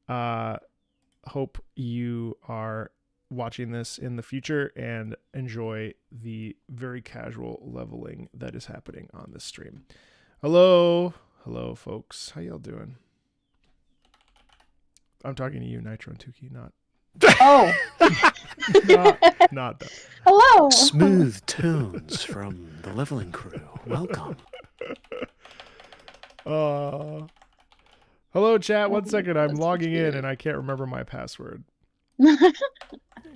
Hope you are watching this in the future and enjoy the very casual leveling that is happening on this stream. Hello, folks. How y'all doing? I'm talking to you, Nitro and Tuki, not. Oh. not that. Hello. Smooth tones from the leveling crew. Welcome. Hello, chat. 1 second. I'm logging in and I can't remember my password.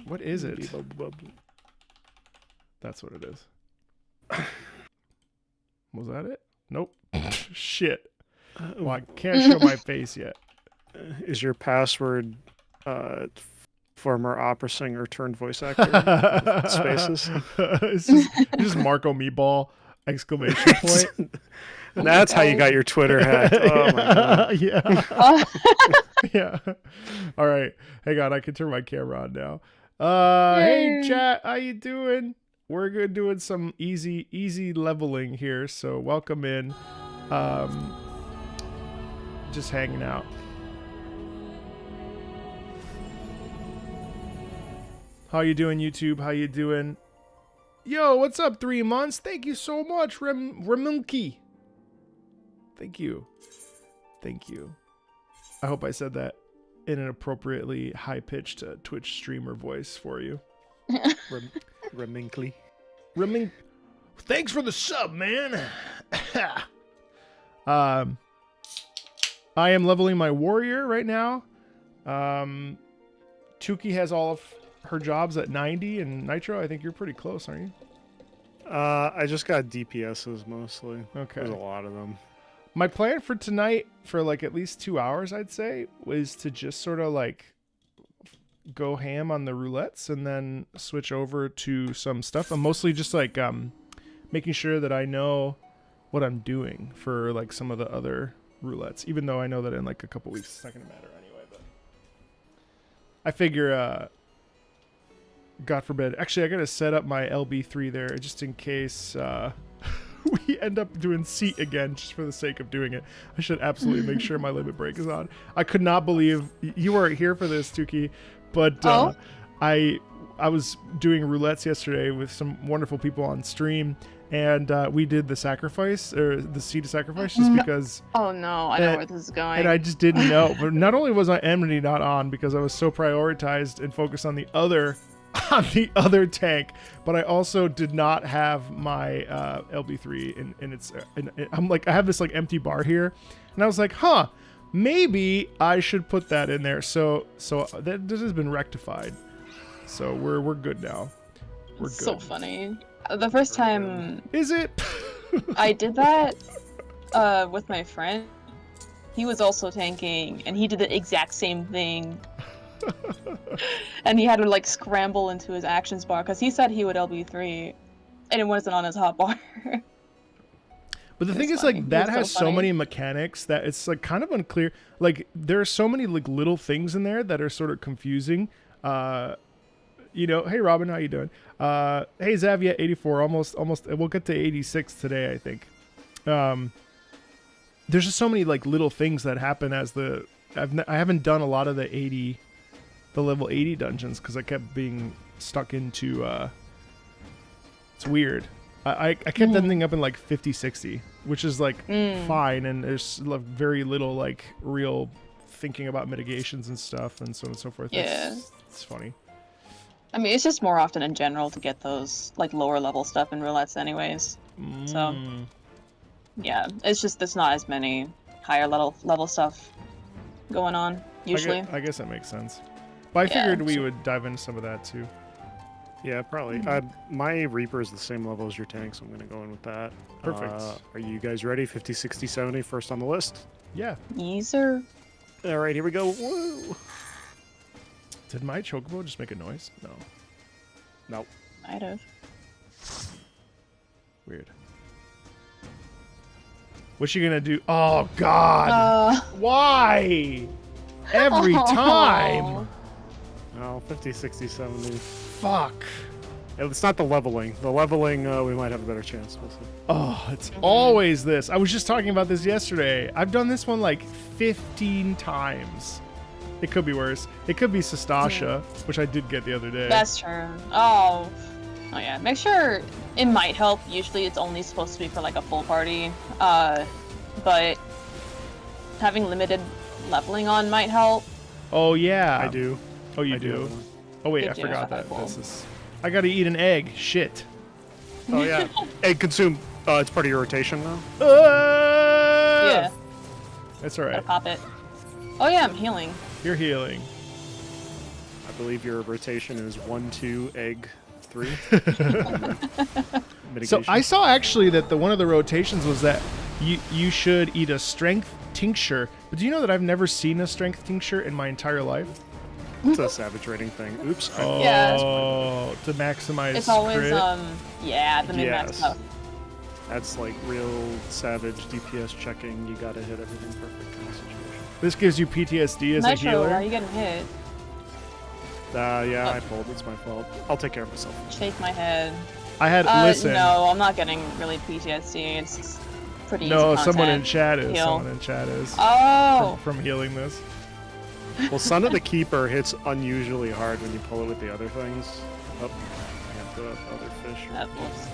What is it? That's what it is. Was that it? Nope. Shit. Well, I can't show my face yet. Is your password former opera singer turned voice actor? Spaces? It's just Marco Meatball! Exclamation point. And that's how you got your Twitter hacked. Oh my god. Yeah. Yeah. All right. Hang on. I can turn my camera on now. Hey chat, how you doing? We're good doing some easy leveling here. So welcome in. Just hanging out. How you doing, YouTube? How you doing? Yo, what's up, 3 months? Thank you so much, Remunki. Thank you. Thank you. I hope I said that in an appropriately high-pitched Twitch streamer voice for you. Reminkly. Thanks for the sub, man. I am leveling my warrior right now. Tuki has all of her jobs at 90, and Nitro, I think you're pretty close, aren't you? I just got DPSs mostly. Okay. There's a lot of them. My plan for tonight, for like at least 2 hours, I'd say, was to just sort of like go ham on the roulettes and then switch over to some stuff. I'm mostly just like making sure that I know what I'm doing for like some of the other roulettes, even though I know that in like a couple weeks it's not going to matter anyway. But I figure, God forbid, actually I got to set up my LB3 there just in case we end up doing seat again just for the sake of doing it. I should absolutely make sure my limit break is on. I could not believe you weren't here for this, Tuki, but I was doing roulettes yesterday with some wonderful people on stream, and we did the sacrifice, or the seat of sacrifice, just because. Oh no, I know where this is going. And I just didn't know. But not only was my enmity not on because I was so prioritized and focused on the other tank, but I also did not have my LB3 in its. I'm like, I have this like empty bar here, and I was like, huh, maybe I should put that in there. So that this has been rectified. So we're good now. We're good. So funny. The first time is it? I did that with my friend, he was also tanking, and he did the exact same thing. And he had to like scramble into his actions bar because he said he would LB3 and it wasn't on his hotbar. But the thing is, like, that has so many mechanics that it's like kind of unclear. Like, there are so many like little things in there that are sort of confusing. You know, hey Robin, how you doing? Hey Zavia 84, almost we'll get to 86 today, I think. There's just so many like little things that happen as I haven't done a lot of the level 80 dungeons because I kept being stuck into it's weird. I kept ending up in like 50-60, which is like fine, and there's like very little like real thinking about mitigations and stuff and so on and so forth. Yeah, it's funny. I mean, it's just more often in general to get those like lower level stuff in roulettes anyways. So yeah, it's just there's not as many higher level stuff going on usually. I guess that makes sense. But I figured we would dive into some of that too. Yeah, probably. My Reaper is the same level as your tank, so I'm going to go in with that. Perfect. Are you guys ready? 50, 60, 70, first on the list? Yeah. Easer. All right, here we go. Woo! Did my chocobo just make a noise? No. Nope. Might have. Weird. What's she going to do? Oh, God. Why? Every time. No, 50, 60, 70. Fuck. It's not the leveling. The leveling, we might have a better chance. We'll see. Oh, it's always this. I was just talking about this yesterday. I've done this one like 15 times. It could be worse. It could be Sastasha, which I did get the other day. That's true. Oh yeah. Make sure it might help. Usually it's only supposed to be for like a full party. But having limited leveling on might help. Oh yeah. I do. Oh, you I do. have one. Oh wait, Good I forgot that. job. This is. I gotta eat an egg. Shit. Oh yeah. Egg consume. It's part of your rotation now. Yeah. That's all Gotta right. pop it. Oh yeah, I'm healing. You're healing. I believe your rotation is 1, 2, egg, 3. So I saw actually that one of the rotations was that you should eat a strength tincture. But do you know that I've never seen a strength tincture in my entire life? It's a savage rating thing. Oops. Oh, Yeah. to maximize It's always crit. yeah, the min-max Yes. stuff. That's like real savage DPS checking. You gotta hit everything perfect kind of situation. This gives you PTSD as a Nitro, why are healer. you getting hit? Yeah, I pulled. It's my fault. I'll take care of myself. Shake my head. I had listen. No, I'm not getting really PTSD. It's pretty easy No, content. someone in chat is. Heal. Someone in chat is. Oh! From healing this. Well, Son of the Keeper hits unusually hard when you pull it with the other things. Oh, I have the other fish. Whoops.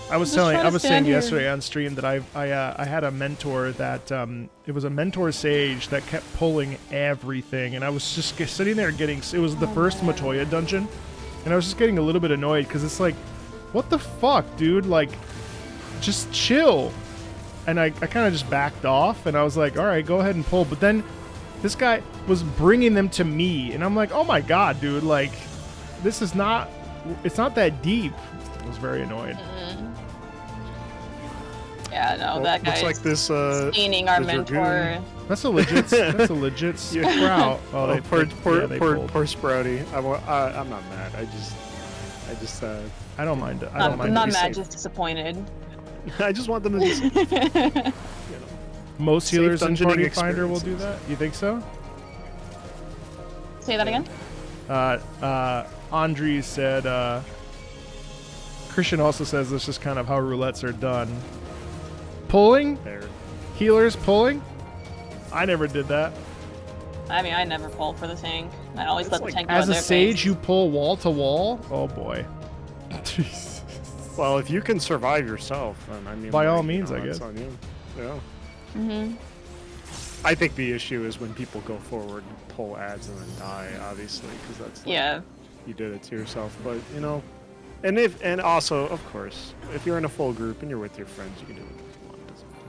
I was Just telling, trying I to was saying stand here. yesterday on stream that I had a mentor that it was a mentor sage that kept pulling everything, and I was just sitting there getting. It was the first man. Matoya dungeon, and I was just getting a little bit annoyed because it's like, what the fuck, dude? Like, just chill. And I kind of just backed off, and I was like, all right, go ahead and pull. But then this guy was bringing them to me, and I'm like, oh my god, dude, like, this is not. It's not that deep. I was very annoyed. Yeah, no, Well, that guy looks like is this. staining our the mentor. Dragoon. That's a legit. That's a legit sprout. Oh, they poor pulled. Sprouty. I'm not mad. I just I don't mind it. I I'm don't mind not it. mad, just disappointed. I just want them to just, Most safe healers in dungeoning Party Finder will do experiences. that. You think so? Say that again? Andre said. Christian also says this is kind of how roulettes are done. Pulling there. healers pulling. I never did that. I mean, I never pull for the tank. I always It's let like- the tank go As in a their sage, face. you pull wall to wall. Oh boy. Jeez. Well, if you can survive yourself, then I mean, By all like, means, I that's guess. on you. Yeah. Mm-hmm. I think the issue is when people go forward, pull ads, and then die. Obviously, because that's like, Yeah. you did it to yourself. But and also, of course, if you're in a full group and you're with your friends, you can do whatever you want. It doesn't matter.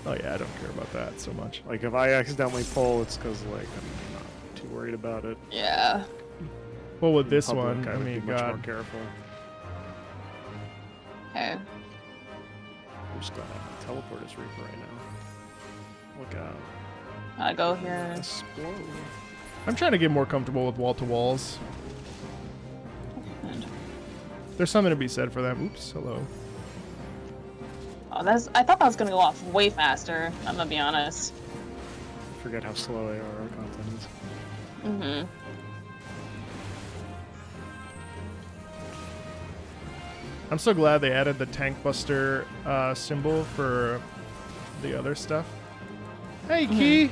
Oh yeah, I don't care about that so much. Like if I accidentally pull, it's because like I'm not too worried about it. Yeah. Well, with In this public, one, I would mean, be much more God. careful. Okay. I'm just gonna teleport his Reaper right now. Look out! I go here. Explode! I'm trying to get more comfortable with wall to walls. There's something to be said for them. Oops, hello. Oh, I thought that was gonna go off way faster. I'm gonna be honest. Forget how slow ARR content is. Mm-hmm. I'm so glad they added the tank buster symbol for the other stuff. Hey, Key!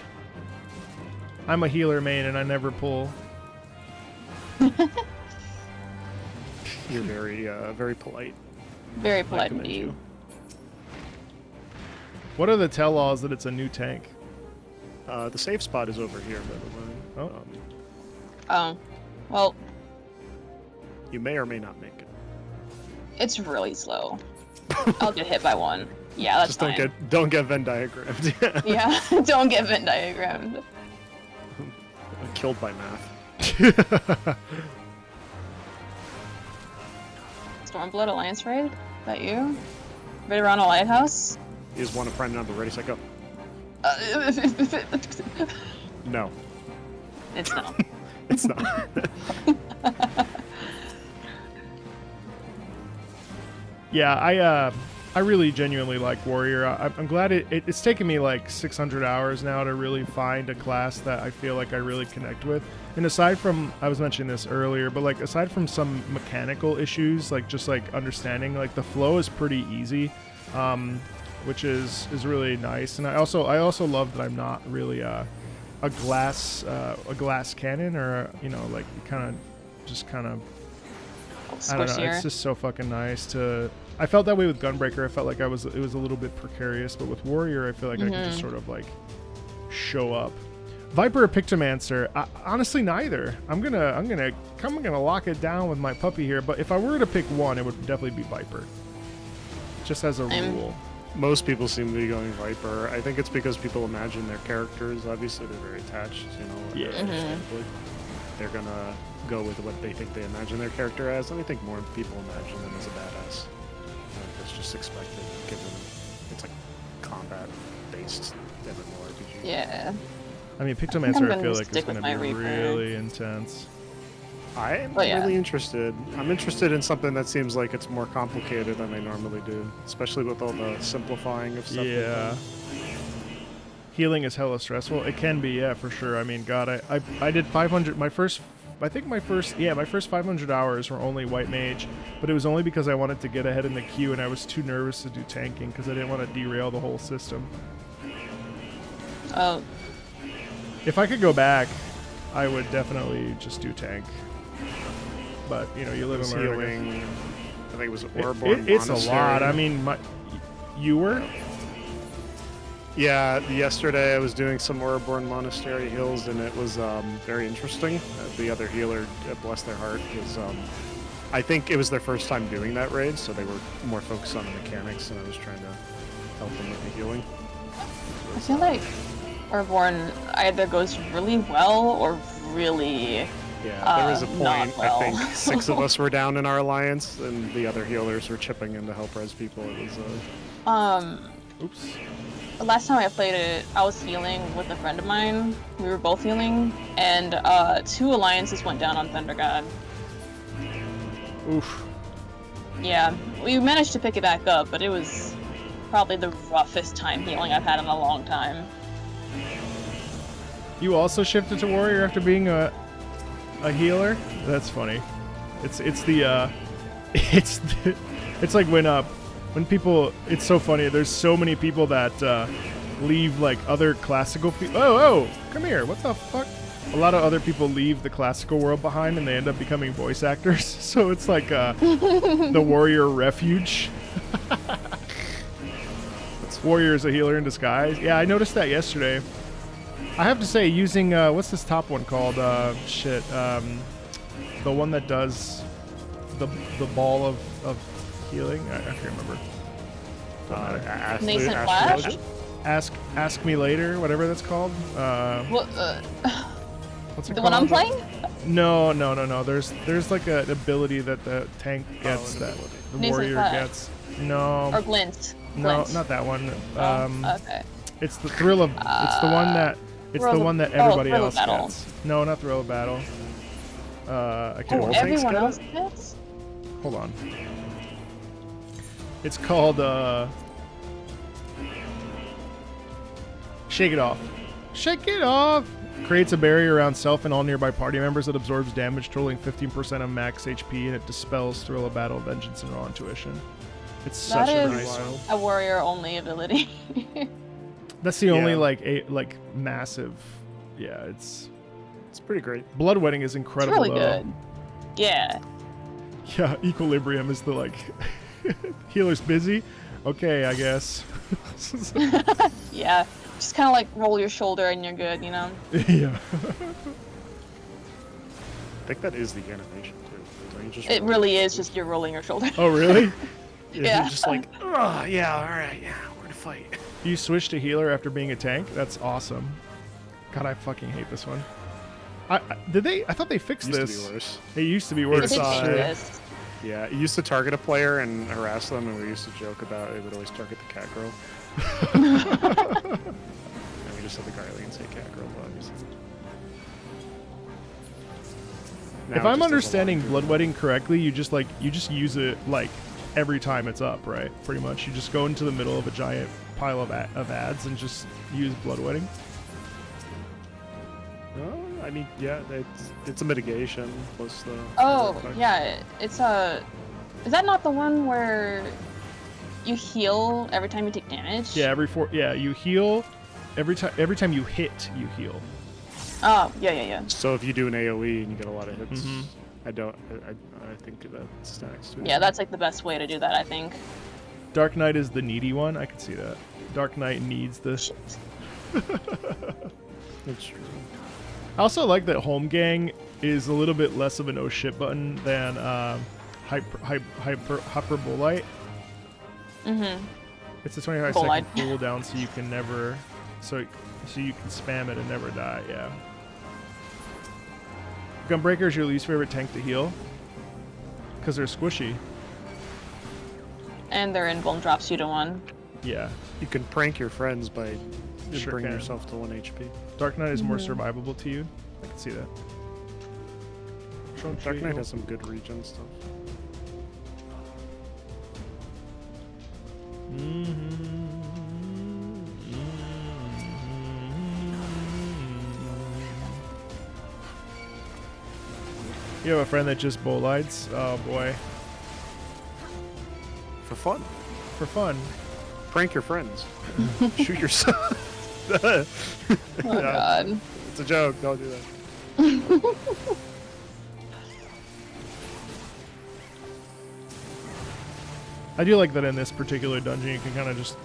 I'm a healer main and I never pull. You're very polite. Very I polite commend indeed. you. What are the tell-alls that it's a new tank? The safe spot is over here, by the way. Oh. Oh. Well, You may or may not make it. it's really slow. I'll get hit by one. Yeah, that's Just fine. don't get Venn diagrammed. Yeah, don't get Venn diagrammed. Killed by math. Stormblood Alliance raid? That you? Right around a lighthouse? You just want a prime number. Ready, set, go. No, It's no. it's not. Yeah, I really genuinely like Warrior. I'm glad it's taken me like 600 hours now to really find a class that I feel like I really connect with. And aside from, I was mentioning this earlier, but like aside from some mechanical issues, like just like understanding, like the flow is pretty easy, which is really nice. And I also love that I'm not really a glass cannon, or you know, like kind of I don't know. Squishier. It's just so fucking nice to. I felt that way with Gunbreaker. I felt like it was a little bit precarious, but with Warrior, I feel like I could just sort of like show up. Viper or Pictomancer? Honestly, neither. I'm gonna lock it down with my puppy here. But if I were to pick one, it would definitely be Viper. Just as a rule. Most people seem to be going Viper. I think it's because people imagine their characters. Obviously, they're very attached. You know. Yeah. Understandably. They're gonna go with what they think they imagine their character as, and I think more people imagine them as a badass. It's just expected, given it's like combat-based MMORPG. Yeah. I mean, Pictomancer, I I'm feel gonna like is stick going with to my be Reaper. really intense. I'm Oh, yeah. really interested. I'm interested in something that seems like it's more complicated than they normally do, especially with all the simplifying of stuff. Yeah. Healing is hella stressful. It can be, yeah, for sure. I mean, God, I did 500. My first 500 hours were only White Mage, but it was only because I wanted to get ahead in the queue, and I was too nervous to do tanking because I didn't want to derail the whole system. Oh, If I could go back, I would definitely just do tank. But you know, you live and learn. I guess. Healing. I think it was Ouroboros. It's a lot. I mean, you were. Yeah, yesterday I was doing some Ouroboros Monastery Hills, and it was very interesting. The other healer, bless their heart, was I think it was their first time doing that raid, so they were more focused on the mechanics, and I was trying to help them with the healing. I feel like Urborn either goes really well or really Yeah, there was a not point, well. I think 6 of us were down in our alliance, and the other healers were chipping in to help res people. It was Oops. the last time I played it, I was healing with a friend of mine. We were both healing, and 2 alliances went down on Thunder God. Oof. Yeah, we managed to pick it back up, but it was probably the roughest time healing I've had in a long time. You also shifted to Warrior after being a healer? That's funny. It's like when people, it's so funny. There's so many people that leave like other classical oh, come here. What the fuck? A lot of other people leave the classical world behind and they end up becoming voice actors. So it's like the Warrior refuge. Warrior is a healer in disguise. Yeah, I noticed that yesterday. I have to say, using what's this top one called? The one that does the ball of healing. I can't remember. Nascent Flash? Ask me later, whatever that's called. What, What's it the called? one I'm playing? No. There's like an ability that the tank gets that the Nascent warrior Flash. gets. No. Or Glint? No, Glint. not that one. Okay. It's the thrill of. It's the one that. It's the one that everybody Thrill of else Battle. gets. No, not thrill of battle. I can't. Oh, remember. everyone else gets? Hold on. It's called Shake It Off. Shake It Off! Creates a barrier around self and all nearby party members that absorbs damage totaling 15% of max HP, and it dispels Thrill of Battle, Vengeance, and Raw Intuition. It's such That a is nice one. a warrior only ability. That's the only Yeah. like massive. Yeah, it's pretty great. Bloodwetting is It's incredible. really though. good. Yeah. Yeah, Equilibrium is the like healer's busy. Okay, I guess. Yeah. Just kind of like roll your shoulder and you're good, you know? Yeah. I think that is the animation too. Don't you just It really is just you're rolling your shoulder. Oh, really? Yeah. You're just like, oh yeah, all right, yeah, we're to fight. You switched to healer after being a tank? That's awesome. God, I fucking hate this one. Did they? I thought they fixed Used this. to be worse. It used to be It worse. did change Shit. this. Yeah, it used to target a player and harass them, and we used to joke about it would always target the cat girl. And we just had the Garlean say cat girl, obviously. Now If it I'm just does a understanding lot. bloodwetting correctly, you just use it like every time it's up, right? Pretty much, you just go into the middle of a giant pile of ads and just use bloodwetting. No, I mean, yeah, it's a mitigation plus the. Oh, other effects. yeah. It's a. Is that not the one where you heal every time you take damage? Yeah, you heal every time you hit, you heal. Oh, yeah. So if you do an AoE and you get a lot of hits, Mhm. I think that stacks too. Yeah, that's like the best way to do that, I think. Dark Knight is the needy one. I can see that. Dark Knight needs the. Shit. It's true. I also like that Home Gang is a little bit less of an oh shit button than Hyperbolite. Mm-hmm. It's a 25 Bolide. second cooldown, so you can never, so you can spam it and never die. Yeah. Gunbreaker is your least favorite tank to heal because they're squishy. And they're in Vuln drops 2-1. Yeah. You can prank your friends by Sure bringing can. yourself to 1 HP. Dark Knight is more Mhm. survivable to you. I can see that. Dark Knight has some good regen stuff. You have a friend that just bolides? Oh boy. For fun. For fun. Prank your friends. Shoot yourself. Oh, Yeah. God. It's a joke. Don't do that. I do like that in this particular dungeon you can kind of just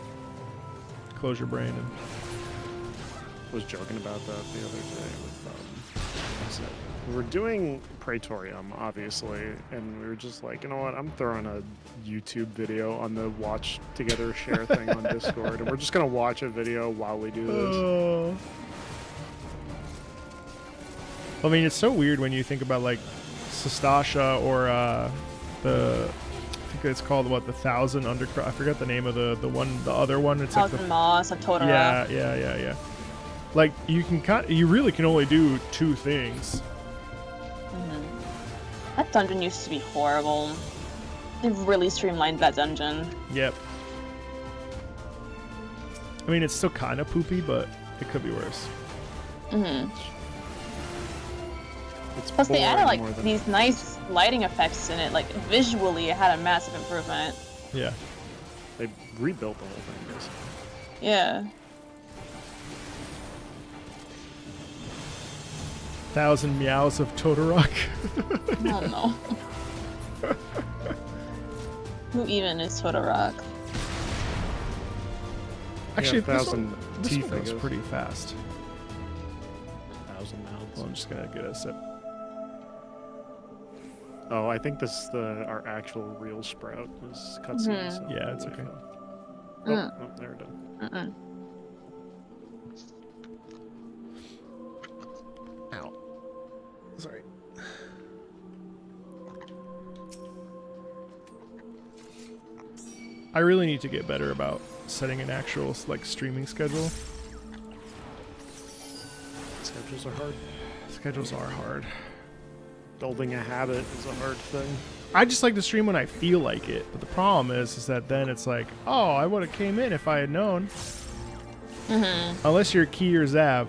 close your brain and Was joking about that the other day with what's it? We were doing Praetorium, obviously, and we were just like, you know what? I'm throwing a YouTube video on the watch together share thing on Discord, and we're just gonna watch a video while we do this. oh. I mean, it's so weird when you think about like Sastasha or the I think it's called what, the Thousand Undercross. I forgot the name of the other one. It's like the Thousand Moss, a Totara. yeah. Like you really can only do two things. That dungeon used to be horrible. They really streamlined that dungeon. Yep. I mean, it's still kind of poopy, but it could be worse. Mm-hmm. It's Plus, they added boring more like than- these nice lighting effects in it. Like visually, it had a massive improvement. Yeah. They rebuilt the whole thing, basically. Yeah. 1,000 meows of Totorock. Oh no. Who even is Totorock? Actually, Yeah, 1,000 this teeth, one I goes guess. pretty fast. 1,000 mouths. Well, I'm just gonna get a sip. Oh, I think this our actual real sprout is cutscene. Mhm. So Yeah, it's probably okay. fine. Mm. Oh, there it is. Mm-mm. Ow. Sorry. I really need to get better about setting an actual like streaming schedule. Schedules are hard. Schedules are hard. Building a habit is a hard thing. I just like to stream when I feel like it, but the problem is that then it's like, oh, I would have came in if I had known. Mm-hmm. Unless you're Key or Zav.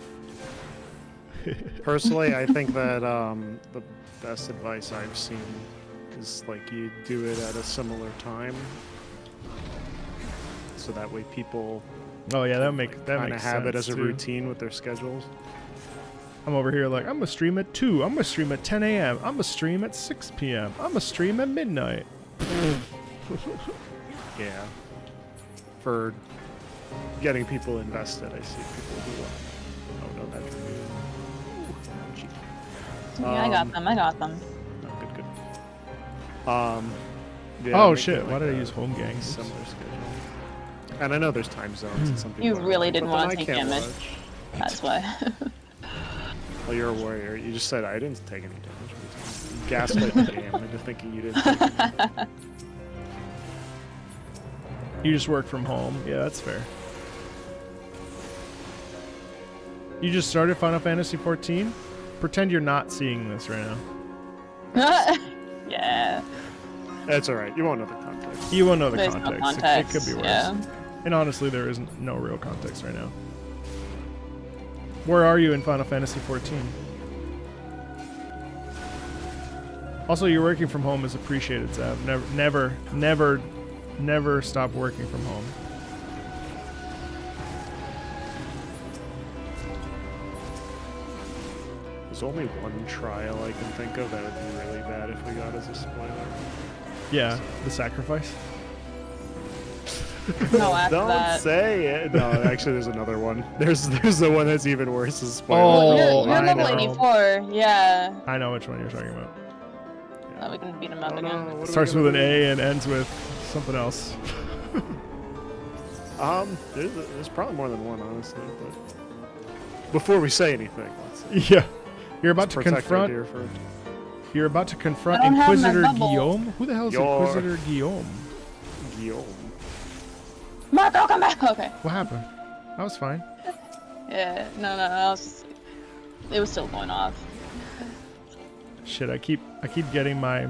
Personally, I think that the best advice I've seen is like you do it at a similar time, so that way people Oh yeah, that makes kind of have it sense, as a too. routine with their schedules. I'm over here like, I'm gonna stream at 2, I'm gonna stream at 10 a.m., I'm gonna stream at 6 p.m., I'm gonna stream at midnight. Yeah. For getting people invested, I see people who oh no, that's me. Yeah, I got Um, them. I got them. Oh, good. Yeah, Oh, making shit, why like did I a use home gang? Oops. Similar schedule. And I know there's time zones and some people You are really like, didn't "But then wanna I take can't damage." watch." That's why. Well, you're a warrior. You just said I didn't take any damage. You gaslit the game into thinking you didn't take any damage. You just work from home. Yeah, that's fair. You just started Final Fantasy 14? Pretend you're not seeing this right now. Yeah. That's alright. You won't know the context. You won't know the There's no context. context. It could be worse. Yeah. And honestly, there isn't no real context right now. Where are you in Final Fantasy 14? Also, you're working from home is appreciated, Zav. Never stop working from home. There's only one trial I can think of that would be really bad if we got as a spoiler. Yeah, the sacrifice. No, after Don't that. say it. No, actually, there's another one. There's the one that's even worse as a spoiler. Oh, You're I level know. 84. Yeah. I know which one you're talking about. Oh, we can beat him up Oh, again. no, what are we Starts gonna with an do? A and ends with something else. There's probably more than one, honestly. But before we say anything, let's Yeah. You're about to protect our confront. dear friend. You're about to confront I don't have my Inquisitor bubble. Guillaume. Who the hell is Your- Inquisitor Guillaume? Guillaume. Marco, come back! Okay. What happened? That was fine. Yeah, no, I was just... It was still going off. Shit, I keep getting my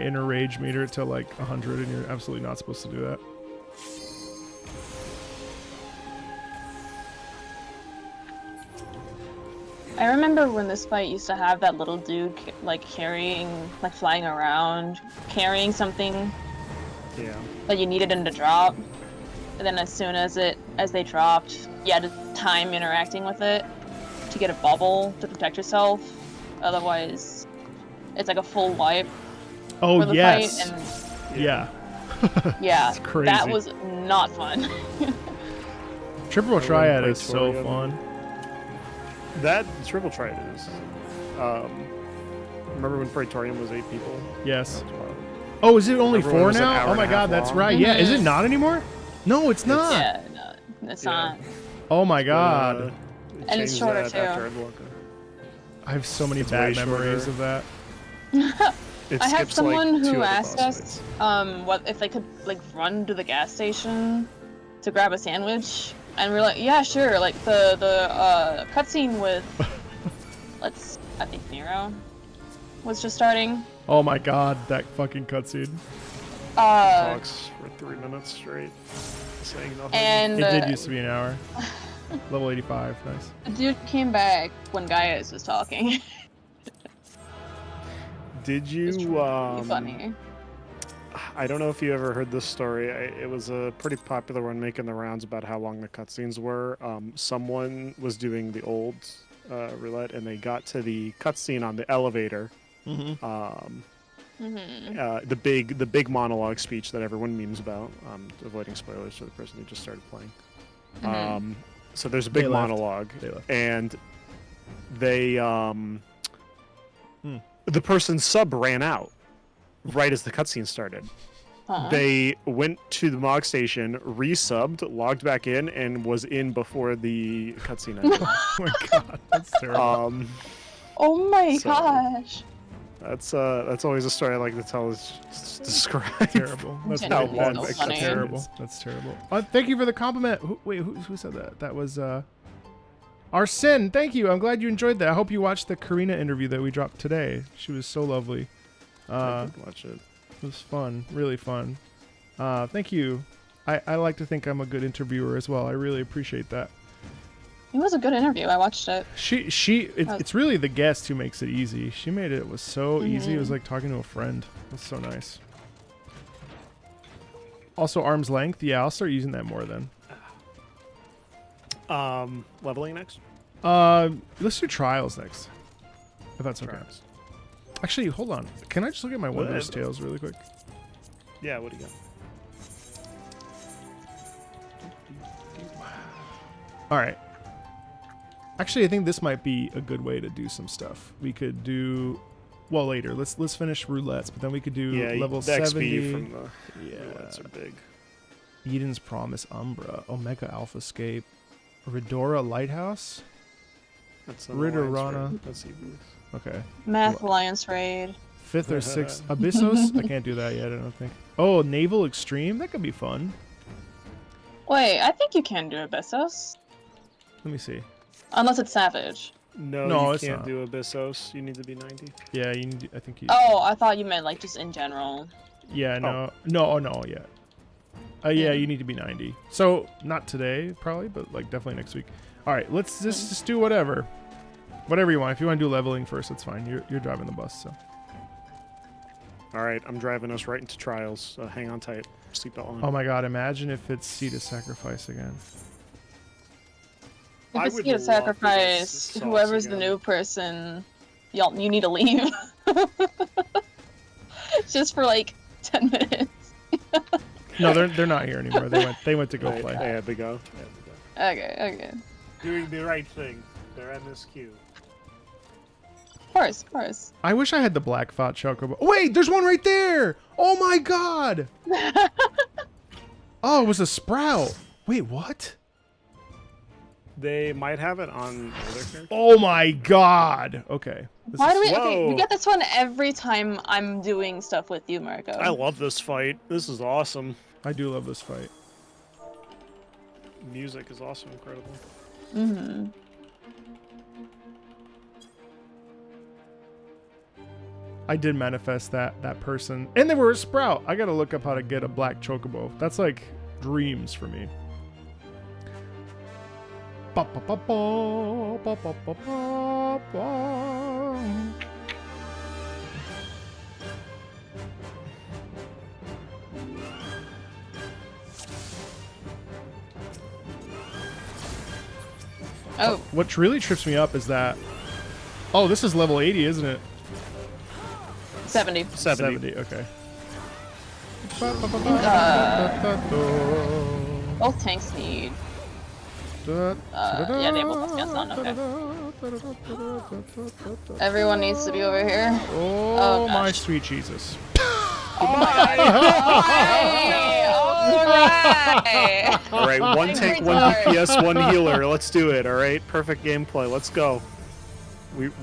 inner rage meter to like 100, and you're absolutely not supposed to do that. I remember when this fight used to have that little dude like flying around, carrying something Yeah. that you needed him to drop. And then as soon as they dropped, you had to time interacting with it to get a bubble to protect yourself. Otherwise, it's like a full wipe Oh for the yes. fight. Yeah. And yeah, It's crazy. that was not fun. Triple I Triad went is so Praetorian. fun. That triple triad is. Remember when Praetorium was 8 people? Yes. That was wild. Oh, is it only Remember when it 4 was an now? hour Oh and my a half god, that's long? right. Yeah, is it Mhm. not anymore? No, it's not. Yeah, no, it's Yeah. not. Oh my god. They And it's changed shorter, that too. after Endwalker. I have so many It's bad way memories shorter. of that. It I had skips, someone like, 2 who other asked boss us, fights. what if they could like run to the gas station to grab a sandwich, and we're like, yeah, sure. Like the cutscene with, I think Nero was just starting. Oh my god, that fucking cutscene. Talks for 3 minutes straight, saying nothing. And It did used to be an hour. Level 85, nice. the dude came back when Gaius was talking. Did It's you? really funny. I don't know if you ever heard this story. It was a pretty popular one making the rounds about how long the cutscenes were. Someone was doing the old roulette, and they got to the cutscene on the elevator. Mm-hmm. The big monologue speech that everyone memes about. Avoiding spoilers for the person who just started playing. So there's a big They left. monologue, They left. and they the person's sub ran out right as the cutscene started. They went to the Mog station, resubbed, logged back in, and was in before the cutscene ended. Oh my god, that's terrible. Oh my So- gosh. That's always a story I like to tell. Is just describe. Terrible. That's Genuinely really bad. so That's funny. terrible. That's terrible. Thank you for the compliment. Who said that? That was Arsene. Thank you. I'm glad you enjoyed that. I hope you watched the Karina interview that we dropped today. She was so lovely. I did watch it. It was fun, really fun. Thank you. I like to think I'm a good interviewer as well. I really appreciate that. It was a good interview. I watched it. It's really the guest who makes it easy. She made it was so easy. It was like talking to a friend. It was so nice. Also, arm's length. Yeah, I'll start using that more then. Leveling next. Let's do trials next. If that's okay. Trials. Actually, hold on. Can I just look at my What? Wondrous Tales really quick? Yeah. What do you got? All right. Actually, I think this might be a good way to do some stuff. We could do, well, later. Let's finish roulettes, but then we could do level the 70. XP from the Yeah. roulettes are big. Eden's Promise, Umbra, Omega Alphascape, Ridora Lighthouse. That's Ridorana. Let's see. Okay. Math Alliance raid. 5th or 6th. Abyssos? I can't do that yet, I don't think. Oh, Naval Extreme? That could be fun. Wait, I think you can do Abyssos. Let me see. Unless it's Savage. No, No, you it's can't not. do Abyssos. You need to be 90. Yeah, you need, I think you. Oh, I thought you meant like just in general. Yeah, no. No, yeah. Yeah, you need to be 90. So, not today, probably, but like definitely next week. All right, let's just do whatever. Whatever you want. If you want to do leveling first, that's fine. You're driving the bus, so. All right, I'm driving us right into trials. Hang on tight. Seatbelt on. Oh my god, imagine if it's Seat of Sacrifice again. If I it's would gonna love to get sacrifice sauce whoever's the again. new person, you need to leave. Just for like 10 minutes. No, they're not here anymore. They went to go play. They had to go. Okay. Doing the right thing. They're in this queue. Of course. I wish I had the black thought chocobo. Wait, there's one right there. Oh my god. Oh, it was a sprout. Wait, what? They might have it on other characters. Oh my god. Okay. Why do we? Okay, Whoa. you get this one every time I'm doing stuff with you, Marco. I love this fight. This is awesome. I do love this fight. Music is also incredible. Mm-hmm. I did manifest that person. And they were a sprout. I gotta look up how to get a black chocobo. That's like dreams for me. Ba, ba, ba, ba, ba, ba, ba, ba, ba. Oh, What really trips me up is that... Oh, this is level 80, isn't it? 70. 70. Okay. Both tanks need. Yeah, they both have on. Okay. Everyone needs to be over here. Oh, gosh. my sweet Jesus. Oh my god! All right, one tank, one DPS, one healer. Let's do it. All right, perfect gameplay. Let's go.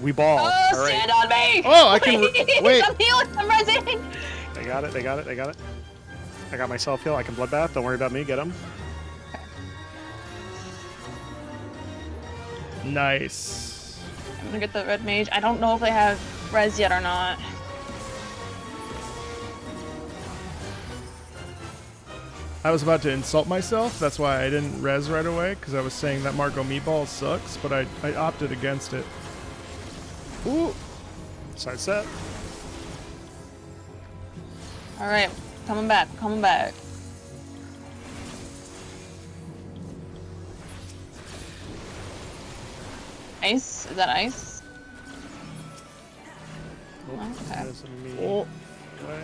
We ball. Oh, All right, stand on me! Oh, I can Please, wait. I'm healing. I'm resing. they got it. They got it. They got it. I got myself heal. I can bloodbath. Don't worry about me. Get him. Nice. I'm gonna get the red mage. I don't know if they have res yet or not. I was about to insult myself. That's why I didn't res right away, because I was saying that Marco Meatball sucks, but I opted against it. Ooh. Side set. All right, coming back. Coming back. Ice? Is that ice? Oh, Okay. there's an enemy Oh. away.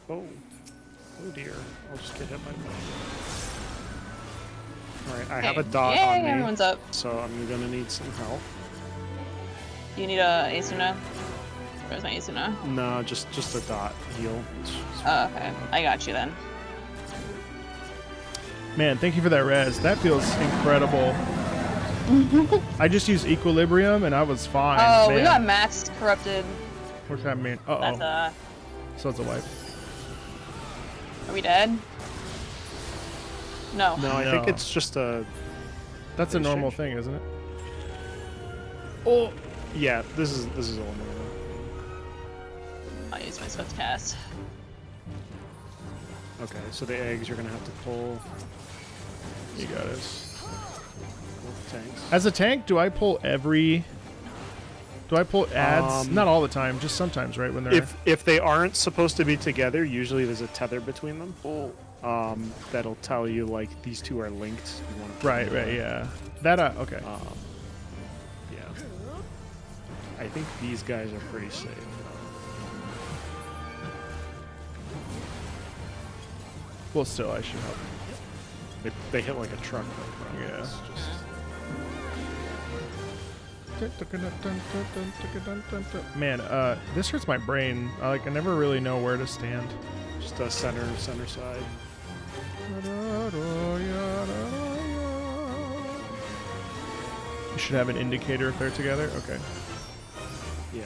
Oh. Oh dear. I'll just get hit by that. Alright, I have a Okay. dot Yay, on me, everyone's up. so I'm gonna need some help. You need a Asuna? Where's my Asuna? No, just a dot heal. It's Oh, okay. I got you then. Man, thank you for that res. That feels incredible. I just used Equilibrium and I was fine. Oh, Man. we got maxed corrupted. What's that mean? That's Uh-oh. So it's a wipe. Are we dead? No. No, I think No. it's just a... That's a Exchange? normal thing, isn't it? Oh. Yeah, this is eliminated. I'll use my swift cast. Okay, so the eggs you're gonna have to pull You got it. both tanks. As a tank, do I pull every... Do I pull ads? Um, Not all the time, just sometimes, right? When they're... If they aren't supposed to be together, usually there's a tether between them. That'll tell you like these two are linked. You wanna put Right, them yeah. That, okay. Yeah. I think these guys are pretty safe. Well, still, I should help. They hit like a truck though. Bro. Yeah. It's just... Man, this hurts my brain. I never really know where to stand. Just a center side. You should have an indicator if they're together. Okay. Yeah.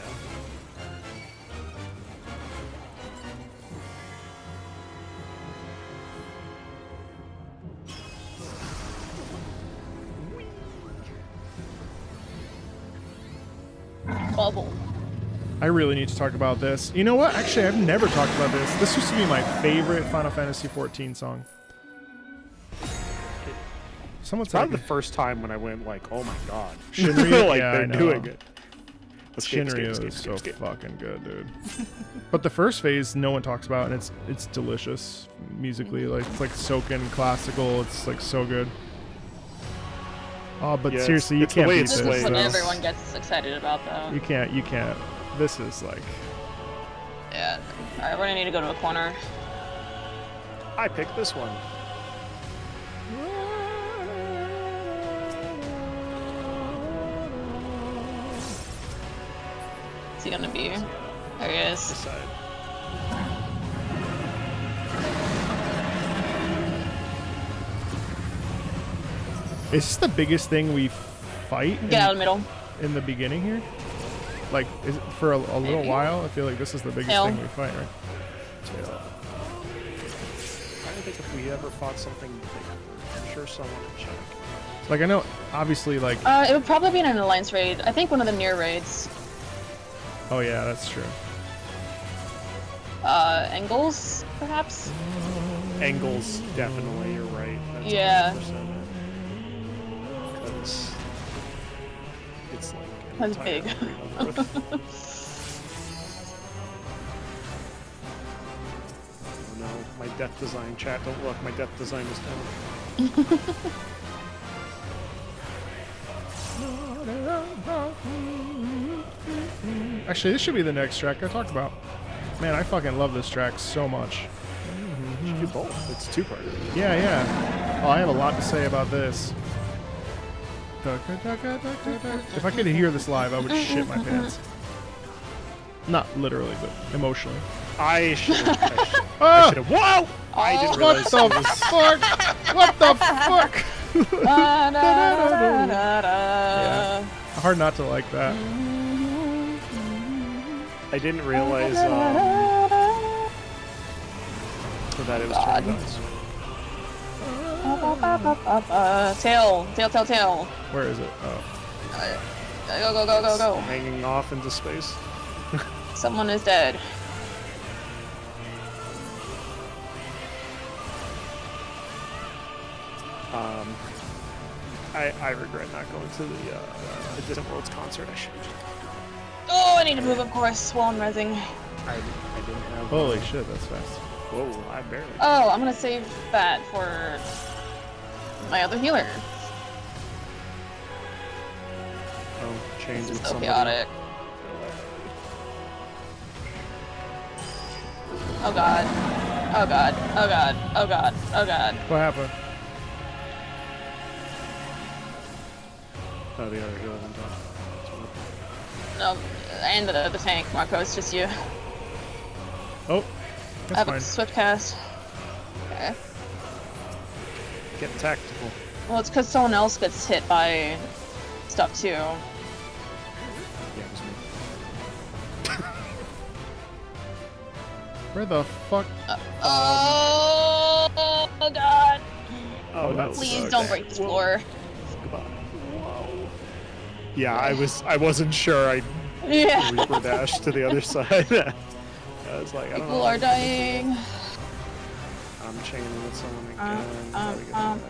Bubble. I really need to talk about this. You know what? Actually, I've never talked about this. This used to be my favorite Final Fantasy XIV song. Someone It's said probably the first time when I went like, oh my god. Shinryu? like Yeah, I they're know. doing it. Shinryu is so fucking good, dude. But the first phase, no one talks about, and it's delicious musically. Like it's like soaking classical. It's like so good. Oh, but Yeah, seriously, you it's the can't way beat it's This this. is what Slaves. everyone gets excited about, though. You can't. This is like. Yeah. Alright, we're gonna need to go to a corner. I picked this one. Is he gonna be? There he is. This side. Is this the biggest thing we fight Get out of the middle. in the beginning here? Like, is it for a little Maybe. while? I feel like this is the biggest Tail. thing we fight, right? Tail. I don't think if we ever fought something bigger. I'm sure someone would check. Like, I know, obviously, like, It would probably be an alliance raid. I think one of the near raids. oh yeah, that's true. Angles, perhaps? Angles, definitely, you're right. That's Yeah. 100% it. Because it's like an That's entire big. arena worth. Oh no, my death design chat, don't look, my death design is down. Actually, this should be the next track I talked about. Man, I fucking love this track so much. You should do both, it's two-part. Yeah, yeah. Oh, I have a lot to say about this. If I could hear this live, I would shit my pants. Not literally, but emotionally. I should have. Ah! Whoa! I didn't Oh, realize What it the was. fuck? What the fuck? Yeah. Hard not to like that. I didn't realize that it was God. turning dice. Tail. Where is it? Oh. Go. Hanging off into space. Someone is dead. I regret not going to the Distant Worlds concert. I should have just. Oh, I need to move, of course, while I'm resing. I didn't have. Holy shit, that's fast. Whoa! I barely. Oh, I'm gonna save that for my other healer. Oh, change This is with so somebody. chaotic. Oh god. Oh god. Oh god. Oh god. Oh god. What happened? Oh, the other healer on top. No, and the tank, Marco. It's just you. Oh, I that's have fine. a swift cast. Okay. Get tactical. Well, it's because someone else gets hit by stuff too. Yeah, it was me. Where the fuck? Oh god. Oh, that's Please sucks. don't break this Whoa. floor. Goodbye. Wow. Yeah, I wasn't sure. I Yeah. Reaper dash to the other side. I was like, I don't People know. are dying. I'm chaining with someone again. Gotta get Thank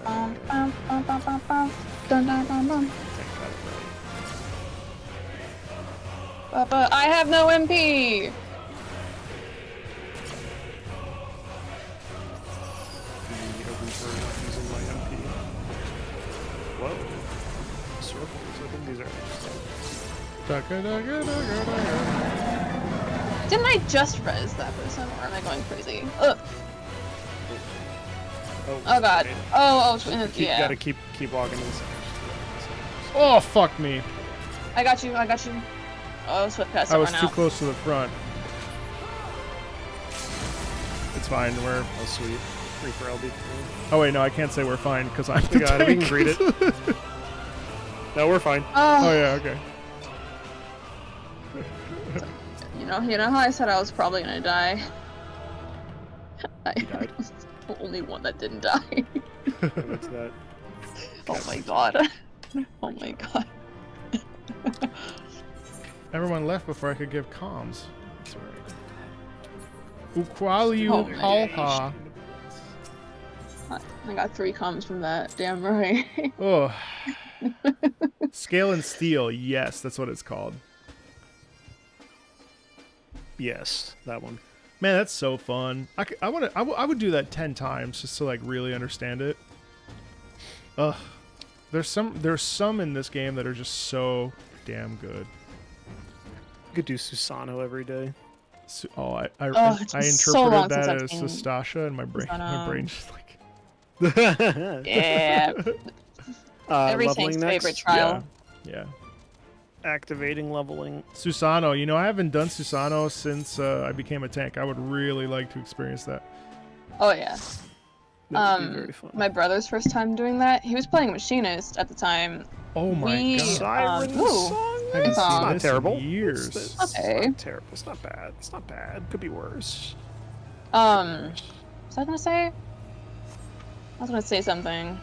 God for it. Papa, I have no MP. The Reaper not using my MP. Whoa. Circles. I think these are Didn't I just res that person, or am I going crazy? Ugh. Oh god. okay. Yeah. Gotta keep walking in the center. Oh, fuck me. I got you. Oh, swift pass I was over too now. close to the front. It's fine. We're. Oh sweet. Reaper LB. Oh wait, no, I can't say we're fine because I'm We the got it. We tank. can greet it. No, we're fine. Oh yeah, okay. You know how I said I was probably gonna die. I died? was the only one that didn't die. What's that? Oh my god. Oh my god. Everyone left before I could give comms. That's right. Uqualiu Oh, man. halha. I got 3 comms from that. Damn right. Oh. Scale and steel. Yes, that's what it's called. Yes, that one. Man, that's so fun. I would do that 10 times just to like really understand it. Ugh. There's some in this game that are just so damn good. You could do Susano every day. I It's been so long interpreted since that I've as seen Sastasha, and my brain just like Yeah. Every Leveling Saint's next. favorite trial. yeah. Activating leveling. Susano, you know, I haven't done Susano since I became a tank. I would really like to experience that. Oh yeah. That would be very fun. My brother's first time doing that. He was playing Machinist at the time. Oh my god. Siren ooh, song. I haven't song. seen Not this terrible. in years. It's Okay. not terrible. It's not bad. It's not bad. Could be worse. What was I gonna say? I was gonna say something.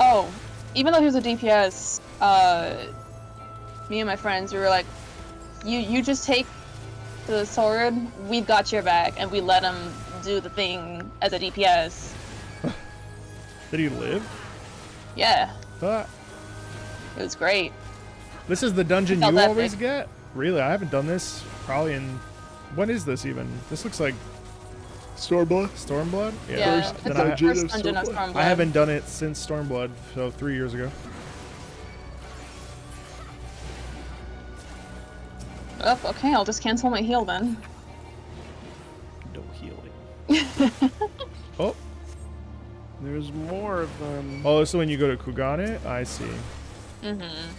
Oh, even though he was a DPS, me and my friends, we were like, you just take the sword, we've got your back, and we let him do the thing as a DPS. Did he live? Yeah, Ah, it was great. this is the dungeon Felt you epic. always get? Really? I haven't done this probably in... When is this even? This looks like Stormblood. Stormblood? Yeah, First- it's then the I, first dungeon of Stormblood. I haven't done it since Stormblood, so 3 years ago. Oh, okay, I'll just cancel my heal then. No healing. Oh, There's more of them. oh, so when you go to Kugane? I see. Mm-hmm.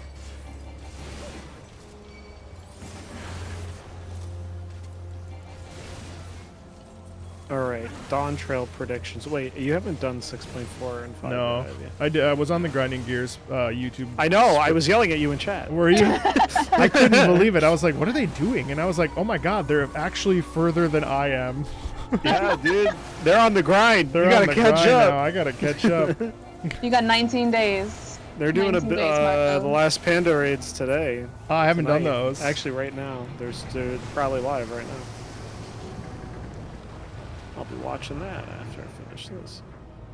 Alright, Dawntrail predictions. Wait, you haven't done 6.4 and 5 No, yet, have you? I did. I was on the Grinding Gears YouTube. I know, I was yelling at you in chat. Were you? I couldn't believe it. I was like, what are they doing? And I was like, oh my god, they're actually further than I am. Yeah, dude. They're on the grind. They're you on gotta the catch grind up. now. I gotta catch up. You got 19 days. They're doing 19 days, Marco. the last Panda raids today. I haven't done Tonight. those. Actually, right now. They're probably live right now. I'll be watching that after I finish this.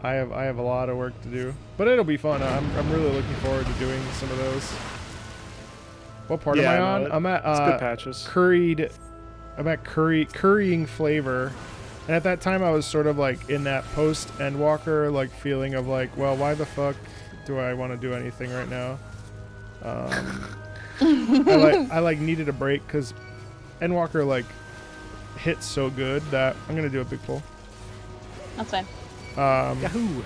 I have a lot of work to do, but it'll be fun. I'm really looking forward to doing some of those. What part am I no, on? I'm it's at good patches. currying flavor, and at that time I was sort of like in that post Endwalker like feeling of like, well, why the fuck do I want to do anything right now? I like needed a break because Endwalker like hit so good that I'm gonna do a big pull. That's fine. Yahoo!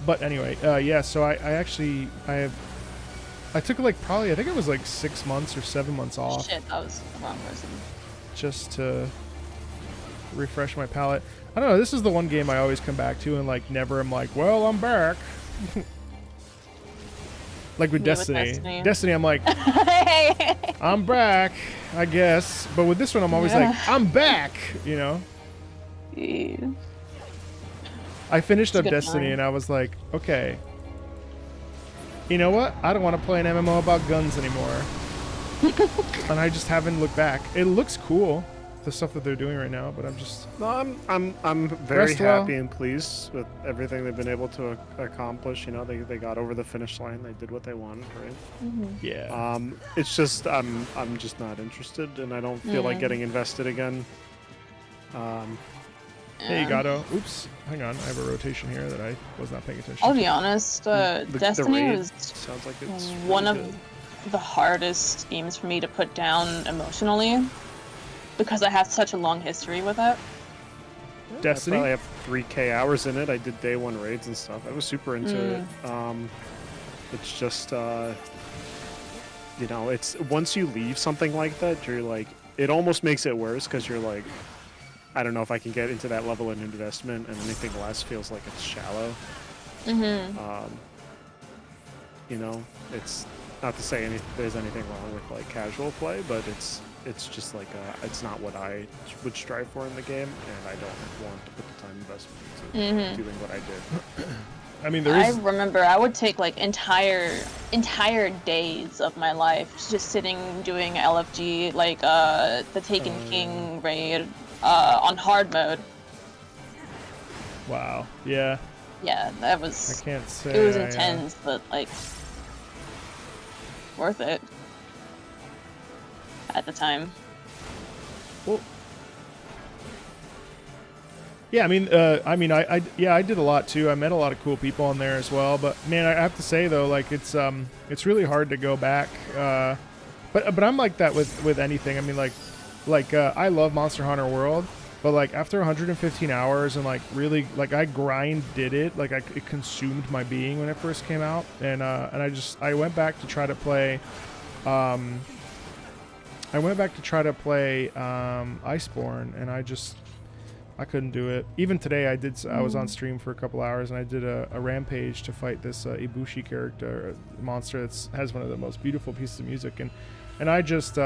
But anyway, yeah. So I took like probably I think it was like 6 months or 7 months off Shit, that was the wrong person. just to refresh my palate. I don't know. This is the one game I always come back to and like never am like, well, I'm back. Like with Me with Destiny. Destiny. I'm like, I'm back, I guess. But with this one, I'm always like, I'm back. You know. Yeah. I finished It's a up good Destiny time. and I was like, okay. You know what? I don't want to play an MMO about guns anymore. And I just haven't looked back. It looks cool, the stuff that they're doing right now, but I'm just... No, I'm very Rest well. happy and pleased with everything they've been able to accomplish. You know, they got over the finish line. They did what they wanted, right? Yeah. It's just I'm just not interested, and I don't feel like getting invested again. Hey, Gato. Oops. Hang on. I have a rotation here that I was not paying attention I'll to. be honest, The Destiny raid was sounds like it's one really of good. the hardest games for me to put down emotionally because I have such a long history with it. Destiny? I probably have 3K hours in it. I did day one raids and stuff. I was super into it. It's just, you know, it's once you leave something like that, you're like, it almost makes it worse because you're like, I don't know if I can get into that level of investment, and anything less feels like it's shallow. You know, it's not to say there's anything wrong with like casual play, but it's just like it's not what I would strive for in the game, and I don't want to put the time investment into doing what I did. I mean, there I is... remember I would take like entire days of my life just sitting doing LFG, like the Taken King raid on hard mode. Wow. Yeah. Yeah, that I was can't say it was I, intense, but like worth it at the time. Well, Yeah, I mean, I did a lot too. I met a lot of cool people on there as well. But man, I have to say though, like it's really hard to go back. But I'm like that with anything. I mean, I love Monster Hunter World, but like after 115 hours and like really like I did it. Like it consumed my being when it first came out, and I went back to try to play. Iceborne, and I couldn't do it. Even today, I was on stream for a couple hours, and I did a rampage to fight this Ibushi character, a monster that has one of the most beautiful pieces of music, and I just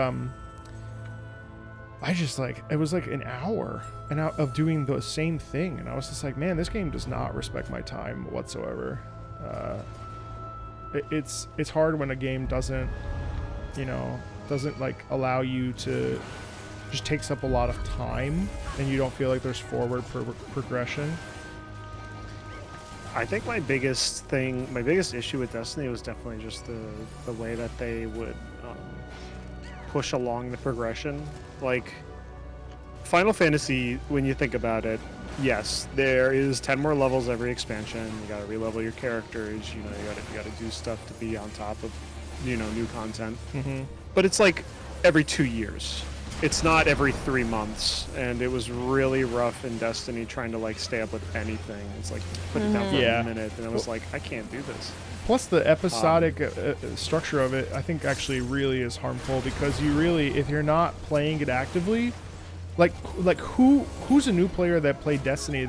like it was like an hour of doing the same thing, and I was just like, man, this game does not respect my time whatsoever. It's hard when a game doesn't like allow you to. Just takes up a lot of time, and you don't feel like there's forward progression. I think my biggest issue with Destiny was definitely just the way that they would push along the progression. Like Final Fantasy, when you think about it, yes, there is 10 more levels every expansion. You gotta re-level your characters. You gotta do stuff to be on top of new content. Mm-hmm. But it's like every 2 years. It's not every 3 months, and it was really rough in Destiny trying to like stay up with anything. It's like put it down for a minute, and I was like, I can't do this. Plus, the episodic structure of it, I think, actually really is harmful because if you're not playing it actively, like who's a new player that played Destiny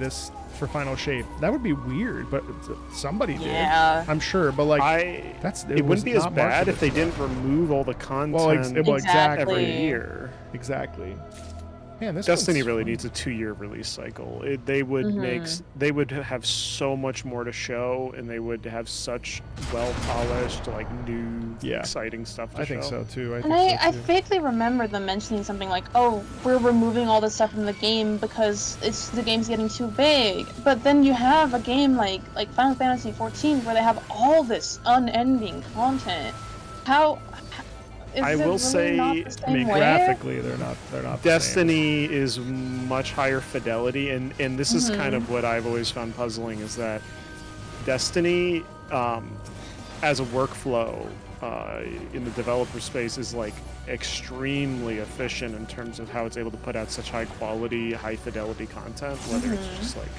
for Final Shape? That would be weird, but somebody did. Yeah. I'm sure, but like it wouldn't be as bad if they didn't remove all the content exactly. every year. Exactly. Man, this Destiny really needs a 2-year release cycle. They would have so much more to show, and they would have such well polished, like new, exciting stuff to show. I think so too. I vaguely remember them mentioning something like, "Oh, we're removing all this stuff from the game because the game's getting too big." But then you have a game like Final Fantasy XIV where they have all this unending content. I will say, graphically, they're not. Destiny is much higher fidelity, and this is kind of what I've always found puzzling is that Destiny, as a workflow in the developer space, is like extremely efficient in terms of how it's able to put out such high quality, high fidelity content. Whether it's just like,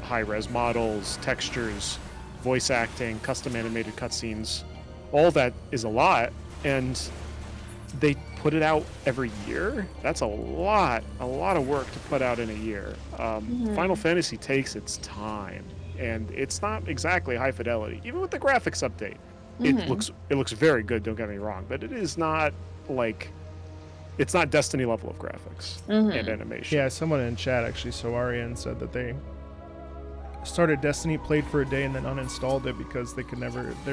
high res models, textures, voice acting, custom animated cutscenes, all that is a lot. And they put it out every year. That's a lot of work to put out in a year. Final Fantasy takes its time, and it's not exactly high fidelity. Even with the graphics update, it looks very good. Don't get me wrong, but it is not like it's not Destiny level of graphics and animation. Yeah, someone in chat actually, Soarian, said that they started Destiny, played for a day, and then uninstalled it because they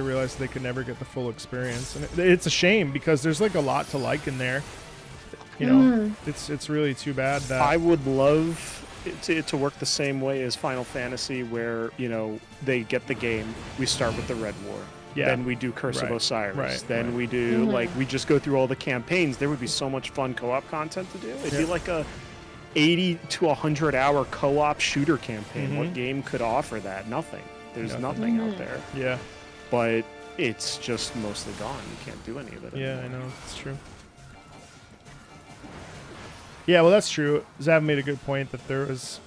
realized they could never get the full experience. And it's a shame because there's like a lot to like in there. It's really too bad that I would love it to work the same way as Final Fantasy, where they get the game, we start with the Red War, then we do Curse of Osiris, we do like we just go through all the campaigns. There would be so much fun co-op content to do. It'd be like a 80 to 100 hour co-op shooter campaign. What game could offer that? Nothing. There's nothing out there. Yeah. But it's just mostly gone. You can't do any of it anymore. I know. It's true. Yeah, well, that's true. Zav made a good point that there was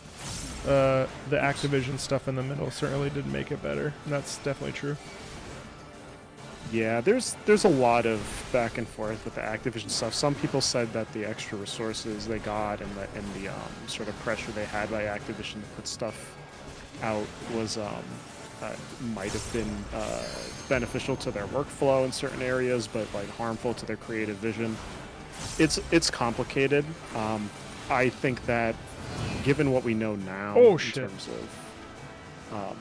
the Activision stuff in the middle certainly didn't make it better. And that's definitely true. Yeah, there's a lot of back and forth with the Activision stuff. Some people said that the extra resources they got and the sort of pressure they had by Activision to put stuff out was might have been beneficial to their workflow in certain areas, but like harmful to their creative vision. It's complicated. I think that given what we know now in terms of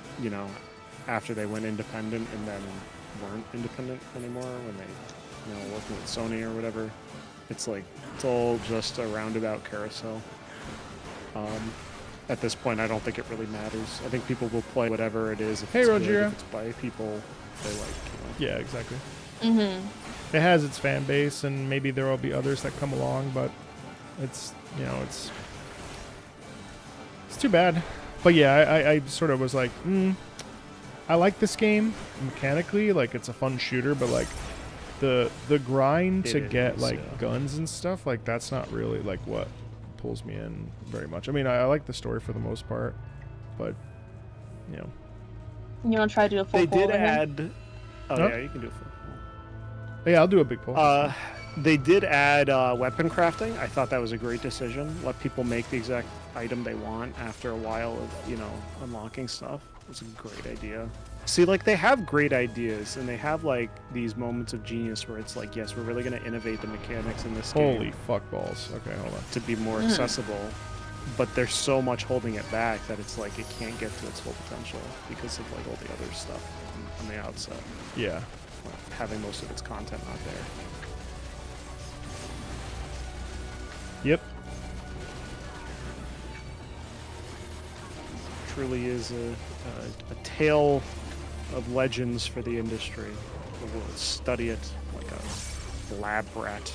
after they went independent and then weren't independent anymore when they working with Sony or whatever, it's like it's all just a roundabout carousel. At this point, I don't think it really matters. I think people will play whatever it is if it's good, if it's by people they like. Yeah, exactly. It has its fan base, and maybe there will be others that come along, but it's too bad. But yeah, I sort of was like, I like this game mechanically, like it's a fun shooter, but like the grind to get like guns and stuff, like that's not really like what pulls me in very much. I mean, I like the story for the most part, but you know. You want to try to do a full They pull did over here? add. Oh Huh? yeah, you can do a full. Yeah, I'll do a big pull. They did add weapon crafting. I thought that was a great decision. Let people make the exact item they want after a while of, unlocking stuff. It's a great idea. See, like, they have great ideas, and they have, like, these moments of genius where it's like, yes, we're really going to innovate the mechanics in this game. Holy fuck balls. Okay, hold on. To be more accessible. But there's so much holding it back that it's like it can't get to its full potential because of, like, all the other stuff on the outset. Yeah. Like, having most of its content not there. Yep. Truly is a tale of legends for the industry. We'll study it like a lab rat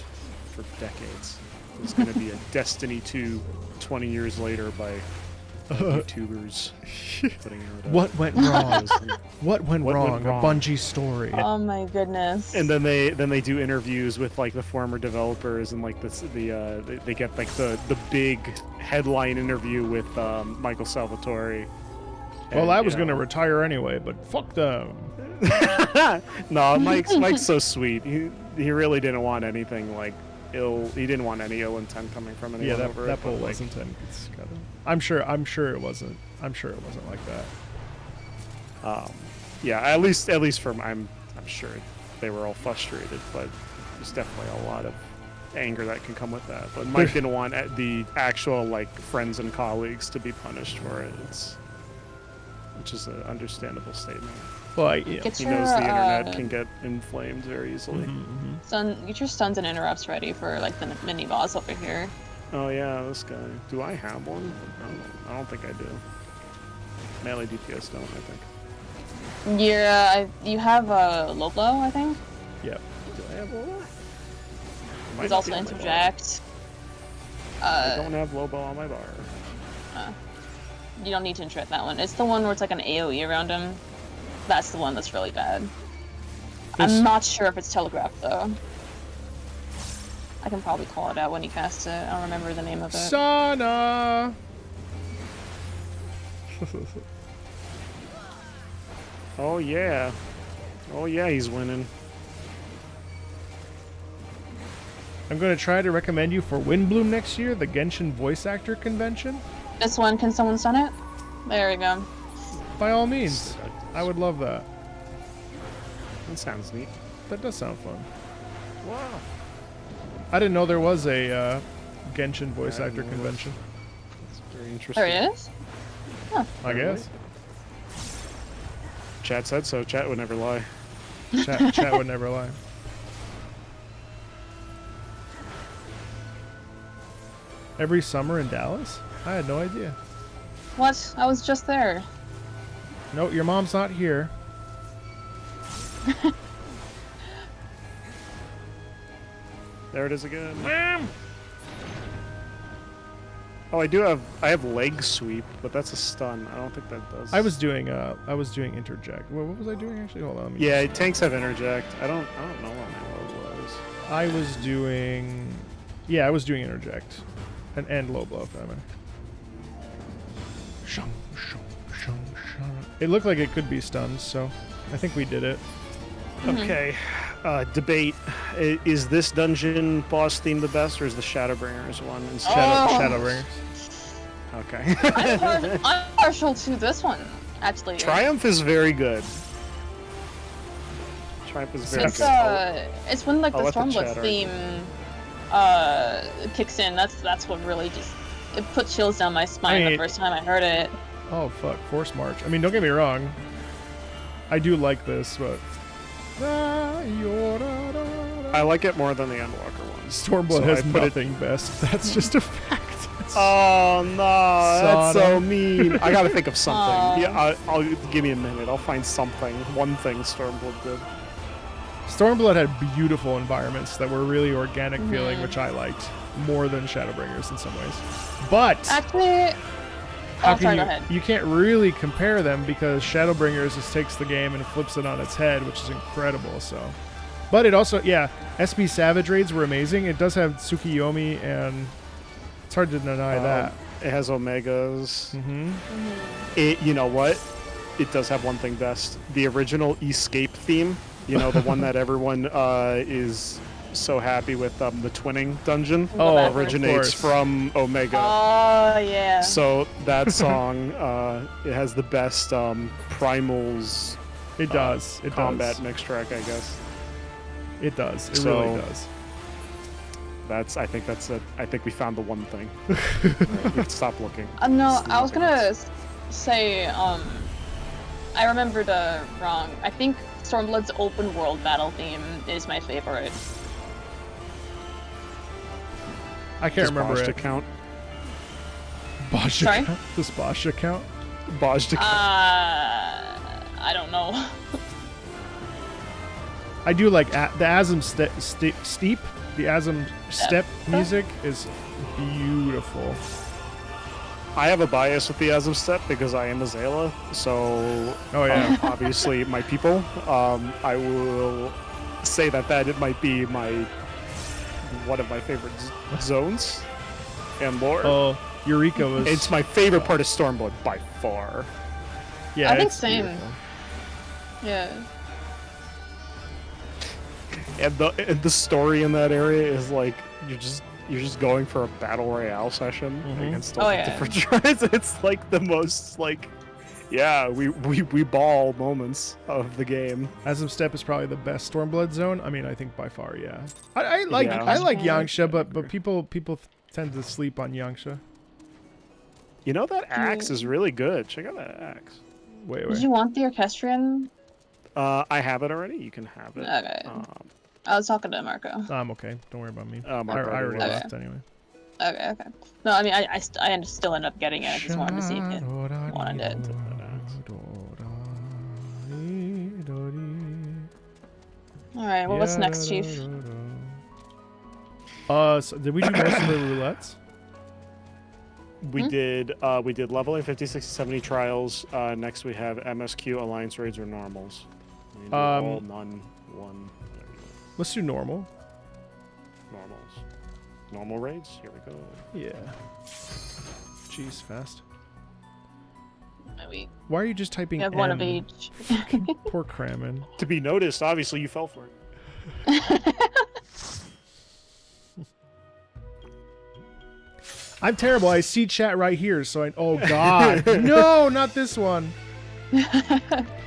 for decades. It's going to be a Destiny 2 20 years later by YouTubers putting out. What went wrong? What went wrong? wrong? A Bungie story. Oh my goodness. And then they do interviews with like the former developers and like they get like the big headline interview with Michael Salvatore. Well, I was gonna retire anyway, but fuck them. No, Mike's so sweet. He really didn't want anything like ill. He didn't want any ill intent coming from anyone. Yeah, over that it, poll but, like, wasn't. I'm sure it wasn't. I'm sure it wasn't like that. Yeah, at least from I'm sure they were all frustrated, but there's definitely a lot of anger that can come with that. But Mike didn't want the actual like friends and colleagues to be punished for it. Which is an understandable statement. Well, He knows the internet can get inflamed very easily. Son, get your stuns and interrupts ready for like the mini boss over here. Oh yeah, this guy. Do I have one? I don't think I do. Melee DPS don't, I think. Yeah, you have a low blow, I think. Yep. Do I have Lobo? There's also interject. I don't have Lobo on my bar. You don't need to interject that one. It's the one where it's like an AoE around him. That's the one that's really bad. I'm not sure if it's telegraphed though. I can probably call it out when he casts it. I don't remember the name of it. Sana. Oh yeah. Oh yeah, he's winning. I'm going to try to recommend you for Windbloom next year, the Genshin voice actor convention. This one, can someone stun it? There we go. By all means, I would love that. That sounds neat. That does sound fun. Wow. I didn't know there was a Genshin voice Yeah, I actor didn't know convention. That's very interesting. There he is. I guess. Chat said so. Chat would never lie. Chat would never lie. Every summer in Dallas? I had no idea. What? I was just there. No, your mom's not here. There it is again. Oh, I have leg sweep, but that's a stun. I don't think that does. I was doing interject. What was I doing actually? Hold on. Let me Yeah, tanks have interject. I don't know what my low was. I was doing interject. And low blow, if I may. Shung, shung, shung, shung. It looked like it could be stuns, so I think we did it. Okay. Debate. Is this dungeon boss theme the best, or is the Shadowbringers one? Shadowbringers. Okay. I'm partial to this one, actually. Triumph is very good. Triumph is very It's good. it's when like I'll the let the Stormblood chat theme kicks in. That's what really just it put chills down my spine the first time I heard it. Oh fuck, Force March. I mean, don't get me wrong. I do like this, but I like it more than the Endwalker one. Stormblood So has I put nothing best. That's just a fact. Oh no, that's so Sodom. mean. I gotta think of something. Aw. Yeah, I'll give me a minute. I'll find something. One thing Stormblood did. Stormblood had beautiful environments that were really organic feeling, which I liked more than Shadowbringers in some ways. But Actually, how sorry, can go ahead. you can't really compare them because Shadowbringers just takes the game and flips it on its head, which is incredible. So, but it also, yeah, SB Savage raids were amazing. It does have Tsukiyomi, and it's hard to deny that. It has Omegas. Mm-hmm. It, you know what? It does have one thing best. The original Escape theme. You know, the one that everyone is so happy with, the twinning dungeon. Oh, originates from Omega. Oh yeah. So that song, it has the best primals. It does. It combat does. mix track, I guess. It does. It So- really does. I think that's it. I think we found the one thing. We can stop looking. No, It's I was nothing gonna else. say, I remembered wrong. I think Stormblood's open world battle theme is my favorite. I can't Does remember Bosch it. count? Bosch Sorry? account? Does Bosch account? Bosch count. I don't know. I do like the Asm Steep. The Asm Step music is beautiful. I have a bias with the Asm Step because I am a Zayla, so Oh yeah. obviously my people. I will say that it might be one of my favorite zones and lore. Oh, Eureka was. It's my favorite part of Stormblood by far. Yeah, I think it's same. beautiful. Yeah. And the story in that area is like you're just going for a battle royale session Mhm. against all Oh, the yeah. different tribes. It's like the most like, yeah, we ball moments of the game. Asm Step is probably the best Stormblood zone. I mean, I think by far, yeah. I like Yeah. I like Yeah. Yangsha, but people tend to sleep on Yangsha. You know that axe is really good. Check out that axe. Wait. Did you want the orchestrion? I have it already. You can have it. Okay. I was talking to Marco. I'm okay. Don't worry about me. Marco I already was. left anyway. Okay. No, I mean, I still end up getting it. I just wanted to see if you wanted it. All right. Well, what's next, Chief? So did we do most of the roulettes? We did leveling 50, 60, 70 trials. Next we have MSQ, Alliance raids, or normals. We can do all, none, one, whatever you want. Let's do normal. Normals. Normal raids? Here we go. Yeah. Jeez, fast. We Why are you just typing have one of M? each. Poor Kramen. To be noticed, obviously you fell for it. I'm terrible. I see chat right here, so I. Oh God, no, not this one.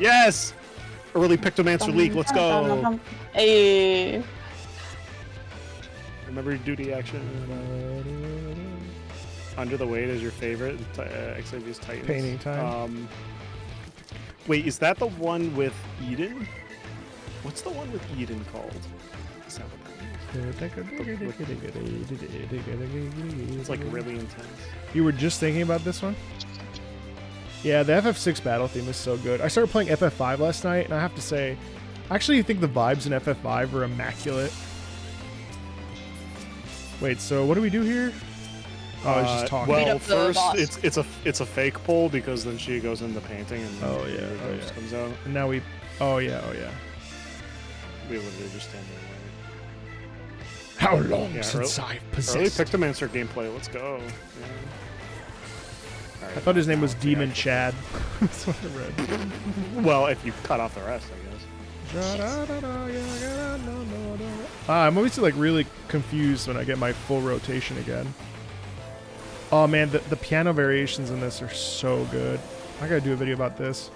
Yes! Early Pictomancer League, let's go! Hey. Remember your duty action. Under the Weight is your favorite. XIV's Titans. Painting time. Wait, is that the one with Eden? What's the one with Eden called? Is that what that is? It's like really intense. You were just thinking about this one? Yeah, the FF6 battle theme is so good. I started playing FF5 last night, and I have to say, I actually think the vibes in FF5 are immaculate. Wait, so what do we do here? Oh, I was just talking. Beat Well, up the first boss. it's a fake pull because then she goes into painting and Oh, yeah, the oh, ghost yeah. comes out. And now we. Oh yeah. We literally just stand there. How long Yeah, since early- I've Early possessed? Pictomancer gameplay. Let's go. Yeah. I thought his name was Now it's the Demon actual- Chad. That's what I read. Well, if you cut off the rest, I guess. I'm always like really confused when I get my full rotation again. Oh man, the piano variations in this are so good. I gotta do a video about this.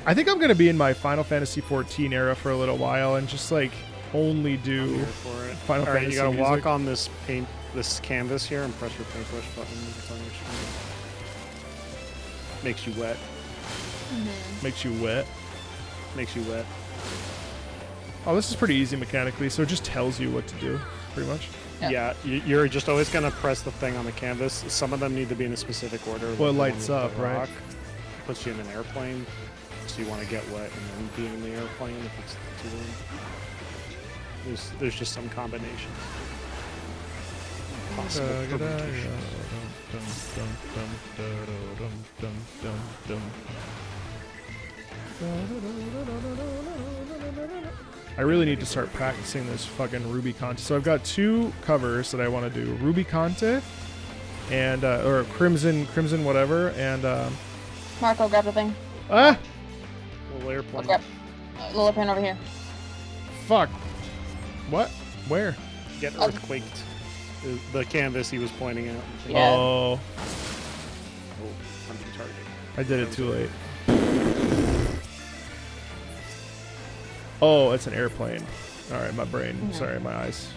I think I'm gonna be in my Final Fantasy 14 era for a little while and just like only I'm do. here for it. Final All right, Fantasy you gotta music. walk on this canvas here and press your paintbrush button. It's on your screen. Makes you wet. Makes you wet. Makes you wet. Oh, this is pretty easy mechanically, so it just tells you what to do, pretty much. Yeah. Yeah, you're just always gonna press the thing on the canvas. Some of them need to be in a specific order. Well, it like the one lights with up, the right? rock Puts you in an airplane, so you want to get wet and then be in the airplane if it's the two of them. There's just some combinations. possible permutation. I really need to start practicing this fucking Ruby Conte. So I've got 2 covers that I want to do: Ruby Conte and or Crimson whatever, and Marco, grab the thing. ah, Little airplane. Grab little airplane over here. fuck, what? Where? Get earthquaked. The canvas he was pointing at. Yeah. Oh, Oh, I'm being targeted. I did it too late. Oh, it's an airplane. All right, my brain. Sorry, my eyes.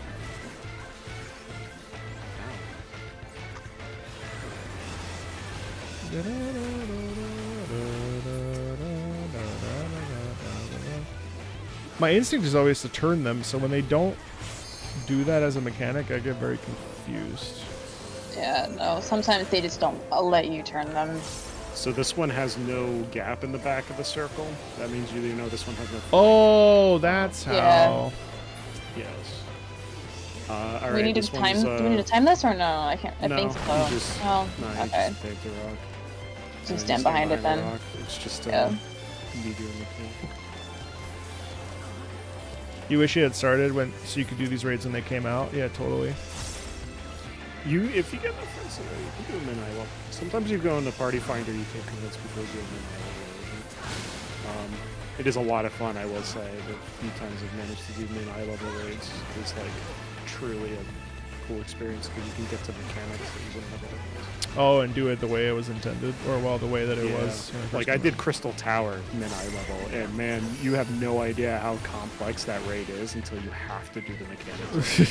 My instinct is always to turn them, so when they don't do that as a mechanic, I get very confused. Yeah, no, sometimes they just don't let you turn them. So this one has no gap in the back of the circle. That means you know this one has no. Oh, that's how. Yeah. Yes. All We right, need to this time. one's, Do we need to time this or no? I can't. I no, think so. you just, Oh, no, you okay. just take the rock. So You stand behind it the then. rock. It's just Yeah. meteor mechanic. You wish you had started when so you could do these raids when they came out. Yeah, totally. If you get the friends, you can do them in ILO. Sometimes you go into Party Finder, you can convince people to do them in ILO. It is a lot of fun, I will say. The few times I've managed to do them in eye level raids is like truly a cool experience because you can get to mechanics that you wouldn't have otherwise. Oh, and do it the way it was intended, or well, the way that it Yeah. was. when it Like first I came did Crystal Tower min eye level, and man, you have no idea how complex that raid is until you have to do the mechanics. out.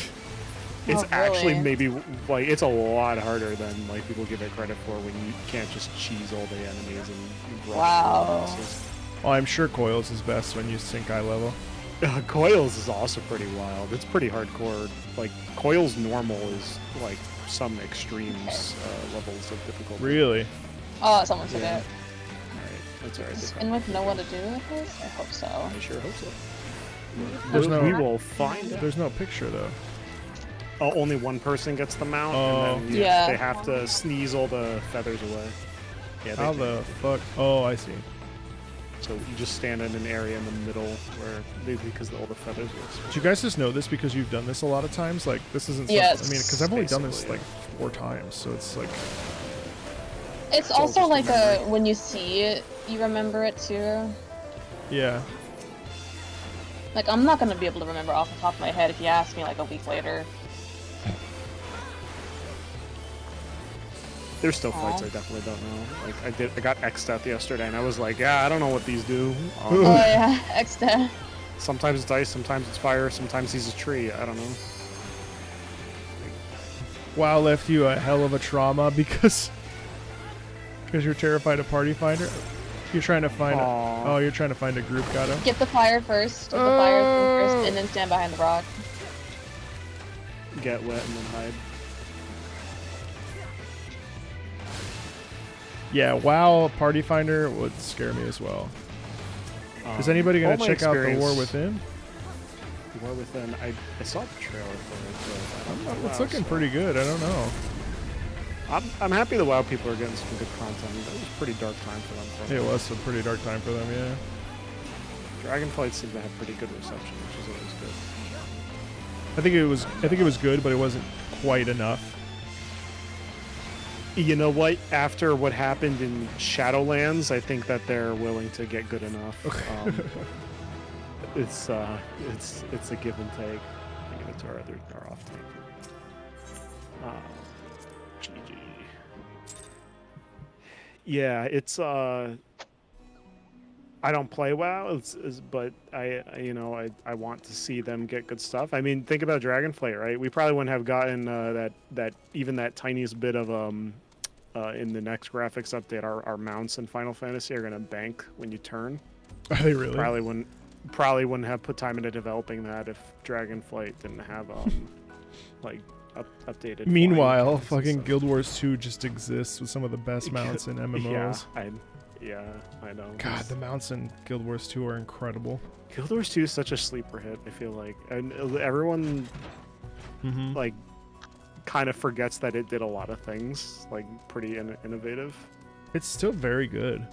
It's Oh, actually really? maybe like it's a lot harder than like people give it credit for when you can't just cheese all the enemies and rush Wow. through the bosses. Oh, I'm sure Coils is best when you sync eye level. Coils is also pretty wild. It's pretty hardcore. Like Coils normal is like some extremes levels of difficulty. Really? Oh, someone took Yeah. it. Alright, that's alright. Does Inwood know what to do with this? I hope so. I sure hope so. There's no- we will find out. There's no picture though. Oh, only one person gets the mount, Oh. and then Yeah. they have to sneeze all the feathers away. Yeah, they How do. the fuck? Oh, I see. So you just stand in an area in the middle where because all the feathers are. Do you guys just know this because you've done this a lot of times? Like this isn't. Yes. I mean, because I've only done this Basically, like 4 times, so it's like. It's all also just a like memory. when you see it, you remember it too. Yeah. Like I'm not gonna be able to remember off the top of my head if you ask me like a week later. There's still fights Aw. I definitely don't know. Like I got X'd out yesterday, and I was like, yeah, I don't know what these do. Oh yeah, extra. Sometimes it's ice, sometimes it's fire, sometimes he's a tree. I don't know. WoW left you a hell of a trauma because you're terrified of Party Finder. You're trying to find. Aw. Oh, you're trying to find a group. Got him. Get the fire first. Get the fire thing first, and then stand behind the rock. Get wet and then hide. Yeah, WoW Party Finder would scare me as well. Is anybody all gonna my check out the experience- War Within? War Within. I saw the trailer for it, but I don't know. It's WoW, looking so- pretty good. I don't know. I'm happy the WoW people are getting some good content. That was a pretty dark time for them. It was a pretty dark time for them. Yeah. Dragonflight seemed to have pretty good reception, which is always good. I think it was good, but it wasn't quite enough. You know what? After what happened in Shadowlands, I think that they're willing to get good enough. It's a give and take. I give it to our off tank. GG. Yeah, it's I don't play WoW, but I want to see them get good stuff. I mean, think about Dragonflight, right? We probably wouldn't have gotten that tiniest bit of in the next graphics update. Our mounts in Final Fantasy are gonna bank when you turn. Are they really? Probably wouldn't have put time into developing that if Dragonflight didn't have updated. Meanwhile, flying fucking mechanics Guild Wars 2 just exists with some of the best mounts in and MMOs. stuff. I know. God, the mounts in Guild Wars 2 are incredible. Guild Wars 2 is such a sleeper hit. I feel like, and everyone Mm-hmm. like kind of forgets that it did a lot of things, like pretty innovative. It's still very good.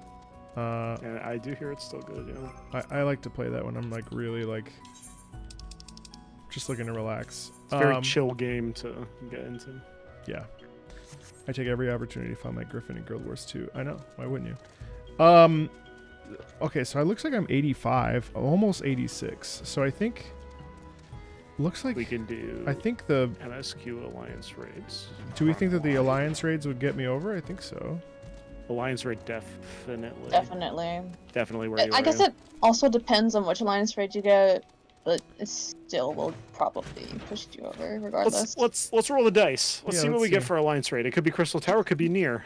And I do hear it's still good. Yeah. I like to play that when I'm like really like just looking to relax. It's a very chill game to get into. Yeah. I take every opportunity to find my Griffin in Guild Wars 2. I know. Why wouldn't you? Okay, so it looks like I'm 85, almost 86. So I think looks like We can do I think the MSQ Alliance raids. do we think that the Alliance raids would get me over? I think so. Alliance raid definitely. Definitely. Where you I are, guess yeah. it also depends on which alliance raid you get, but it still will probably push you over regardless. Let's roll the dice. Let's Yeah, see what let's we get see. for Alliance raid. It could be Crystal Tower, it could be Near.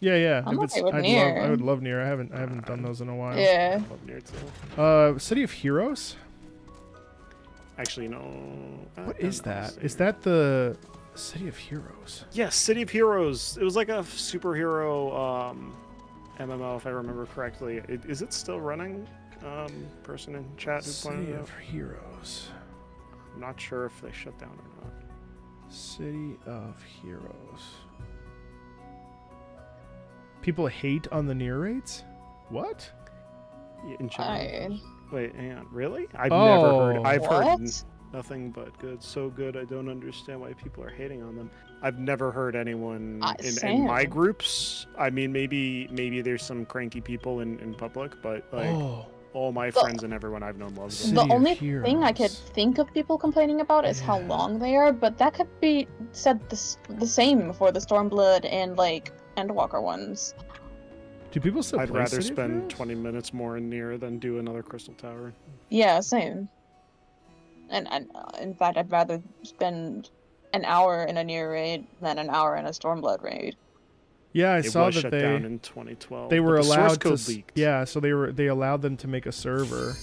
Yeah. I'm If it's, okay with I'd Nier. love, I would love Nier. I haven't done those in a while. Yeah. Love Near too. City of Heroes? Actually, no. What is that? Is that the City of Heroes? Yes, City of Heroes. It was like a superhero MMO, if I remember correctly. Is it still running? Person in chat who pointed City it out. of Heroes. I'm not sure if they shut down or not. City of Heroes. People hate on the Nier raids? What? Yeah, in general. I... Wait, hang on. Really? I've never heard. Oh. I've heard What? nothing but good. So good, I don't understand why people are hating on them. I've never heard anyone in my Same. groups. I mean, maybe there's some cranky people in public, but like Oh, all my friends and everyone I've known loves them. City The of only thing I could Heroes. think of people complaining about is how Yeah. long they are, but that could be said the same for the Stormblood and like Endwalker ones. do people still I'd play rather City of spend Heroes? 20 minutes more in Near than do another Crystal Tower. Yeah, same. And in fact, I'd rather spend an hour in a Nier raid than an hour in a Stormblood raid. Yeah, I It saw was that shut they down in 2012. they but were the source allowed to code leaked. yeah, so they allowed them to make a server.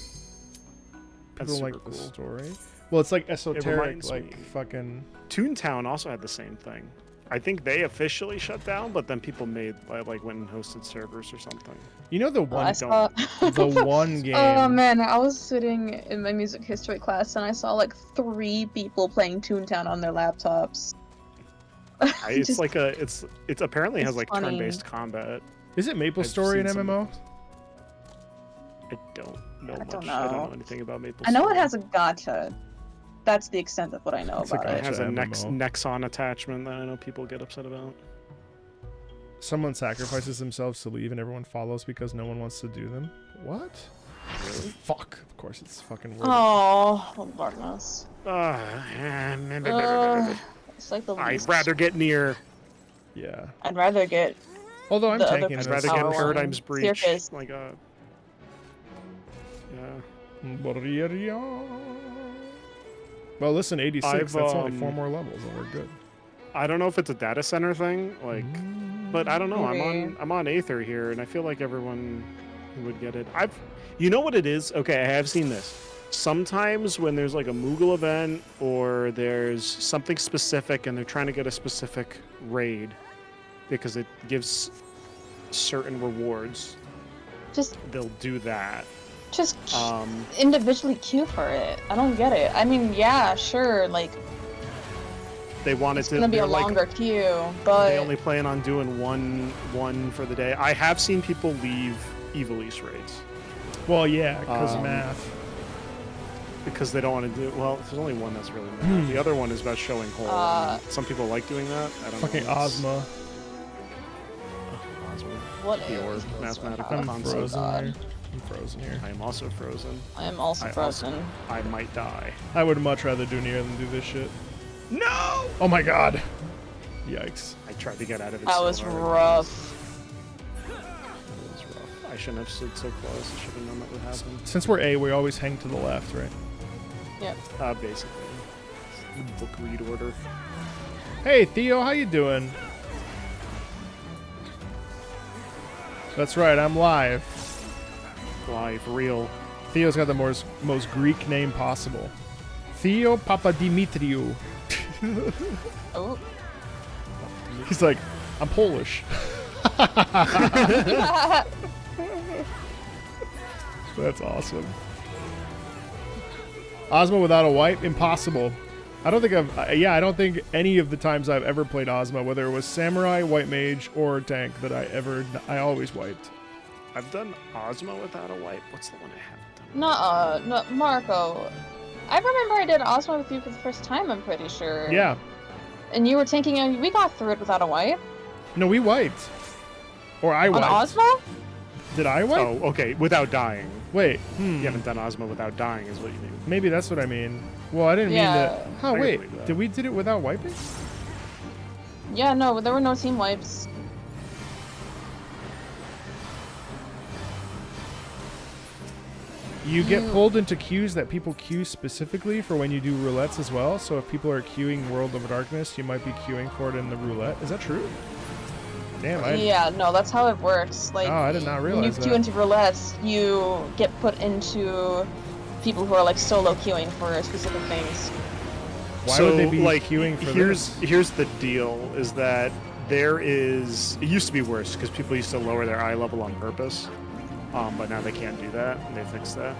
That's People like super the cool. story. Well, it's like esoteric, reminds like me- fucking. Toontown also had the same thing. I think they officially shut down, but then people made like went and hosted servers or something. You know the I one saw... the one game. Oh man, I was sitting in my music history class and I saw like 3 people playing Toontown on their laptops. It's Just- like it's apparently has It's like funny. turn-based combat. Is it Maple I've Story in seen some- MMO? I don't know much. don't I don't know. know anything about Maple. I know Story. it has a gacha. That's the extent of what I know It's a about It it. gacha. has a MMO. Nexon attachment that I know people get upset about. Someone sacrifices themselves to leave and everyone follows because no one wants to do them. What? Really? Fuck. Of course it's fucking weird. Oh, Bartmas. It's like the I'd least. rather get near. Yeah. I'd rather get Although I'm The other tanking I'd this. rather Power get in one. Paradigm's Breach. Circus. Like yeah. Well, listen, 86. I've, That's only 4 more levels, and we're good. I don't know if it's a data center thing, like, but I don't know. Maybe. I'm on Aether here, and I feel like everyone would get it. You know what it is? Okay, I have seen this. Sometimes when there's like a Moogle event or there's something specific, and they're trying to get a specific raid because it gives certain rewards, just they'll do that. Um, individually queue for it. I don't get it. I mean, yeah, sure, like they wanted it's to. gonna be a they're like, longer queue, but they only plan on doing one for the day. I have seen people leave Evilise raids Well, yeah, because Um, math. because they don't want to do. Well, there's only one that's really mad. The other one is about showing whole. and some people like doing that. I don't Fucking know. Ozma. Ozma. what Pure is this mathematical one? I'm concept. frozen God. here. I'm frozen here. I am also frozen. I am also I frozen. I might die. I would much rather do Nier than do this shit. No! Oh my god. Yikes. I tried to get out of it. That so was hard. rough. It was rough. I shouldn't have stood so close. I should have known that would happen. Since we're A, we always hang to the left, right? Yep. Basically. Book read order. Hey, Theo, how you doing? That's right, I'm live. Live, real. Theo's got the most Greek name possible. Theo Papadimitriou. Oh. He's like, I'm Polish. That's awesome. Ozma without a wipe? Impossible. I don't think I don't think any of the times I've ever played Ozma, whether it was Samurai, White Mage, or Tank, that I always wiped. I've done Ozma without a wipe. What's the one I haven't done? No, Marco. I remember I did Ozma with you for the first time, I'm pretty sure. Yeah. And you were tanking, and we got through it without a wipe. No, we wiped. Or I wiped. On Ozma? Did I wipe? Oh, okay. Without dying. Wait. You haven't done Ozma without dying, is what you mean. Maybe that's what I mean. Well, I didn't mean to. Oh, I wait. believe that. Did we did it without wiping? Yeah, no, there were no team wipes. You get pulled into queues that people queue specifically for when you do roulettes as well. So if people are queuing World of Darkness, you might be queuing for it in the roulette. Is that true? Damn, Yeah, no, that's how it works. Like, Oh, I did not when realize you queue that. into roulettes, you get put into people who are like solo queuing for specific things. Why would they be queuing for this? Here's the deal, is that there is... It used to be worse, because people used to lower their eye level on purpose. But now they can't do that, and they fixed that.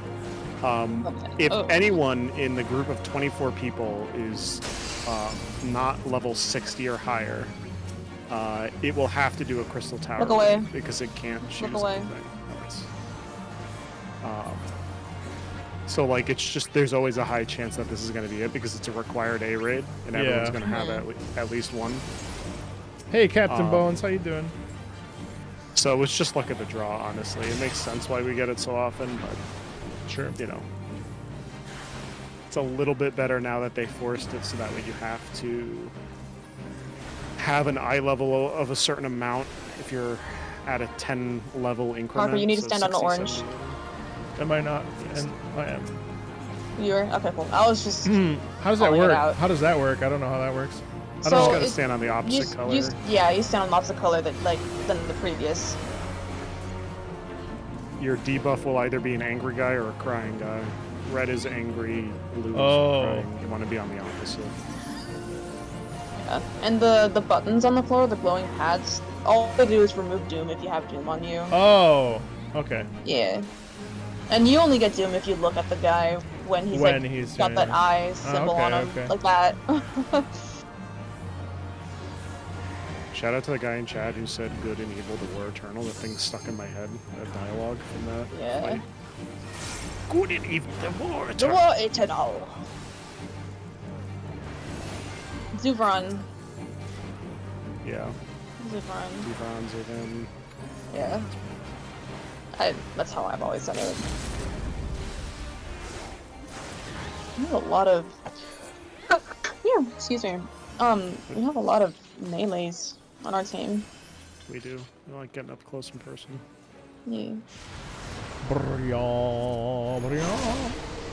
If anyone in the group of 24 people is not level 60 or higher, it will have to do a crystal tower. Look away. Because it can't choose Look away. anything. So, like, it's just, there's always a high chance that this is going to be it, because it's a required A raid, and everyone's going to have at least one. Hey, Captain Bones, how you doing? So it's just luck of the draw, honestly. It makes sense why we get it so often, but Sure. you know. It's a little bit better now that they forced it, so that way you have to have an eye level of a certain amount if you're at a 10 level increment. Harper, you need to so stand on the 60, orange. 70. Am I not? And I am. You were? Okay, cool. I was just... How does that calling it work? out. How does that work? I don't know how that works. You So just gotta it- stand on the opposite color. you stand on the opposite color than the previous. Your debuff will either be an angry guy or a crying guy. Red is angry, blue is Oh. crying. You want to be on the opposite. Yeah. And the buttons on the floor, the glowing pads, all they do is remove Doom if you have Doom on you. Oh, okay. Yeah. And you only get Doom if you look at the guy when he's When like he's got doing that it. eye symbol okay, on him, okay. like that. Shout out to the guy in chat who said good and evil, the war eternal. The thing's stuck in my head, that dialogue from that Yeah. fight. Good and evil, the war The eternal. War Eternal. Zuvron. Yeah, Zuvron. Devons are them. Yeah. That's how I've always done it. We have a lot of... Yeah, excuse me. We have a lot of melees on our team. We do. We like getting up close in person. Yeah.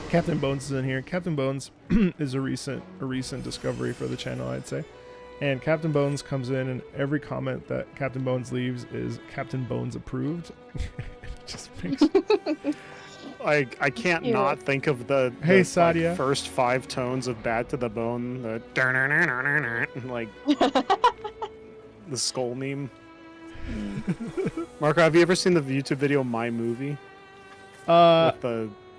Captain Bones is in here. Captain Bones is a recent discovery for the channel, I'd say. And Captain Bones comes in, and every comment that Captain Bones leaves is Captain Bones approved. It just makes I can't Ew. not think of the Hey, like, Sadia. first 5 tones of Bad to the Bone, the like the skull meme. Marco, have you ever seen the YouTube video My Movie with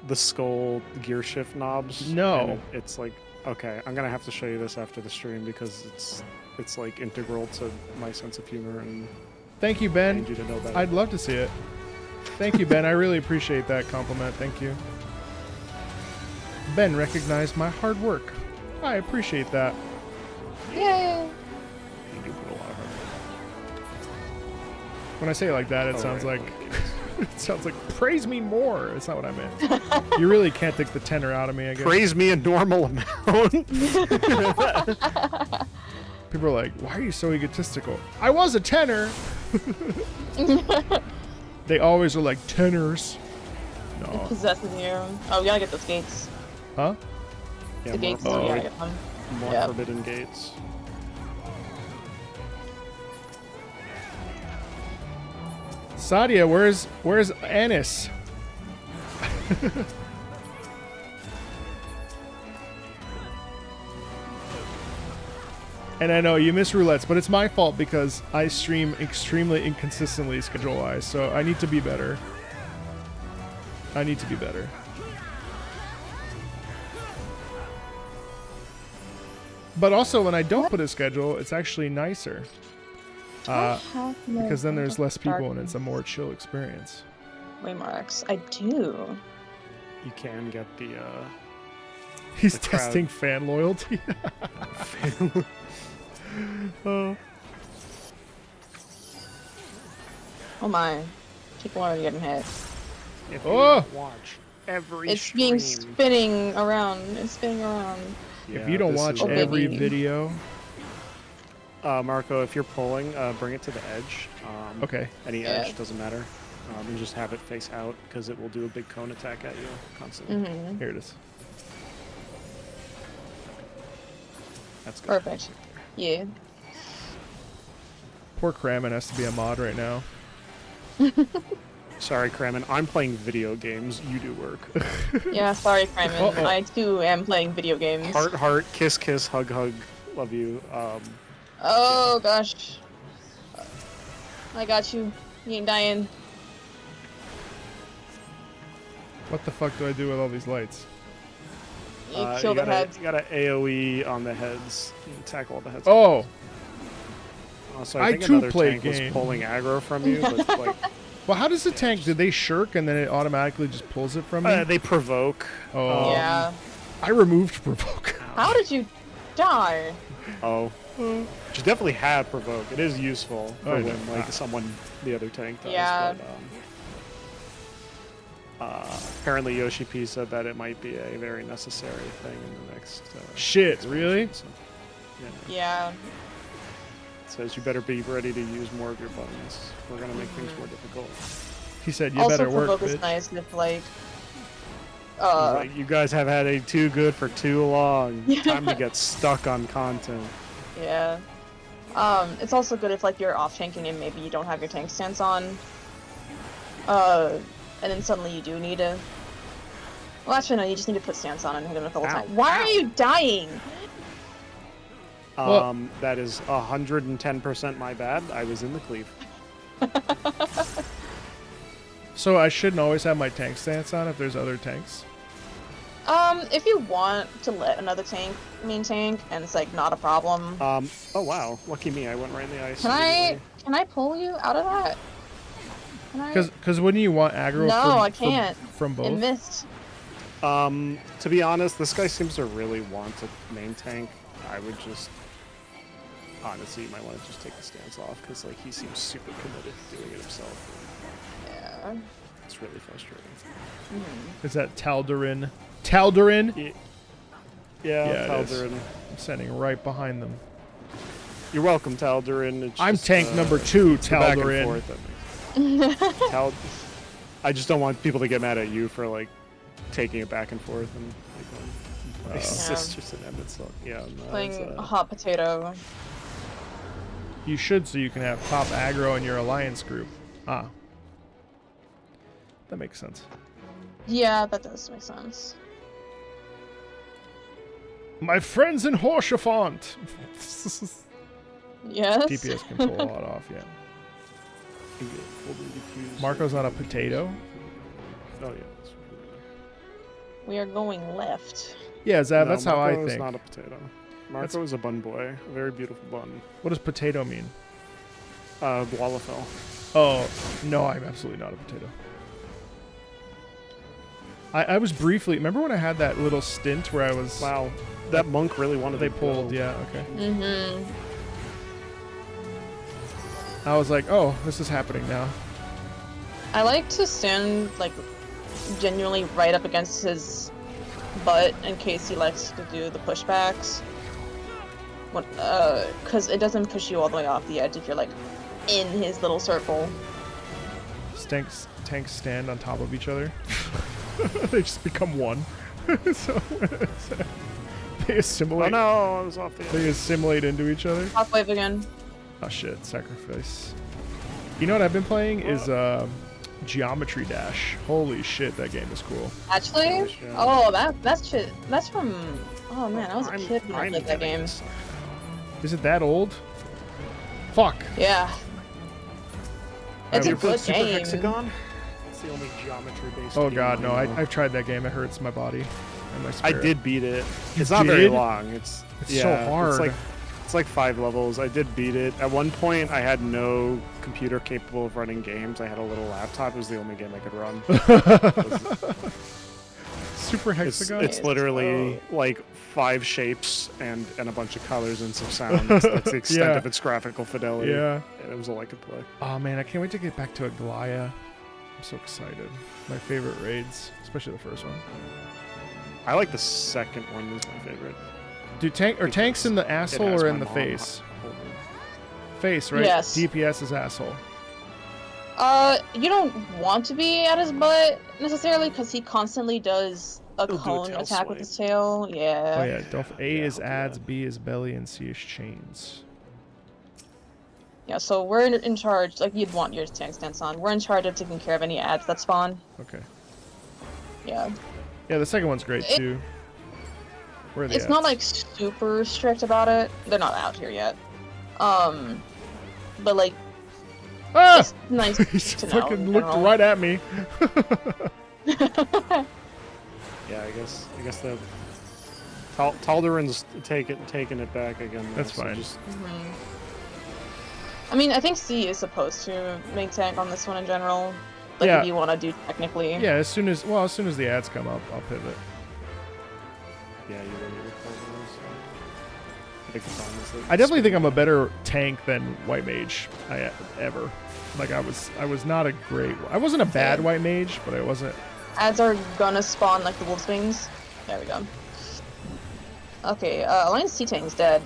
the skull gear shift knobs? No. And it's like, okay, I'm gonna have to show you this after the stream because it's like integral to my sense of humor and Thank you, I Ben. need you to know better. I'd love to see it. Thank you, Ben. I really appreciate that compliment. Thank you. Ben recognized my hard work. I appreciate that. Yay! You do put a lot of hard work. When I say it like that, it Oh, sounds right. like it sounds like praise me more. It's not what I meant. You really can't take the tenor out of me, I guess. Praise me a normal amount. People are like, "Why are you so egotistical?" I was a tenor. They always are like tenors. It No, possesses you. Oh, we gotta get those gates. huh? Yeah, The gates, more, we gotta get them. more Yeah. forbidden gates. Sadia, where's Anis? And I know you miss roulettes, but it's my fault because I stream extremely inconsistently schedule-wise, so I need to be better. I need to be better. But also, when I don't put a schedule, it's actually nicer. Because then there's less people and it's a more chill experience. Waymarks. I do. You can get the. He's the crowd. testing fan loyalty. Oh. Oh my. People are getting hit. If Oh! you watch every It's being stream. spinning around. It's spinning around. If you don't this watch is- every baby. video. Marco, if you're pulling, bring it to the edge. Okay. Any Yeah. edge doesn't matter. And just have it face out because it will do a big cone attack at you constantly. Mm-hmm. Here it is. That's good. Perfect. Yeah. Poor Kramen has to be a mod right now. Sorry, Kramen. I'm playing video games. You do work. Yeah, sorry, Kramen. Uh-oh. I too am playing video games. Heart, heart, kiss, kiss, hug, hug. Love you. Oh gosh. I got you. You ain't dying. What the fuck do I do with all these lights? You kill the heads. You gotta AoE on the heads. You attack all the heads. Oh! So I I think too another play tank game. was pulling aggro from you, but like Well, how does the tank... Did they shirk and then it automatically just pulls it from me? they provoke. Oh. Yeah. I removed Provoke. How did you die? Oh. You definitely have provoke. It is useful for Oh, when yeah. like someone the other tank does. Yeah. But, apparently Yoshi P said that it might be a very necessary thing in the next. Shit, expansion, really? So, yeah. Yeah. It says you better be ready to use more of your buttons. We're gonna make things more difficult. He said, you Also, better work, provoke is bitch. nice if like. He's like, you guys have had a too good for too long. Time to get stuck on content. Yeah. It's also good if like you're off tanking and maybe you don't have your tank stance on. And then suddenly you do need to. Well, actually, no. You just need to put stance on and hit him a couple Ow. times. Why are you dying? Well- That is 110% my bad. I was in the cleave. So I shouldn't always have my tank stance on if there's other tanks? If you want to let another tank main tank and it's like not a problem. Oh wow, lucky me! I went right in the ice. Can I pull you out of that? Can I? Because wouldn't you want aggro No, I can't. from It both? missed. To be honest, this guy seems to really want a main tank. I would just honestly, you might want to just take the stance off because like he seems super committed to doing it himself. Yeah. It's really frustrating. Is that Tal'Darin? Tal'Darin? Yeah, Yeah, it is. Tal'Darin. I'm standing right behind them. You're welcome, Tal'Darin. It's I'm just, tank number 2, it's the back and Tal'Darin. forth that makes- I just don't want people to get mad at you for like taking it back and forth and like, my Yeah. sisters and Emmett. So yeah, no, Playing it's, a hot potato. You should, so you can have top aggro in your alliance group. Ah. That makes sense. Yeah, that does make sense. My friends in Horsefont! Yes. DPS can pull a lot off, yeah. Marco's not a potato? Oh yeah. We are going left. Yeah, Zav, No, that's how I Marco is think. not a potato. Marco is a bun boy, a very beautiful bun. What does potato mean? Wallafel. Oh, no, I'm absolutely not a potato. I was briefly... Remember when I had that little stint where I was... Wow, that monk really wanted. They to pulled, go. yeah, okay. Mm-hmm. I was like, oh, this is happening now. I like to stand like genuinely right up against his butt in case he likes to do the pushbacks. Because it doesn't push you all the way off the edge if you're like in his little circle. Tanks stand on top of each other. They just become one. So they assimilate. Oh no, I was off the edge. They assimilate into each other. Top wave again. Oh shit, sacrifice. You know what I've been playing is Geometry Dash. Holy shit, that game is cool. Actually? Yeah. Oh, that's shit. That's from. Oh man, I was a I'm- kid when I I'm played that getting game. this. Is it that old? Fuck. Yeah. I It's a would- You played good Super game. Hexagon? It's the only geometry-based. Oh game god, no! know. I've tried that game. It hurts my body and my I spirit. did beat it. You It's not very did? long. It's It's so hard. It's like 5 levels. I did beat it. At one point, I had no computer capable of running games. I had a little laptop. It was the only game I could run. Super hexagon. It's literally like 5 shapes and a bunch of colors and some sounds. That's the extent Yeah. of its graphical fidelity. Yeah. And it was all I could play. Oh man, I can't wait to get back to Aglaya. I'm so excited. My favorite raids, especially the first one. I like the second one is my favorite. Dude, tanks in the It asshole has or my in the mom face? holding. Face, right? Yes. DPS is asshole. You don't want to be at his butt necessarily because he constantly does a He'll do a cone tail attack with swipe. his tail. Yeah. Oh yeah, don't. A Yeah, is I'll do adds, that. B is belly, and C is chains. Yeah, so we're in charge, like you'd want your tank stance on. We're in charge of taking care of any ads that spawn. Okay. Yeah. Yeah, the second one's great It- too. Where are the It's not ads? like super strict about it. They're not out here yet. But like Ah! it's nice He to know. fucking in looked general. right at me. Yeah, I guess the Tal'Daren's taking it back again. Though, That's so fine. Just, Mhm. I mean, I think C is supposed to make tank on this one in general. Like Yeah. if you want to do technically. Yeah, as soon as the ads come up, I'll pivot. yeah, you really look Tal'Daren's. I think it's honestly. I definitely think I'm a better tank than white mage ever. Like I was not a great. I wasn't a bad Same. white mage, but I wasn't. Ads are gonna spawn like the wolf's wings. There we go. Okay, Alliance C tank's dead.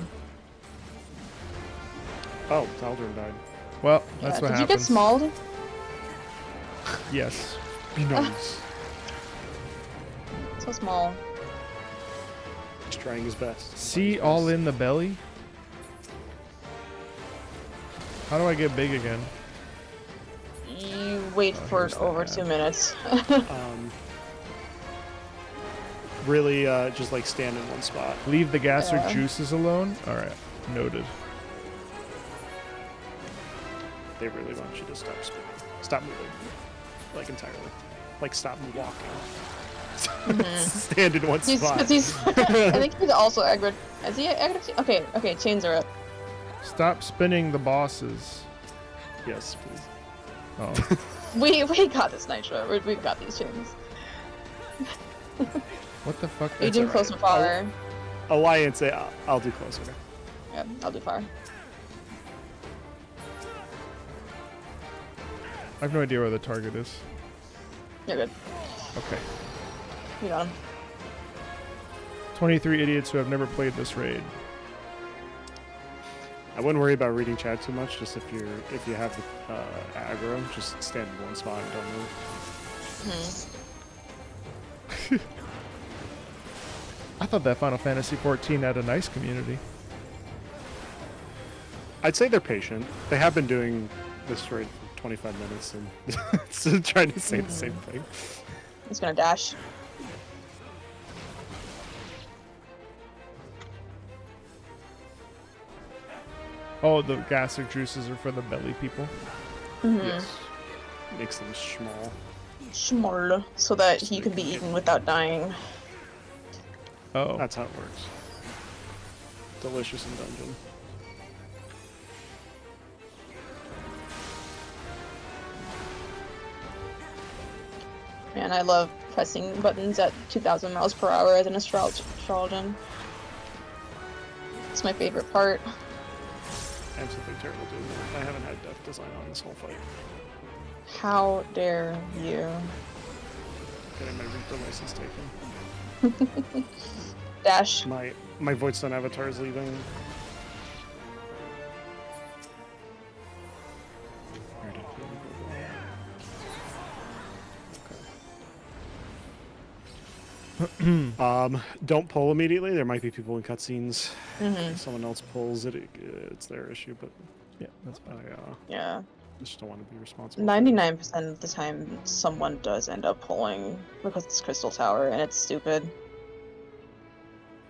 Oh, Tal'Daren died. Well, Yeah. that's what Did happens. you get smalled? Yes. Nice. So small. He's trying his best. See all in the belly. How do I get big again? You wait Oh, for here's the over ad. 2 minutes. Really, just like stand in one spot. Leave the gas or Yeah. juices alone. All right, noted. They really want you to stop spinning. Stop moving. Like entirely. Like stop walking. Stand in one He's, spot. 'cause he's I think he's also aggro. Is he aggro? Okay, chains are up. Stop spinning the bosses. Yes, please. Oh, We got this, Nitro. We got these chains. what the fuck? Are you doing close and far? Alliance, I'll do closer. Yeah, I'll do far. I have no idea where the target is. You're good. Okay. You got him. 23 idiots who have never played this raid. I wouldn't worry about reading chat too much. Just if you have the aggro, just stand in one spot and don't move. I thought that Final Fantasy 14 had a nice community. I'd say they're patient. They have been doing this raid for 25 minutes and still trying to say the same thing. He's gonna dash. Oh, the gastric juices are for the belly people. Yes. Makes them small. Small, so that he can be eaten without dying. Oh. That's how it works. Delicious in dungeon. Man, I love pressing buttons at 2,000 miles per hour as an astrologian. It's my favorite part. I'm something terrible doing that. I haven't had death design on this whole fight. How dare you? Getting my Reaper license taken. Dash. My Voidstone avatar is leaving. Where did he go? Don't pull immediately. There might be people in cutscenes. If someone else pulls it, it's their issue. But Yeah, that's fine. Yeah. I just don't want to be responsible. 99% of the time, someone does end up pulling because it's Crystal Tower and it's stupid.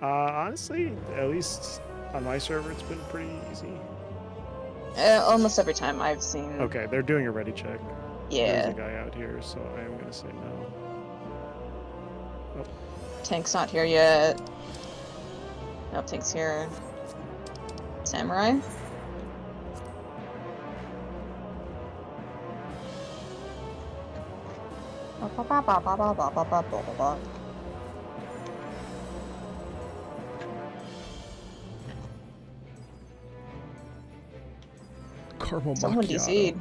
Honestly, at least on my server, it's been pretty easy. Almost every time I've seen. Okay, they're doing a ready check. There's a Yeah. guy out here, so I am gonna say no. Tank's not here yet. Nope, Tank's here. Samurai? Caramel Someone macchiato. DC'd.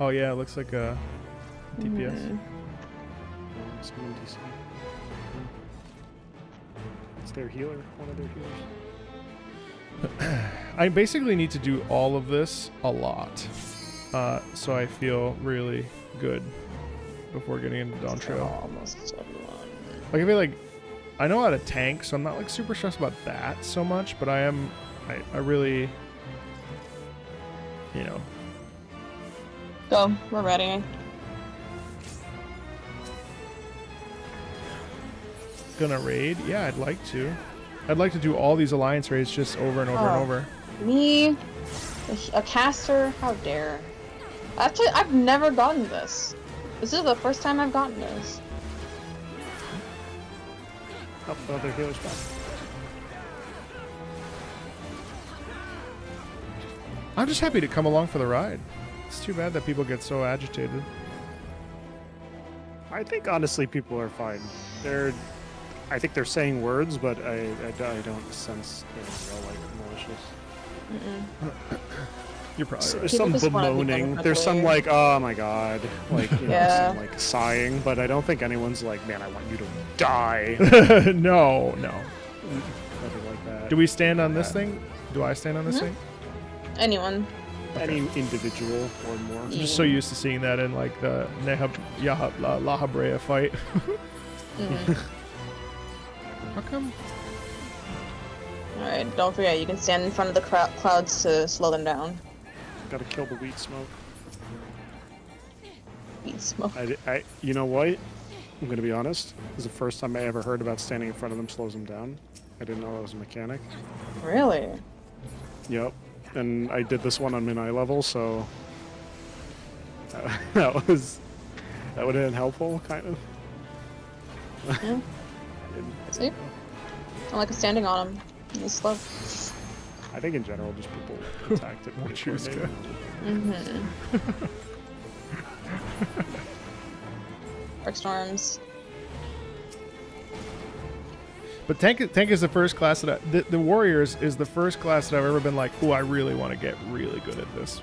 Oh yeah, it looks like a DPS. Mhm. Someone DC. It's their healer, one of their healers. I basically need to do all of this a lot, so I feel really good before getting into Dawntrail. Almost everyone. Like I feel like I know how to tank, so I'm not like super stressed about that so much. But I really, you know, Go, we're ready. gonna raid. Yeah, I'd like to. I'd like to do all these alliance raids just over and over and Oh. over. Me, a caster? How dare. Actually, I've never gotten this. This is the first time I've gotten this. Oh, the other healer's back. I'm just happy to come along for the ride. It's too bad that people get so agitated. I think honestly people are fine. I think they're saying words, but I don't sense they're real, like, malicious. You're probably So right. there's People some just wanna be bemoaning. done There's some quickly. like, oh my god, like, you know, Yeah. some like sighing. But I don't think anyone's like, man, I want you to die. No. Nothing like that. Do we stand on this thing? Do I stand on this thing? Anyone. Any individual or more? I'm just so used to seeing that in like the La Habrea fight. Mhm. How come? Alright, don't forget, you can stand in front of the clouds to slow them down. Gotta kill the wheat smoke. Eat smoke. You know what? I'm gonna be honest. This is the first time I ever heard about standing in front of them slows them down. I didn't know that was a mechanic. Really? Yep. And I did this one on mid-eye level, so that would have been helpful, kind of. Yeah. See? I like standing on them. It's slow. I think in general, just people attacked it. Won't choose to. Mm-hmm. Dark storms. But tank is the first class that the Warriors is the first class that I've ever been like, oh, I really want to get really good at this.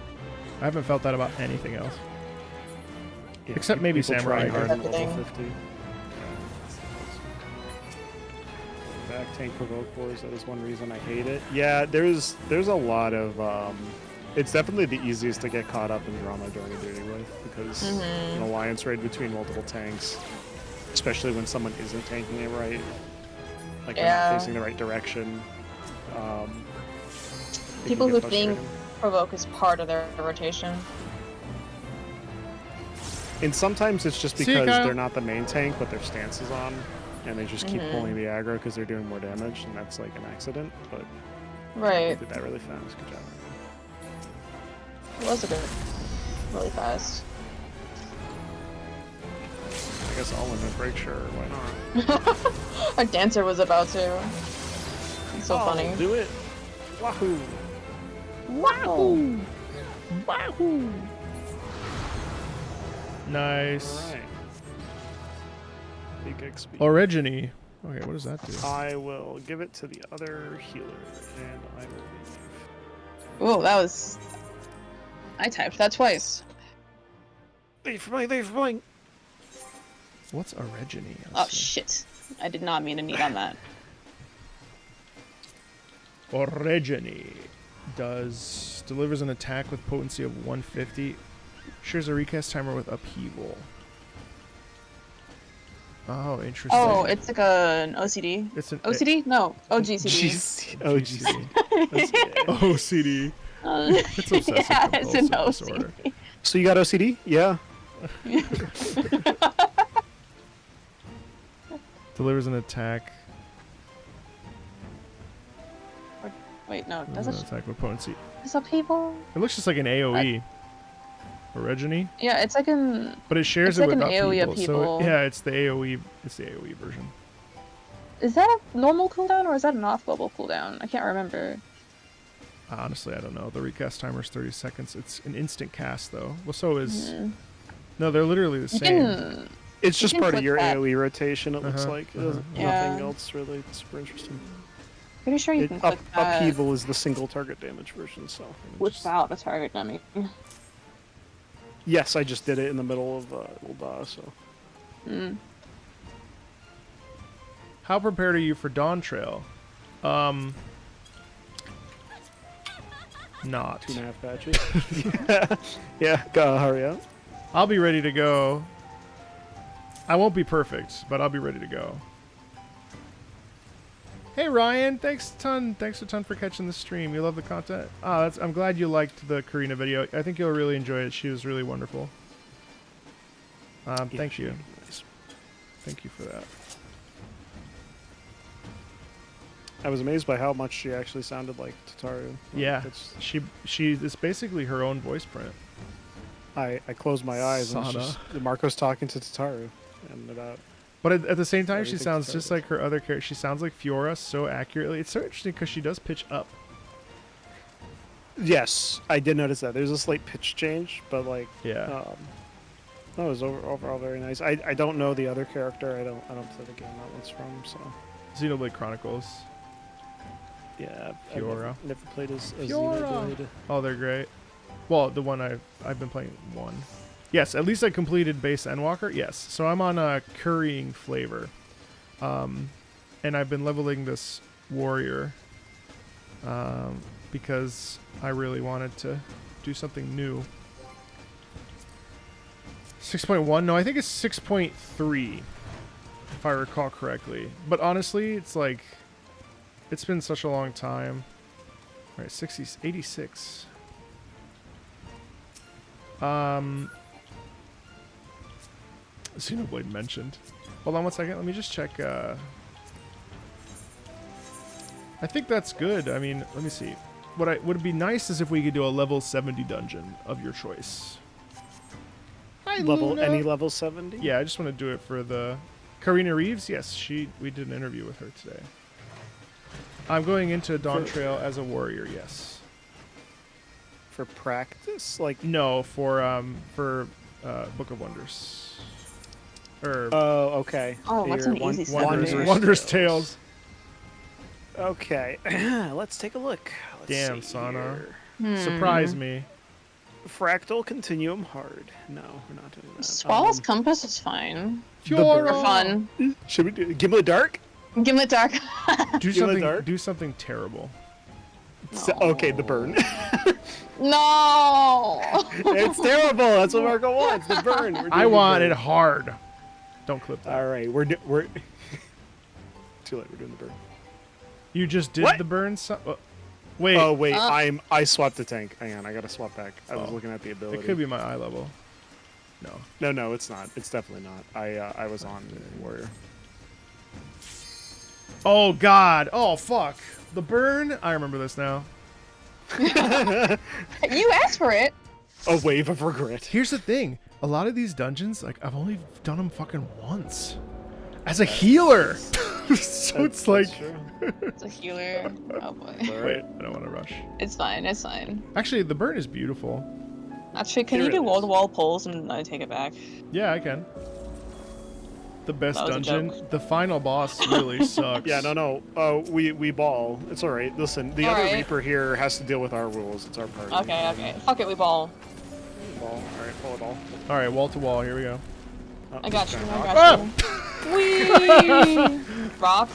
I haven't felt that about anything else. Yeah, Except maybe people Samurai. trying hard in level Everything. 50. Back tank provoke wars, that is one reason I hate it. Yeah, there's a lot of it's definitely the easiest to get caught up in drama during a duty with, because an alliance raid between multiple tanks, especially when someone isn't tanking it right, like they're Yeah. not facing the right direction. It People can who get think frustrating. provoke is part of their rotation. And sometimes it's just See you, because Kyle. they're not the main tank, but their stance is on, and they just keep Mhm. pulling the aggro because they're doing more damage, and that's like an accident. But they Right. did that really fast. Good job. It was a good. Really fast. I guess I'll limit break, sure. Why not? Our dancer was about to. It's so funny. Do it. Wahoo! Wow! Wahoo! Nice. All right. Big XP. Originy. Okay, what does that do? I will give it to the other healer, and I will leave. Oh, that was. I typed that twice. Leave for mine. What's originy? Oh shit! I did not mean to need on that. Originy delivers an attack with potency of 150. Shares a recast timer with upheaval. Oh, interesting. Oh, it's like an OCD. It's an OCD? No, OGCD. OGC. OCD. It's obsessive Yeah, it's an compulsive disorder. OCD. So you got OCD? Yeah. Delivers an attack. Wait, no, does Delivers an it? attack with potency. Is that people? It looks just like an AOE. Origine. Yeah, it's like an. But it shares It's it like with an AoE of people. So people. yeah, it's the AoE. It's the AoE version. Is that a normal cooldown or is that an off-bubble cooldown? I can't remember. Honestly, I don't know. The recast timer is 30 seconds. It's an instant cast though. Well, so is. Mhm. No, they're literally the You same. can. It's just can part of click your that. AoE rotation. It looks Uh-huh, like uh-huh. Yeah. nothing else really super interesting. Pretty sure you can click that Upheaval is the single target damage version. So without a target dummy. yes, I just did it in the middle of Ulda. So Mm. How prepared are you for Dawntrail? Not. 2.5 patches. yeah, go hurry up. I'll be ready to go. I won't be perfect, but I'll be ready to go. Hey Ryan, thanks a ton for catching the stream. You love the content. I'm glad you liked the Karina video. I think you'll really enjoy it. She was really wonderful. Thank you. Nice. Thank you for that. I was amazed by how much she actually sounded like Tataru. Yeah, It's, she is basically her own voice print. I closed my eyes and it's Sana. just Marco's talking to Tataru and about. But at the same time, she Everything's sounds just perfect. like her other character. She sounds like Fiora so accurately. It's so interesting because she does pitch up. Yes, I did notice that. There's a slight pitch change, but like Yeah. that was overall very nice. I don't know the other character. I don't play the game that one's from. So Xenoblade Chronicles. yeah, Fiora. I've never played as Fiora. Xenoblade. Oh, they're great. Well, the one I've been playing one. Yes, at least I completed base Endwalker. Yes, so I'm on a currying flavor, and I've been leveling this warrior, because I really wanted to do something new. 6.1? No, I think it's 6.3, if I recall correctly. But honestly, it's like, it's been such a long time. All right, 86. Xenoblade mentioned. Hold on one second. Let me just check. I think that's good. I mean, let me see. What would be nice is if we could do a level 70 dungeon of your choice. Hi, Luna. Any level 70? Yeah, I just want to do it for the Karina Reeves. Yes, we did an interview with her today. I'm going into Dawntrail as a warrior. Yes. For practice, like No, for Book of Wonders. Or oh, okay. Oh, what's an Your easy Wondrous, Wondrous Wondrous Tales. Okay, let's take a look. Let's Damn, see Sana. here. Surprise me. Fractal Continuum Hard. No, we're not doing that. Swallow's Compass is fine. Fiora. For fun. Should we do Gimlet Dark? Gimlet Dark. Do Give it a something. dart? Do something terrible. Okay, the burn. No. It's terrible. That's what Marco wants. The burn. We're doing I the want burn. it hard. Don't clip that. All right, we're too late. We're doing the burn. You just did What? the burn. Wait. Oh wait, I swapped the tank. Hang on, I gotta swap back. I was Oh. looking at the ability. It could be my eye level. No. No, it's not. It's definitely not. I was on warrior. Oh God. Oh fuck. The burn. I remember this now. You asked for it. A wave of regret. Here's the thing. A lot of these dungeons, like I've only done them fucking once, as a healer. So it's like. That's true. It's a healer. Oh boy. All Wait, right. I don't want to rush. It's fine. It's fine. Actually, the burn is beautiful. Actually, can Here you it do is. wall-to-wall pulls and I take it back? Yeah, I can. The best That was a dungeon. joke. The final boss really sucks. Yeah, no. We ball. It's all right. Listen, the All other right. Reaper here has to deal with our rules. It's our party. Okay. Fuck it, we ball. Ball. All right, pull it all. All right, wall to wall. Here we go. Oh, I got he's you. gonna I rock. got you. Whee! Rock.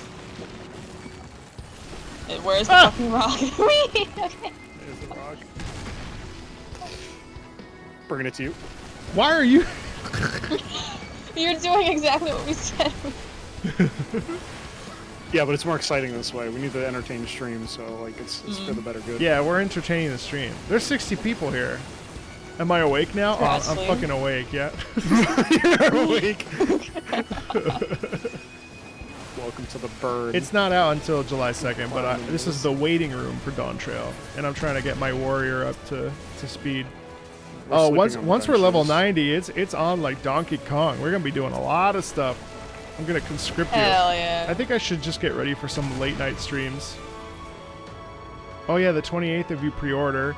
Where's the fucking rock? Whee! Okay. There's the rock. Bringing it to you. Why are you? You're doing exactly what we said. Yeah, but it's more exciting this way. We need to entertain the stream, so like it's for the better good. Yeah, we're entertaining the stream. There's 60 people here. Am I awake now? Oh, I'm Presley. fucking awake. Yeah. You're awake. Welcome to the bird. It's not out until July 2nd, but this is the waiting room for Dawntrail, and I'm trying to get my warrior up to speed. Oh, sleeping on once the we're level benches. 90, it's on like Donkey Kong. We're gonna be doing a lot of stuff. I'm gonna conscript you. Hell yeah. I think I should just get ready for some late night streams. Oh yeah, the 28th if you pre-order.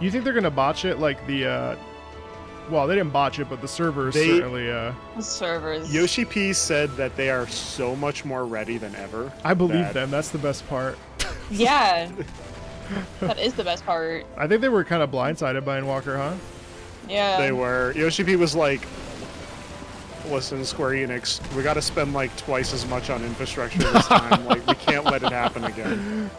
You think they're gonna botch it like the? Well, they didn't botch it, but the servers certainly. The servers. Yoshi P said that they are so much more ready than ever. I believe them. That's the best part. Yeah. That is the best part. I think they were kind of blindsided by Endwalker, huh? Yeah. They were. Yoshi P was like, listen, Square Enix, we got to spend like twice as much on infrastructure this time. Like, we can't let it happen again.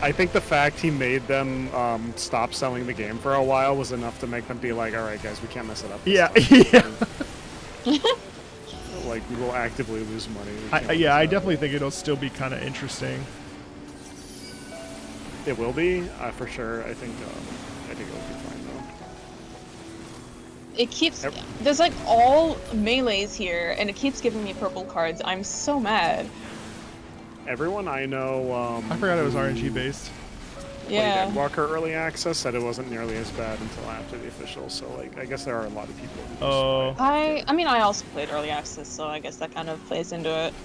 I think the fact he made them stop selling the game for a while was enough to make them be like, all right, guys, we can't mess it up. Yeah, yeah. Like, we will actively lose money. I definitely think it'll still be kind of interesting. It will be, for sure. I think it'll be fine though. It keeps there's like all melees here, and it keeps giving me purple cards. I'm so mad. Everyone I know. I forgot it was RNG based. Yeah. Played Endwalker early access said it wasn't nearly as bad until after the official. So like, I guess there are a lot of people. Who just play. I mean, I also played early access, so I guess that kind of plays into it.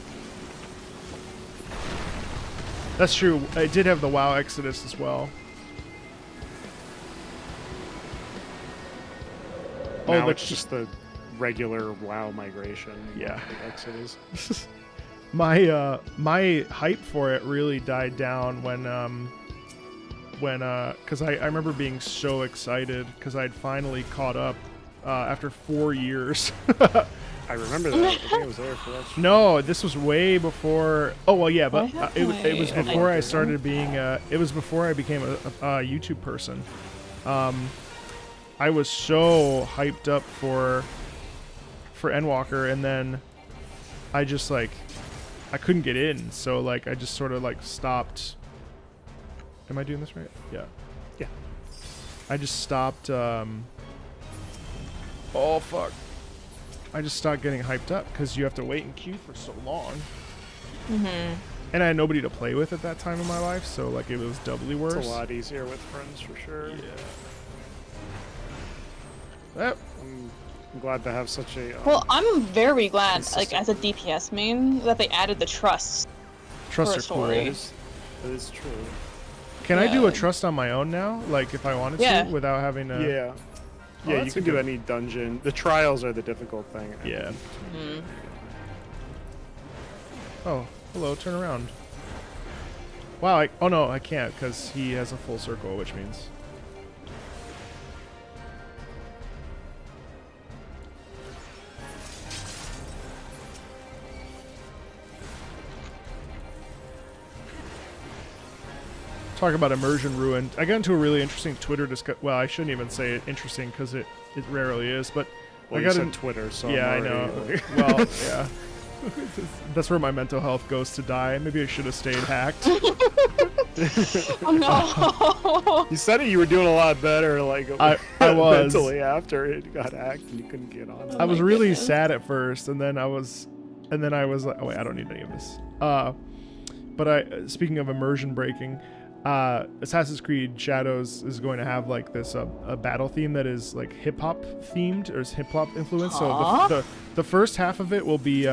That's true. It did have the WoW Exodus as well. Now it's just the regular WoW migration. Yeah. The Exodus. My hype for it really died down when because I remember being so excited because I'd finally caught up after 4 years. I remember that. I think I was there for that. No, this was way before. Oh well, yeah, but it was I- before I started being. It was before I became a YouTube person. I was so hyped up for Endwalker, and then I just like I couldn't get in, so like I just sort of like stopped. Am I doing this right? Yeah. Yeah. I just stopped. Oh fuck. I just stopped getting hyped up because you have to wait in queue for so long. Mm-hmm. And I had nobody to play with at that time in my life, so like it was doubly worse. It's a lot easier with friends for sure. Yeah. Yep. I'm glad to have such a. Well, I'm very glad, consistent- like as a DPS main, that they added the trust Trust for a are cool. story. That is true. Can I do Yeah. a trust on my own now? Like if I wanted Yeah. to, without having to. Yeah. Oh, Yeah, you that's can a do good- any dungeon. The trials are the difficult thing. I Yeah. think. Mm. Oh, hello. Turn around. Wow. Oh no, I can't because he has a full circle, which means. Talk about immersion ruined. I got into a really interesting Twitter discussion. Well, I shouldn't even say it interesting because it rarely is, but Well, I you got said in, Twitter, so yeah, I I'm know. already, Well, yeah. That's where my mental health goes to die. Maybe I should have stayed hacked. Oh no! You said it. You were doing a lot better, like I was. mentally after it got hacked and you couldn't get on. I was my really goodness. sad at first, and then I was like, oh wait, I don't need any of this. But speaking of immersion breaking, Assassin's Creed Shadows is going to have like this a battle theme that is like hip hop themed or is hip hop influenced. Huh? So the first half of it will be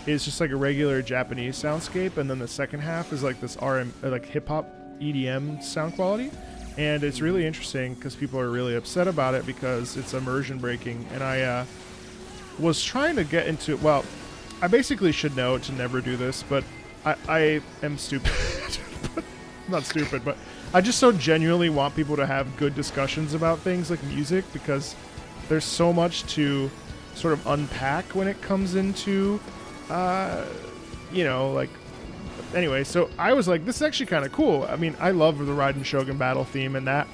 is just like a regular Japanese soundscape, and then the second half is like this like hip hop EDM sound quality, and it's really interesting because people are really upset about it because it's immersion breaking, and I was trying to get into. Well, I basically should know to never do this, but I am stupid. Not stupid, but I just so genuinely want people to have good discussions about things like music because there's so much to sort of unpack when it comes into, like, anyway, so I was like, this is actually kind of cool. I mean, I love the Raiden Shogun battle theme and that,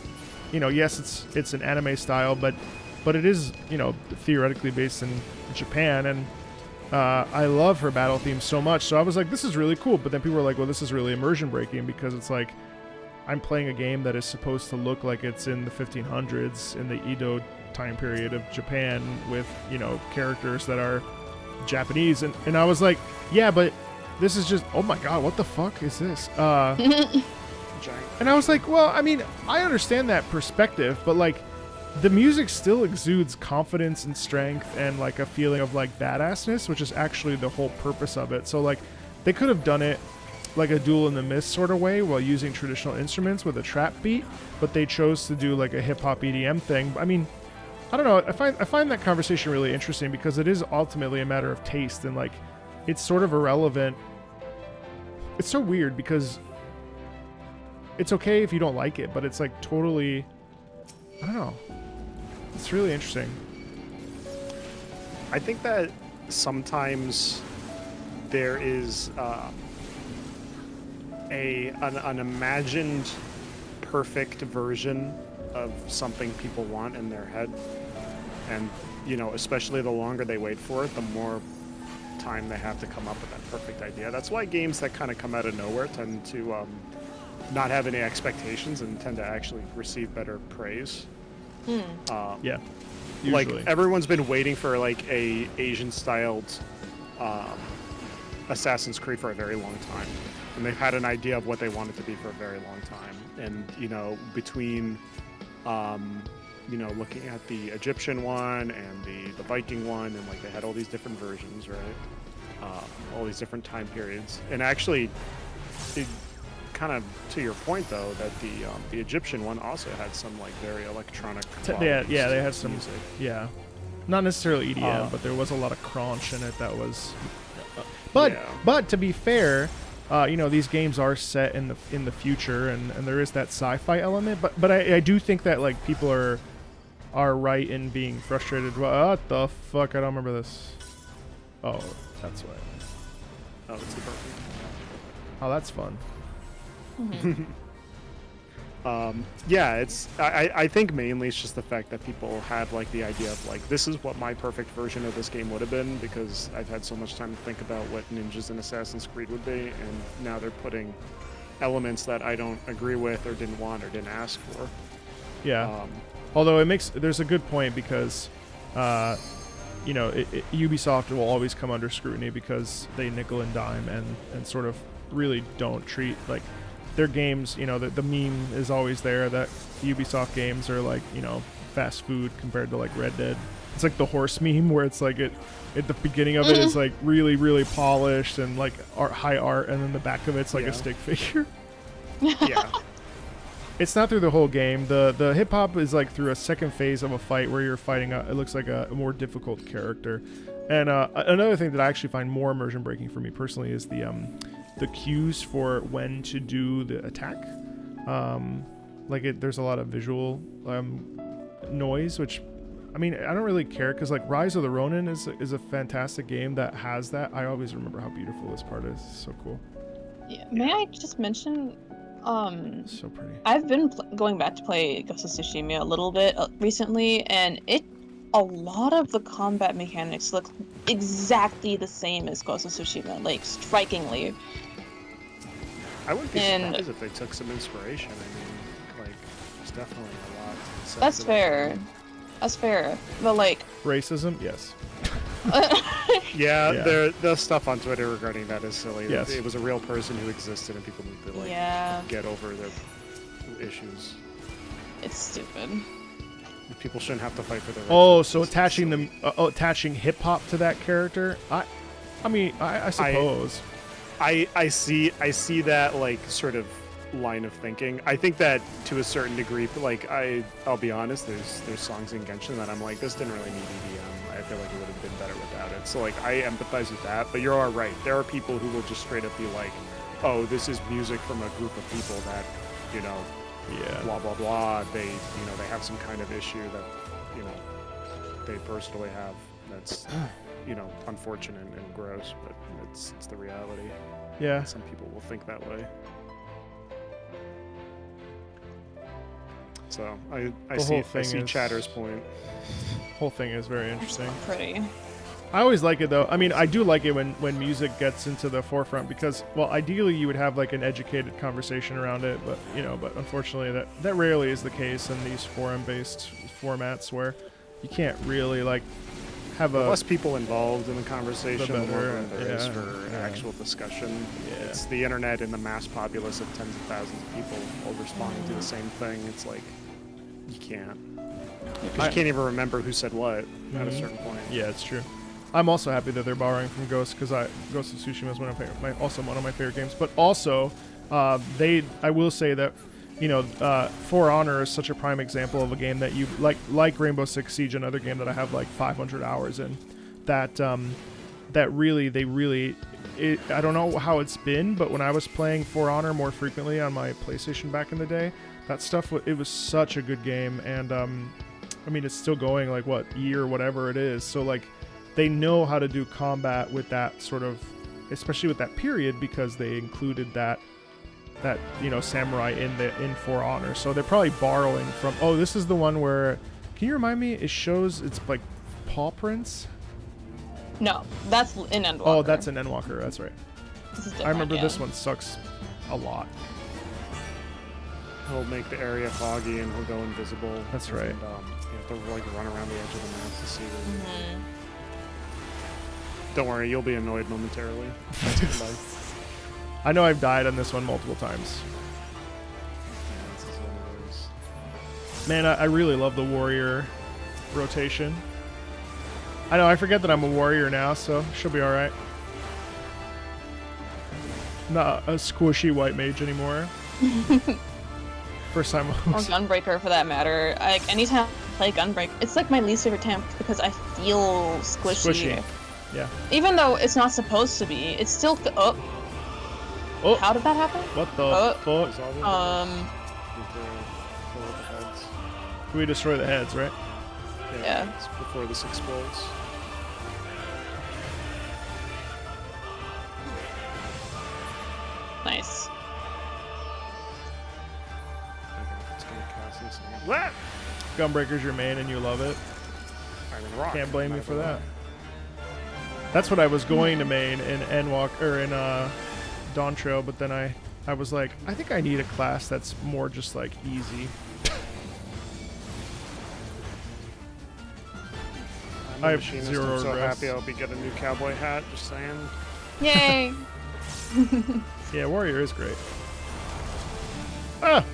yes, it's an anime style, but it is, theoretically based in Japan, and I love her battle theme so much. So I was like, this is really cool. But then people were like, well, this is really immersion breaking because it's like I'm playing a game that is supposed to look like it's in the 1500s in the Edo time period of Japan with, characters that are Japanese. And I was like, yeah, but this is just, oh my God, what the fuck is this? Giant. And I was like, well, I mean, I understand that perspective, but like, the music still exudes confidence and strength and like a feeling of like badassness, which is actually the whole purpose of it. So like they could have done it like a Duel in the Mist sort of way while using traditional instruments with a trap beat, but they chose to do like a hip hop EDM thing. I mean, I don't know. I find that conversation really interesting because it is ultimately a matter of taste, and like it's sort of irrelevant. It's so weird because it's okay if you don't like it, but it's like totally, I don't know. It's really interesting. I think that sometimes there is an imagined perfect version of something people want in their head, and you know, especially the longer they wait for it, the more time they have to come up with that perfect idea. That's why games that kind of come out of nowhere tend to not have any expectations and tend to actually receive better praise. Yeah. Like Usually. everyone's been waiting for like a Asian-styled Assassin's Creed for a very long time, and they've had an idea of what they want it to be for a very long time. And you know, between you know, looking at the Egyptian one and the Viking one, and like they had all these different versions, right? All these different time periods, and actually, it, kind of to your point though, that the Egyptian one also had some like very electronic. Yeah, they had some music. Yeah, not necessarily EDM, but there was a lot of crunch in it that was. But to be fair, you know, these games are set in the future, and there is that sci-fi element. But I do think that like people are right in being frustrated. What the fuck? I don't remember this. Oh, that's why. Oh, it's the perfect. Oh, that's fun. Yeah, it's. I think mainly it's just the fact that people have like the idea of like, this is what my perfect version of this game would have been, because I've had so much time to think about what ninjas in Assassin's Creed would be, and now they're putting elements that I don't agree with or didn't want or didn't ask for. Yeah. Although there's a good point because, you know, Ubisoft will always come under scrutiny because they nickel and dime and sort of really don't treat like their games. You know, the meme is always there that Ubisoft games are like, you know, fast food compared to like Red Dead. It's like the horse meme where it's like at the beginning of it is like really, really polished and like high art, and then the back of it's like a stick figure. Yeah. It's not through the whole game. The hip hop is like through a second phase of a fight where you're fighting it looks like a more difficult character. And another thing that I actually find more immersion breaking for me personally is the cues for when to do the attack. There's a lot of visual noise, which I mean, I don't really care because like Rise of the Ronin is a fantastic game that has that. I always remember how beautiful this part is. It's so cool. Yeah. May I just mention? So pretty. I've been going back to play Ghost of Tsushima a little bit recently, and a lot of the combat mechanics look exactly the same as Ghost of Tsushima, like strikingly. I wouldn't be surprised if they took some inspiration. I mean, like, there's definitely a lot. That's fair. That's fair. But like Racism, yes. Yeah. The stuff on Twitter regarding that is silly. Yes. It was a real person who existed, and people need to like get over their issues. It's stupid. People shouldn't have to fight for their rights. Oh, so attaching hip hop to that character? I mean, I suppose. I see that like sort of line of thinking. I think that to a certain degree, like I'll be honest, there's songs in Genshin that I'm like, this didn't really need EDM. I feel like it would have been better without it. So like I empathize with that, but you're all right. There are people who will just straight up be like, oh, this is music from a group of people that, you know, blah blah blah. They have some kind of issue that, you know, they personally have. That's you know, unfortunate and gross, but it's the reality. Yeah. Some people will think that way. So I see Chatter's point. Whole thing is very interesting. It's pretty. I always like it though. I mean, I do like it when music gets into the forefront because, well, ideally you would have like an educated conversation around it, but unfortunately that rarely is the case in these forum-based formats where you can't really like have less people involved in the conversation, the more room there is for Yeah. actual discussion. Yeah. It's the internet and the mass populace of tens of thousands of people all responding to the same thing. It's like, you can't. 'Cause you can't even remember who said what at a certain point. Yeah, it's true. I'm also happy that they're borrowing from Ghost because Ghost of Tsushima is also one of my favorite games. But also, I will say that, For Honor is such a prime example of a game that you like Rainbow Six Siege, another game that I have like 500 hours in. That I don't know how it's been, but when I was playing For Honor more frequently on my PlayStation back in the day, that stuff it was such a good game, and I mean it's still going like year whatever it is. So like they know how to do combat with that sort of, especially with that period, because they included that samurai in For Honor. So they're probably borrowing from. Oh, this is the one where, can you remind me? It shows it's like paw prints. No, that's in Endwalker. Oh, that's an Endwalker. That's right. This is I remember yeah. this one sucks a lot. He'll make the area foggy and he'll go invisible. That's right. And, you have to like run around the edge of the map to see them. Don't worry, you'll be annoyed momentarily. I know I've died on this one multiple times. Yeah, this is one of those. Man, I really love the warrior rotation. I know, I forget that I'm a warrior now, so she'll be alright. Not a squishy white mage anymore. First time I Or was... Gunbreaker for that matter. Like anytime I play Gunbreaker, it's like my least favorite temp because I feel squishy. Yeah. Even though it's not supposed to be, it's still oh. How did that happen? What the fuck? We destroy the heads, right? Yeah. It's before this explodes. Nice. Okay, it's gonna cast this again. Gunbreaker's your main and you love it. Iron Rock. Can't blame you for that. That's what I was going to main in Dawntrail, but then I was like, I think I need a class that's more just like easy. I have zero I'm so regrets. happy I'll be getting a new cowboy hat, just saying. Yay! Yeah, warrior is great. Ah!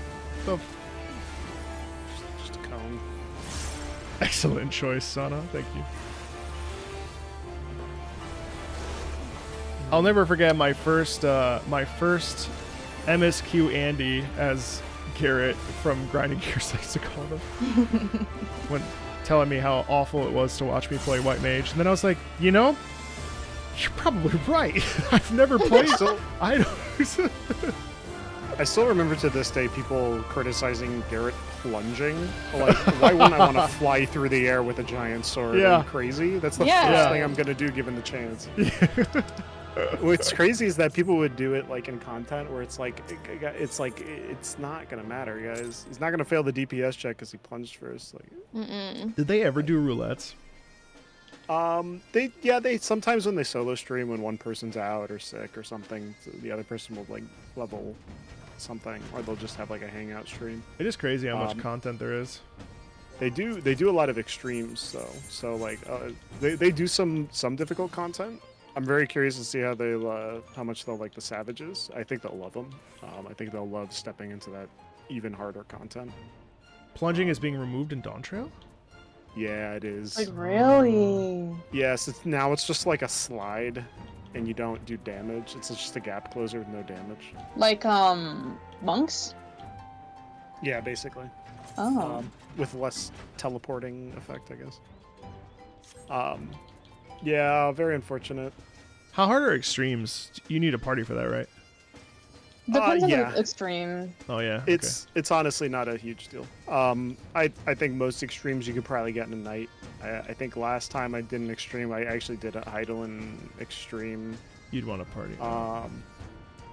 Just a cone. Excellent choice, Sana. Thank you. I'll never forget my first MSQ Andy as Garrett from Grinding Gears, I used to call him. When telling me how awful it was to watch me play White Mage, and then I was like, you're probably right. I've never played. I still remember to this day people criticizing Garrett plunging. Like, why wouldn't I want to fly through the air with a giant sword? Yeah. Are you crazy? That's the first thing I'm gonna do given the chance. What's crazy is that people would do it like in content where it's not gonna matter, guys. He's not gonna fail the DPS check because he plunged first. Like, Did they ever do roulettes? They sometimes when they solo stream, when one person's out or sick or something, the other person will like level something, or they'll just have like a hangout stream. It is crazy how much content there is. They do a lot of extremes though. So like they do some difficult content. I'm very curious to see how much they'll like the savages. I think they'll love them. I think they'll love stepping into that even harder content. Plunging is being removed in Dawntrail? Yeah, it is. Like really? Yes, it's just like a slide, and you don't do damage. It's just a gap closer with no damage. Like monks? Yeah, basically. Oh. With less teleporting effect, I guess. Yeah, very unfortunate. How hard are extremes? You need a party for that, right? Depends on yeah. the extreme. Oh yeah. It's honestly not a huge deal. I think most extremes you could probably get in a night. I think last time I did an extreme, I actually did a Heidelin extreme. You'd want a party.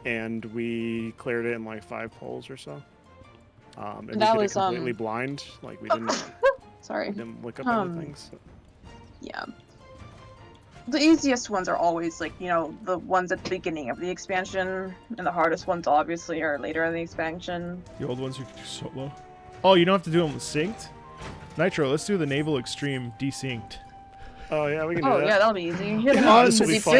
And we cleared it in like 5 pulls or so. And that we did was it completely blind. Like we didn't. Sorry. We didn't look up anything. So. Yeah. The easiest ones are always like, the ones at the beginning of the expansion, and the hardest ones obviously are later in the expansion. The old ones you can do solo. Oh, you don't have to do them synced? Nitro, let's do the naval extreme desynced. Oh yeah, we can do Oh that. yeah, that'll be easy. This will be fun.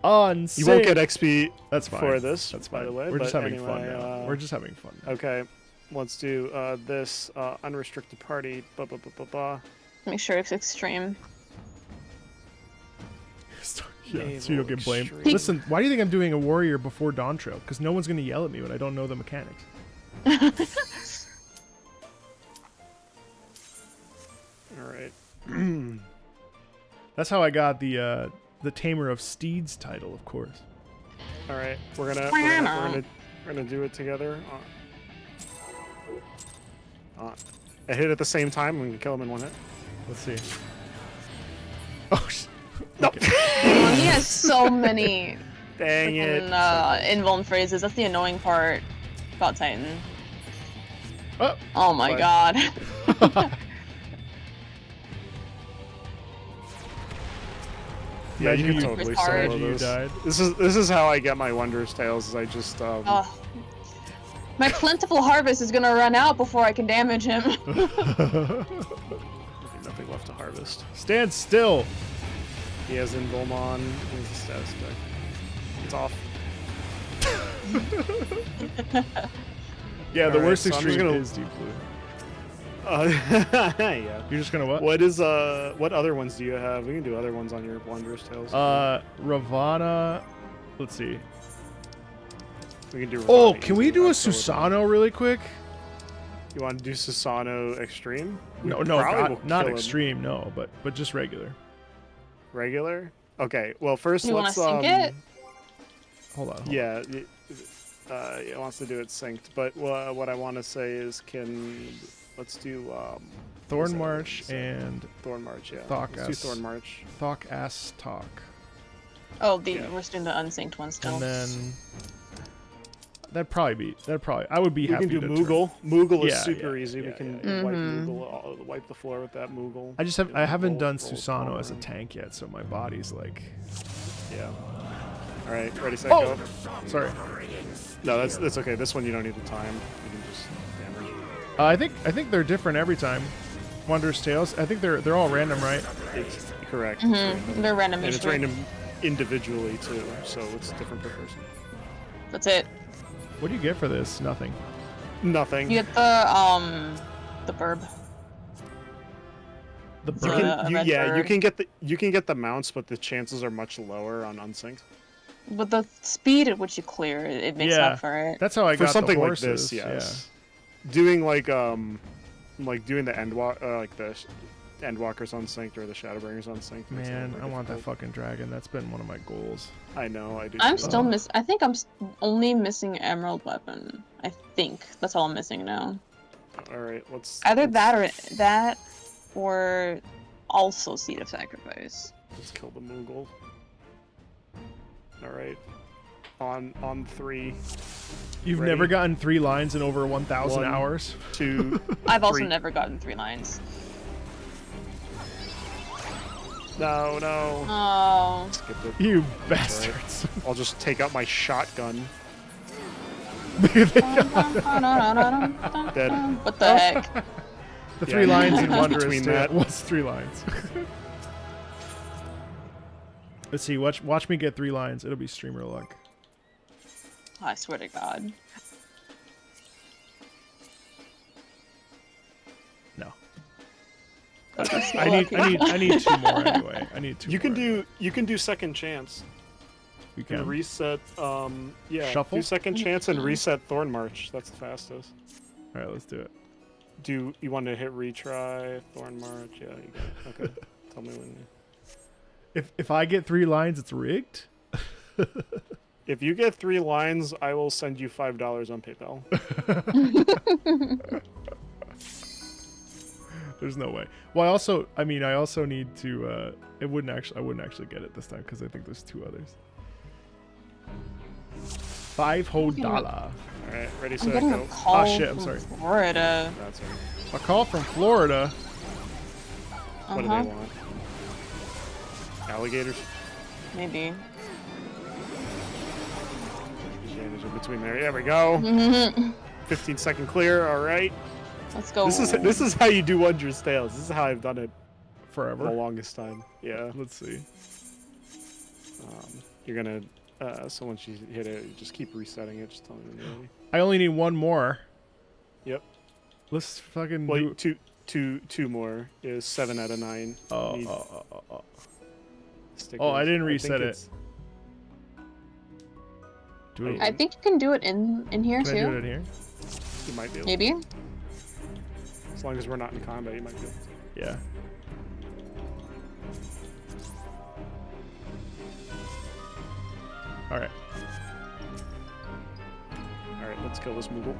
Unsync. You won't get XP That's fine. for this, That's by fine. the way. We're just but having fun anyway, now. We're just having fun now. Okay. Let's do this unrestricted party. Blah, blah, blah, blah, blah. Make sure it's extreme. Yeah, so you don't get blamed. Extreme. Listen, why do you think I'm doing a warrior before Dawntrail? Because no one's gonna yell at me when I don't know the mechanics. All right. That's how I got the Tamer of Steeds title, of course. All right. We're gonna do it together. I hit at the same time. We can kill him in one hit. Let's see. Oh, Nope. He has so many Dang it. invuln phrases. That's the annoying part about Titan. Oh, my What? god. Yeah, you can you- totally It's hard. solo You this. died. This is how I get my Wondrous Tales. Is I just My plentiful harvest is gonna run out before I can damage him. nothing left to harvest. Stand still. He has Invulmon. He has a status deck. It's off. Yeah, the Alright, worst so I'm just extreme gonna- is deep blue. Yeah. You're just gonna what? What is what other ones do you have? We can do other ones on your Wondrous Tales. Ravana. Let's see. We can do. Oh, Ravana can we easy, do a that's so- Susano really quick? You want to do Susano Extreme? We No, probably will not kill him. extreme, no, but just regular. Regular? Okay. Well, first You wanna let's sync it? Hold on. Yeah. It wants to do it synced, but what I want to say is, let's do Thorn that? March Is that- and Thorn March. Yeah. Thok Let's do S. Thorn March. Thok Ass Talk. Oh, Yeah. we're doing the unsynced one still. And then that'd probably I would be We happy can do to Moogle. Moogle is Yeah, super yeah, easy. yeah, We can yeah, yeah. wipe the floor with that Moogle. I haven't done Roll Susano as a around. tank yet, so my body's like. Yeah. All right. Ready, set, Oh! go. Sorry. No, that's okay. This one you don't need the time. You can just damage. I think they're different every time. Wondrous Tales. I think they're all random, right? It's correct. They're random And each it's week. random individually too, so it's different per person. That's it. What do you get for this? Nothing. Nothing. You get the burb. The You bird. can- red yeah, bird. you can get the mounts, but the chances are much lower on unsynced. But the speed at which you clear, it makes Yeah. up for it. That's how I For got something the like horses. this, yes. Doing like doing the Endwalkers unsynced or the Shadowbringers unsynced. Yeah. makes it Man, more I want that difficult. fucking dragon. That's been one of my goals. I know, I do. I'm too. still I think I'm only missing Emerald Weapon. I think that's all I'm missing now. All right, let's Either that or also Seed of Sacrifice. let's kill the Moogle. All right, on 3, You've Ready? never gotten 3 lines in over 1,000 1, hours. 2. I've also 3. never gotten 3 lines. No. Oh. Skipped it. You Alright. bastards. I'll just take out my shotgun. Dead. Dead. What the heck? The Yeah, 3 lines in Wondrous between Tale. that. What's 3 lines? Let's see. Watch me get 3 lines. It'll be streamer luck. I swear to God. No. That's I need 2 more anyway. I need 2 You can more. do second chance. We You can can. reset. Shuffle? Do second chance and reset Thorn March. That's the fastest. All right, let's do it. Do you want to hit retry Thorn March? Yeah, you got it. Okay. Tell me when. If I get 3 lines, it's rigged. If you get 3 lines, I will send you $5 on PayPal. There's no way. Well, I also need to. I wouldn't actually get it this time because I think there's 2 others. $5. All right, ready, I'm set, getting a go. call shit, I'm from sorry. Florida. That's right. A call from Florida. What do they want? Alligators? Maybe. Alligators are between there. There we go. 15-second clear. All right. Let's go. This is how you do Wondrous Tales. This is how I've done it for the Forever. longest time. Yeah. Let's see. You're gonna. So once you hit it, you just keep resetting it. Just tell me when you're ready. I only need 1 more. Yep. Let's fucking Well, do... two more is 7 out of 9. Oh, Need oh, stickers. I didn't think reset it. it's- Do it. I think you can do it in here Can too. I do it in here? You might be able Maybe. As long as we're not in combat, you might be able to. Yeah. All right. Alright, let's kill this Moogle.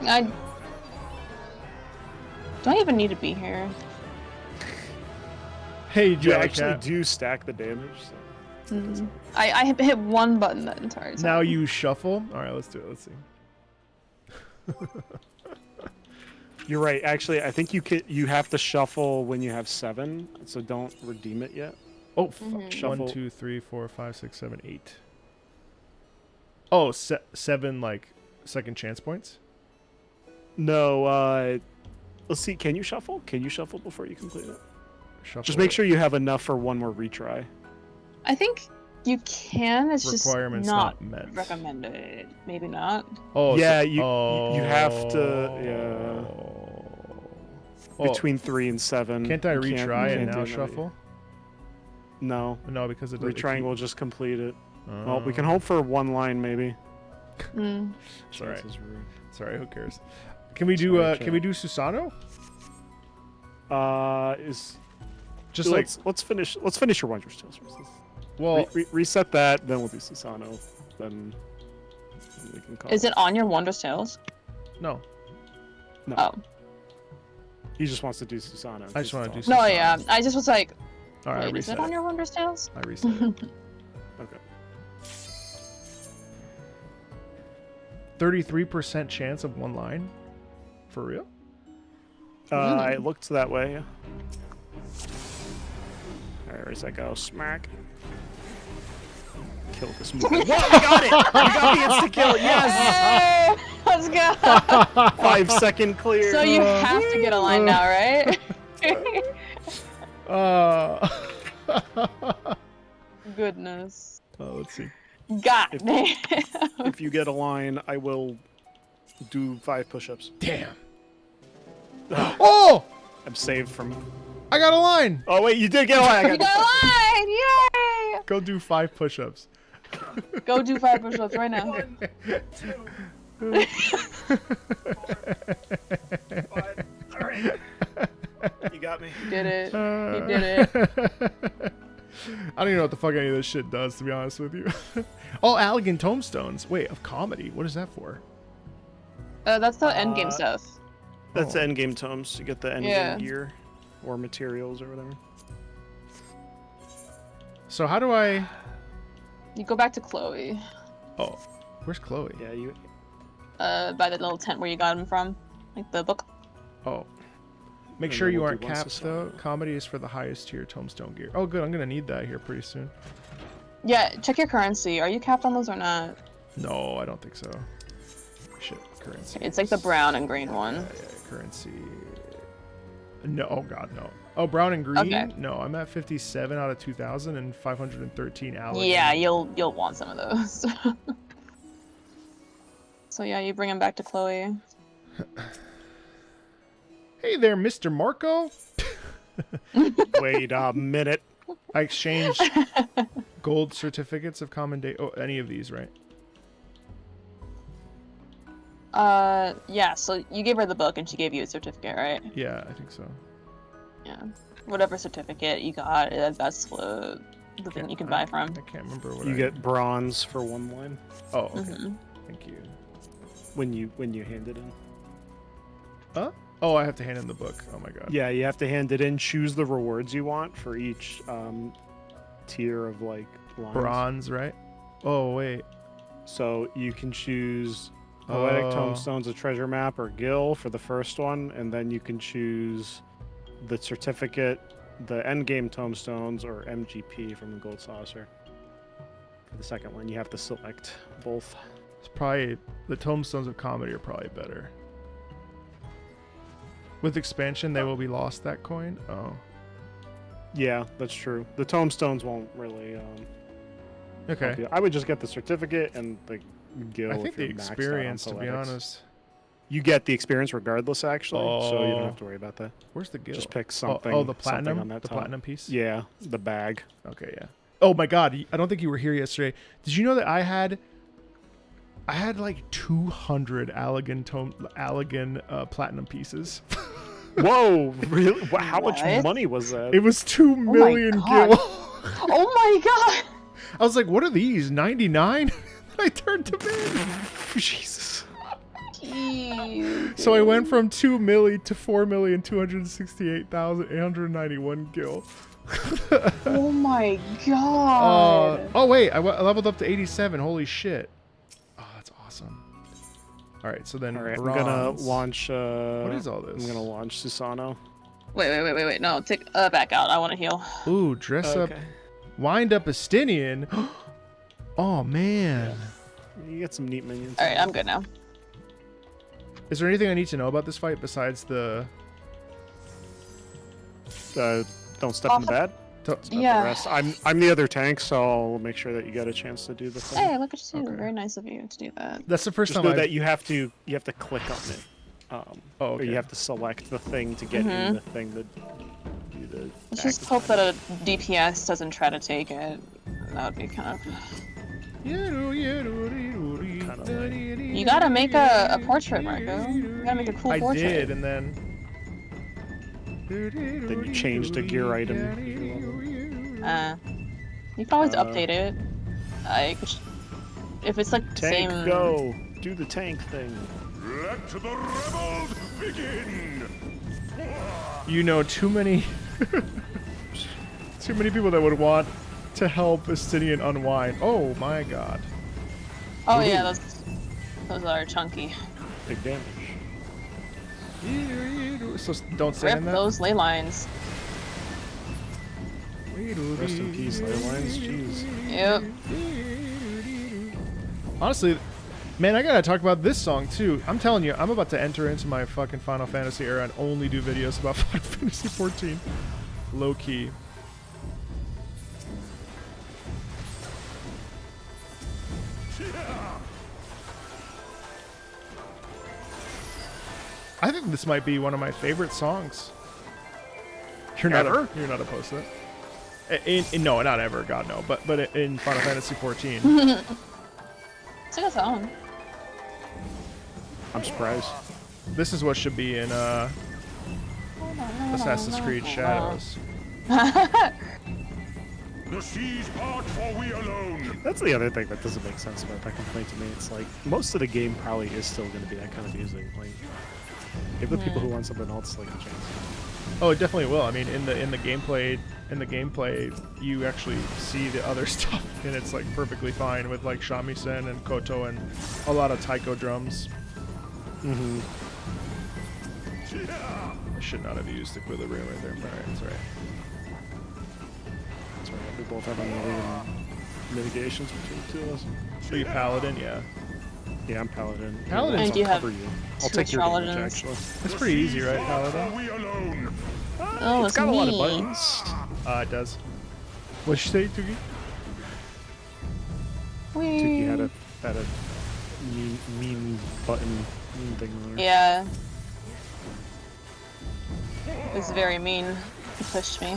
I don't even need to be here. Hey, You Jelly actually Cat. do stack the damage. So. I hit one button that entire time. Now you shuffle. All right, let's do it. Let's see. You're right. Actually, I think you have to shuffle when you have 7, so don't redeem it yet. Oh, Shuffle. 1, 2, 3, 4, 5, 6, 7, 8. Oh, 7 like second chance points. No, let's see. Can you shuffle? Can you shuffle before you complete it? Shuffle. Just make sure you have enough for one more retry. I think you can. It's just Requirements not met. recommended. Maybe not. Oh, Yeah, so, you have to. Yeah. Oh, Between 3 and 7. can't I You retry you and can't now do another- shuffle? No. No, because it does. Retrying will just complete it. Well, we can Oh. hope for one line maybe. Mm. It's all right. Chances are- Sorry, who cares? Can we do? Sorry, Can chat. we do Susano? Just like let's finish your Wondrous Tales first. well, Reset that, then we'll do Susano. Then we can call Is it on your Wondrous Tales? no. No. Oh. He just wants to do Susano. I just wanna do No, Susano. yeah. I just was like, All right, I wait, is reset it on it. your Wondrous Tales? I reset it. Okay. 33% chance of one line. For real? It looked that way. Yeah. Alright, where's that go? Smack. Kill this movie. Whoa, we got it! We got the insta kill. Yes! Hey, let's go. 5 second clear. So you have to get a line now, right? Goodness. Let's see. God If- damn. If you get a line, I will do 5 push-ups. Damn. Oh! I'm saved from. I got a line. Oh wait, you did get a line. I You got got a line! Yay! Go do 5 push-ups. Go do 5 push-ups right now. 1, 2. Alright. You got me. You did it. You did it. I don't even know what the fuck any of this shit does, to be honest with you. Oh, Allegan Tombstones. Wait, of comedy. What is that for? That's the endgame stuff. That's Oh. the endgame tomes to get the endgame Yeah. gear or materials or whatever. So how do I... You go back to Chloe. Oh, where's Chloe? Yeah, you. By the little tent where you got him from. Like the book. Oh. Make And sure then you we'll aren't do one capped, though. society. Comedy is for the highest tier tombstone gear. Oh, good. I'm going to need that here pretty soon. Yeah, check your currency. Are you capped on those or not? No, I don't think so. Shit, currency. It's like the brown and green one. Yeah, currency. No, oh god, no. Oh, brown and green? Okay. No, I'm at 57 out of 2,000 and 513 Allegan. Yeah, you'll want some of those. So yeah, you bring him back to Chloe. Hey there, Mr. Marco. Wait a minute. I exchanged gold certificates of commendation. Oh, any of these, right? Yeah, so you gave her the book and she gave you a certificate, right? Yeah, I think so. Yeah. Whatever certificate you got, that's the thing you can buy from. I can't remember what You I... get bronze for 1 line Oh, okay. Mhm. Thank you. when you hand it in. Huh? Oh, I have to hand in the book. Oh my god. Yeah, you have to hand it in. Choose the rewards you want for each tier of like lines. Bronze, right? Oh, wait. So you can choose Poetic Oh. Tombstones, a treasure map, or Gil for the first one, and then you can choose the certificate, the endgame tombstones, or MGP from the Gold Saucer. For the second one, you have to select both. It's probably... The tombstones of comedy are probably better. With expansion, they will be lost, that coin? Oh. Yeah, that's true. The tombstones won't really. Okay. help you. I would just get the certificate and the gil. I think if the you're maxed out on experience, to be poetics. honest. You get the experience regardless, actually, so you don't have to worry about that. Where's the guild? Just pick something. Oh, the something platinum? on that The top. platinum piece? Yeah, the bag. Okay, yeah. Oh my god, I don't think you were here yesterday. Did you know that I had like 200 Allegan platinum pieces? Whoa, really? How much What? money was that? It was 2 my million God. gil. Oh my god! I was like, what are these? 99? I turned them in. Jesus. Jeez. So I went from 2 milli to 4,268,891 gil. Oh my god. Oh wait, I leveled up to 87. Holy shit. Oh, that's awesome. All right, so then All right, bronze. I'm gonna launch. What is all this? I'm gonna launch Susano. Wait. No, take back out. I want to heal. Ooh, dress up, wind up Estinian. Oh man. You get some neat minions. All right, I'm good now. Is there anything I need to know about this fight besides the? Don't step in the bed. Don't- The Yeah. rest. I'm the other tank, so I'll make sure that you get a chance to do the thing. Hey, look at you. Okay. Very nice of you to do that. That's the first Just time know I. that you have to click on it. Oh, Or okay. you have to select the thing to get in the thing to do the. Let's just hope that a DPS doesn't try to take it. That would be kind of. You gotta make a portrait, Marco. You gotta make a cool I portrait. did, and then. Then you change the gear item. You can always Uh, update it. If it's like the Tank, same. go! Do the tank thing. Let the rebels begin! You know, too many people that would want to help Estinian unwind. Oh my god. Oh yeah, those are chunky. Big damage. So don't say Rip in that. those ley lines. Rest in peace, ley lines. Jeez. Yep. Honestly, man, I gotta talk about this song too. I'm telling you, I'm about to enter into my fucking Final Fantasy era and only do videos about Final Fantasy 14. Low key. I think this might be one of my favorite songs. You're not Ever? you're not opposed to it. No, not ever. God no. But in Final Fantasy 14. It's a good song. I'm surprised. This is what should be in Assassin's Creed Shadows. The seas part for we alone! That's the other thing that doesn't make sense about that complaint to me. It's like most of the game probably is still going to be that kind of music. Like, give the people who want something else like a chance. Oh, it definitely will. I mean, in the gameplay, you actually see the other stuff, and it's like perfectly fine with like shamisen and koto and a lot of taiko drums. Mm-hmm. I should not have used equilibrium right there, but alright, it's alright. That's right. We both have unrelated mitigations between the two of us. So you paladin, yeah. Yeah, I'm paladin. Paladins And I'll you have cover you. I'll two take your damage, paladins. actually. It's pretty easy, right, paladin? For we alone! Oh, It's it's got a lot of me. buttons. It does. What'd you say, Tuki? Tuki had a mean button thing on her. Yeah. It was very mean. He pushed me.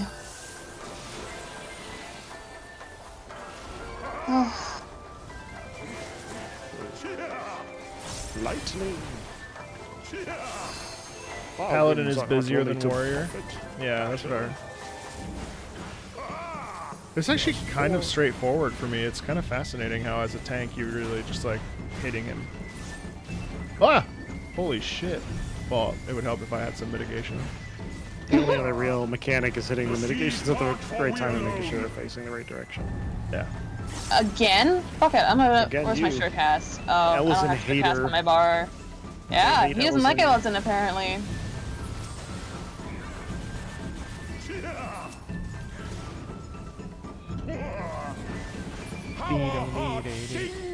Lightning. Paladin is Are busier only than to warrior. profit. Yeah, that's what I heard. It's actually kind of straightforward for me. It's kind of fascinating how, as a tank, you're really just like hitting him. Ah! Holy shit. Well, it would help if I had some mitigation. The only other real mechanic is hitting the mitigations at the right time and making sure they're facing the right direction. Yeah. Again? Fuck it, I'm gonna. Again, Where's my you. shirt cast? Oh, I Elezen don't have shirt cast hater. on my bar. Yeah, hate he doesn't like Elezen. Elezen apparently.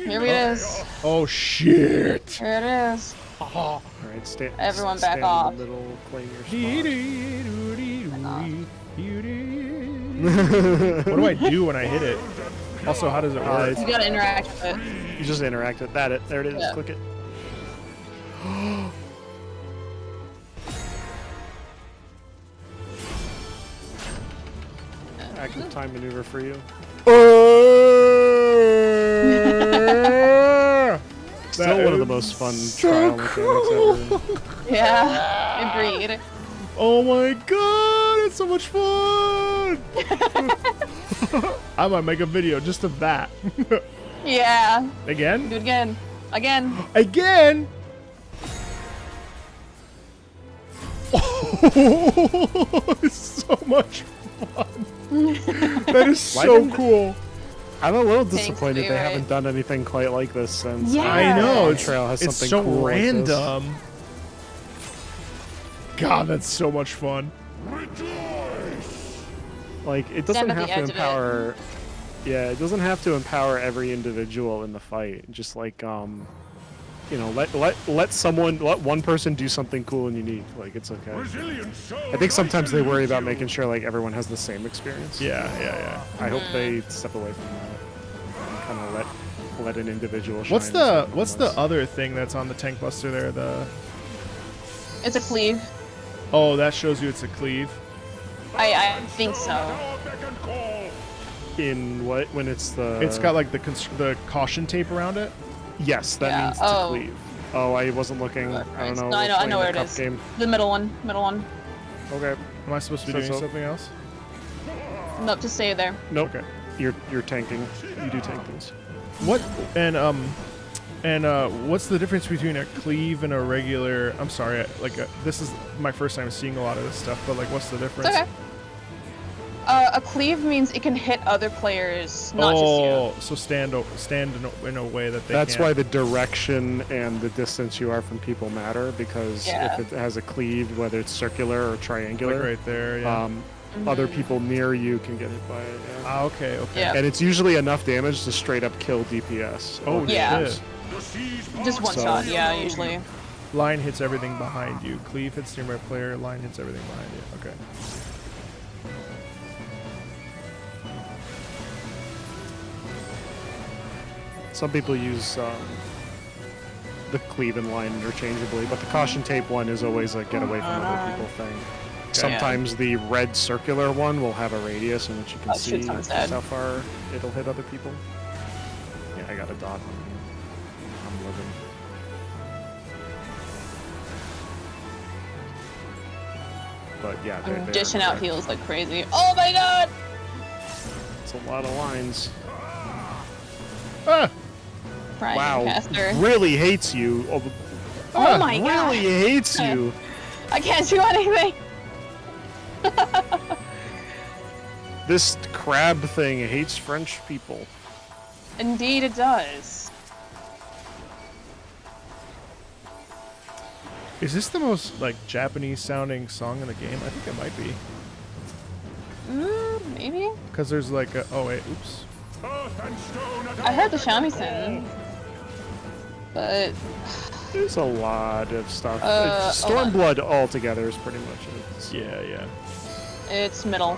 Here it is. Oh shit! Here it is. All right, Everyone back stand off. in the middle, claim your spot. What do I do when I hit it? Also, how does it work? You gotta interact with it. You just interact with that. There it is. Yeah. Click it. Active time maneuver for you. Still one of the most fun trial mechanics ever. Yeah, agreed. Oh my god, it's so much fun! I might make a video just of that. Yeah. Again? Do it again. Again. Again? Oh, it's so much fun. That is so cool. I'm a little Thanks, disappointed they Leroy. haven't done anything quite like this since. Yeah. I know, Dawntrail has it's something so cool like this. random. God, that's so much fun. Like, it doesn't Stand at have the to edge of it. empower. Yeah, it doesn't have to empower every individual in the fight. Just like, you know, let one person do something cool and unique. Like, it's okay. I think sometimes they worry about making sure like everyone has the same experience. Yeah. I hope they step away from that and kind of let an individual shine. What's instead of the us. other thing that's on the tank buster there? It's a cleave. Oh, that shows you it's a cleave. I think so. In what when it's the? It's got like the caution tape around it. Yes, that Yeah, means to oh. cleave. Oh, I wasn't looking. I don't know. No, I know playing where the it cup is. Game. The middle one. Middle one. Okay. Am I supposed to be doing something else? Nope, just stay there. Nope. Okay. You're tanking. You do tank things. What what's the difference between a cleave and a regular? I'm sorry, this is my first time seeing a lot of this stuff, but like, what's the difference? It's okay. A cleave means it can hit other players, not just you. So stand in a way that they That's can't. why the direction and the distance you are from people matter, because Yeah. if it has a cleave, whether it's circular or triangular, like right there. Yeah. other people near you can get hit by it. Yeah. Ah, okay. Yeah. And it's usually enough damage to straight up kill DPS. Oh, or Yeah. shit. Just one So- shot, yeah, usually. Line hits everything behind you. Cleave hits nearby player. Line hits everything behind you. Okay. Some people use the cleave and line interchangeably, but the caution tape one is always a get away from other people thing. Sometimes the red circular one will have a radius in which you can Oh, see shoot, someone's just dead. how far it'll hit other people. Yeah, I got a dot. I'm living. But yeah, I'm they're dishing out correct. heals like crazy. Oh my god! It's a lot of lines. Ah! Crying Wow, caster. really hates you. Oh my god! Really hates you. I can't do anything! This crab thing hates French people. Indeed it does. Is this the most like Japanese sounding song in the game? I think it might be. Maybe? Because there's like a. Oh wait, oops. I heard the shamisen. But There's a lot of stuff. hold on. Stormblood altogether is pretty much it. Yeah. it's middle.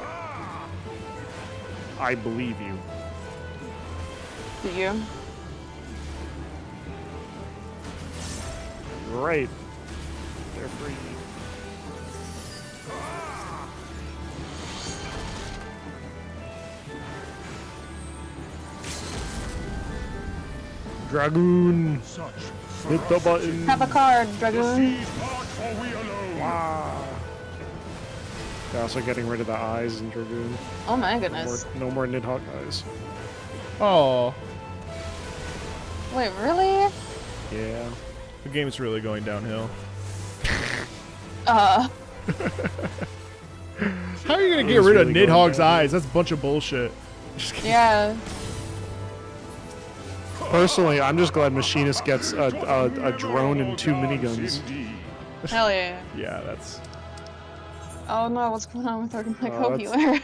I believe you. Do you? Right. They're free. Dragoon. Hit the button. Have a card, Dragoon. Wow. They're also getting rid of the eyes in Dragoon. Oh my No goodness. more Nidhogg eyes. Oh, Wait, really? Yeah. the game's really going downhill. Uh, How are you gonna It get is rid of really going Nidhogg's downhill. eyes? That's a bunch of bullshit. Just kidding. yeah. Personally, I'm just glad Machinist gets a drone and 2 miniguns. Hell yeah. Yeah, that's. Oh no, what's going on with our my Oh, co-healer?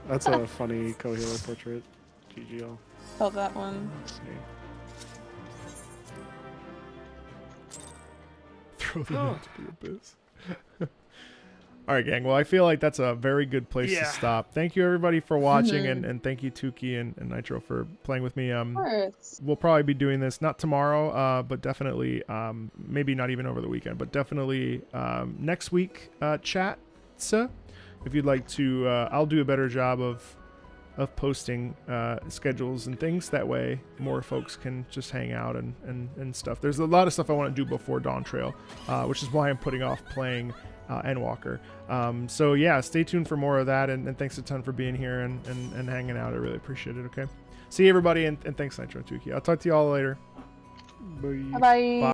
That's a funny co-healer portrait. GGL. Felt that one. Let's see. Throw them into the abyss. All right, gang. Well, I feel like that's a very good place to stop. Thank you, everybody, for watching, and thank you, Tuki and Nitro, for playing with me. Of course. We'll probably be doing this not tomorrow, but definitely, maybe not even over the weekend, but definitely next week. Chat, if you'd like to, I'll do a better job of posting schedules and things. That way, more folks can just hang out and stuff. There's a lot of stuff I want to do before Dawntrail, which is why I'm putting off playing Endwalker. So yeah, stay tuned for more of that, and thanks a ton for being here and hanging out. I really appreciate it. Okay, see you everybody, and thanks Nitro and Tuki. I'll talk to you all later. Bye. Bye.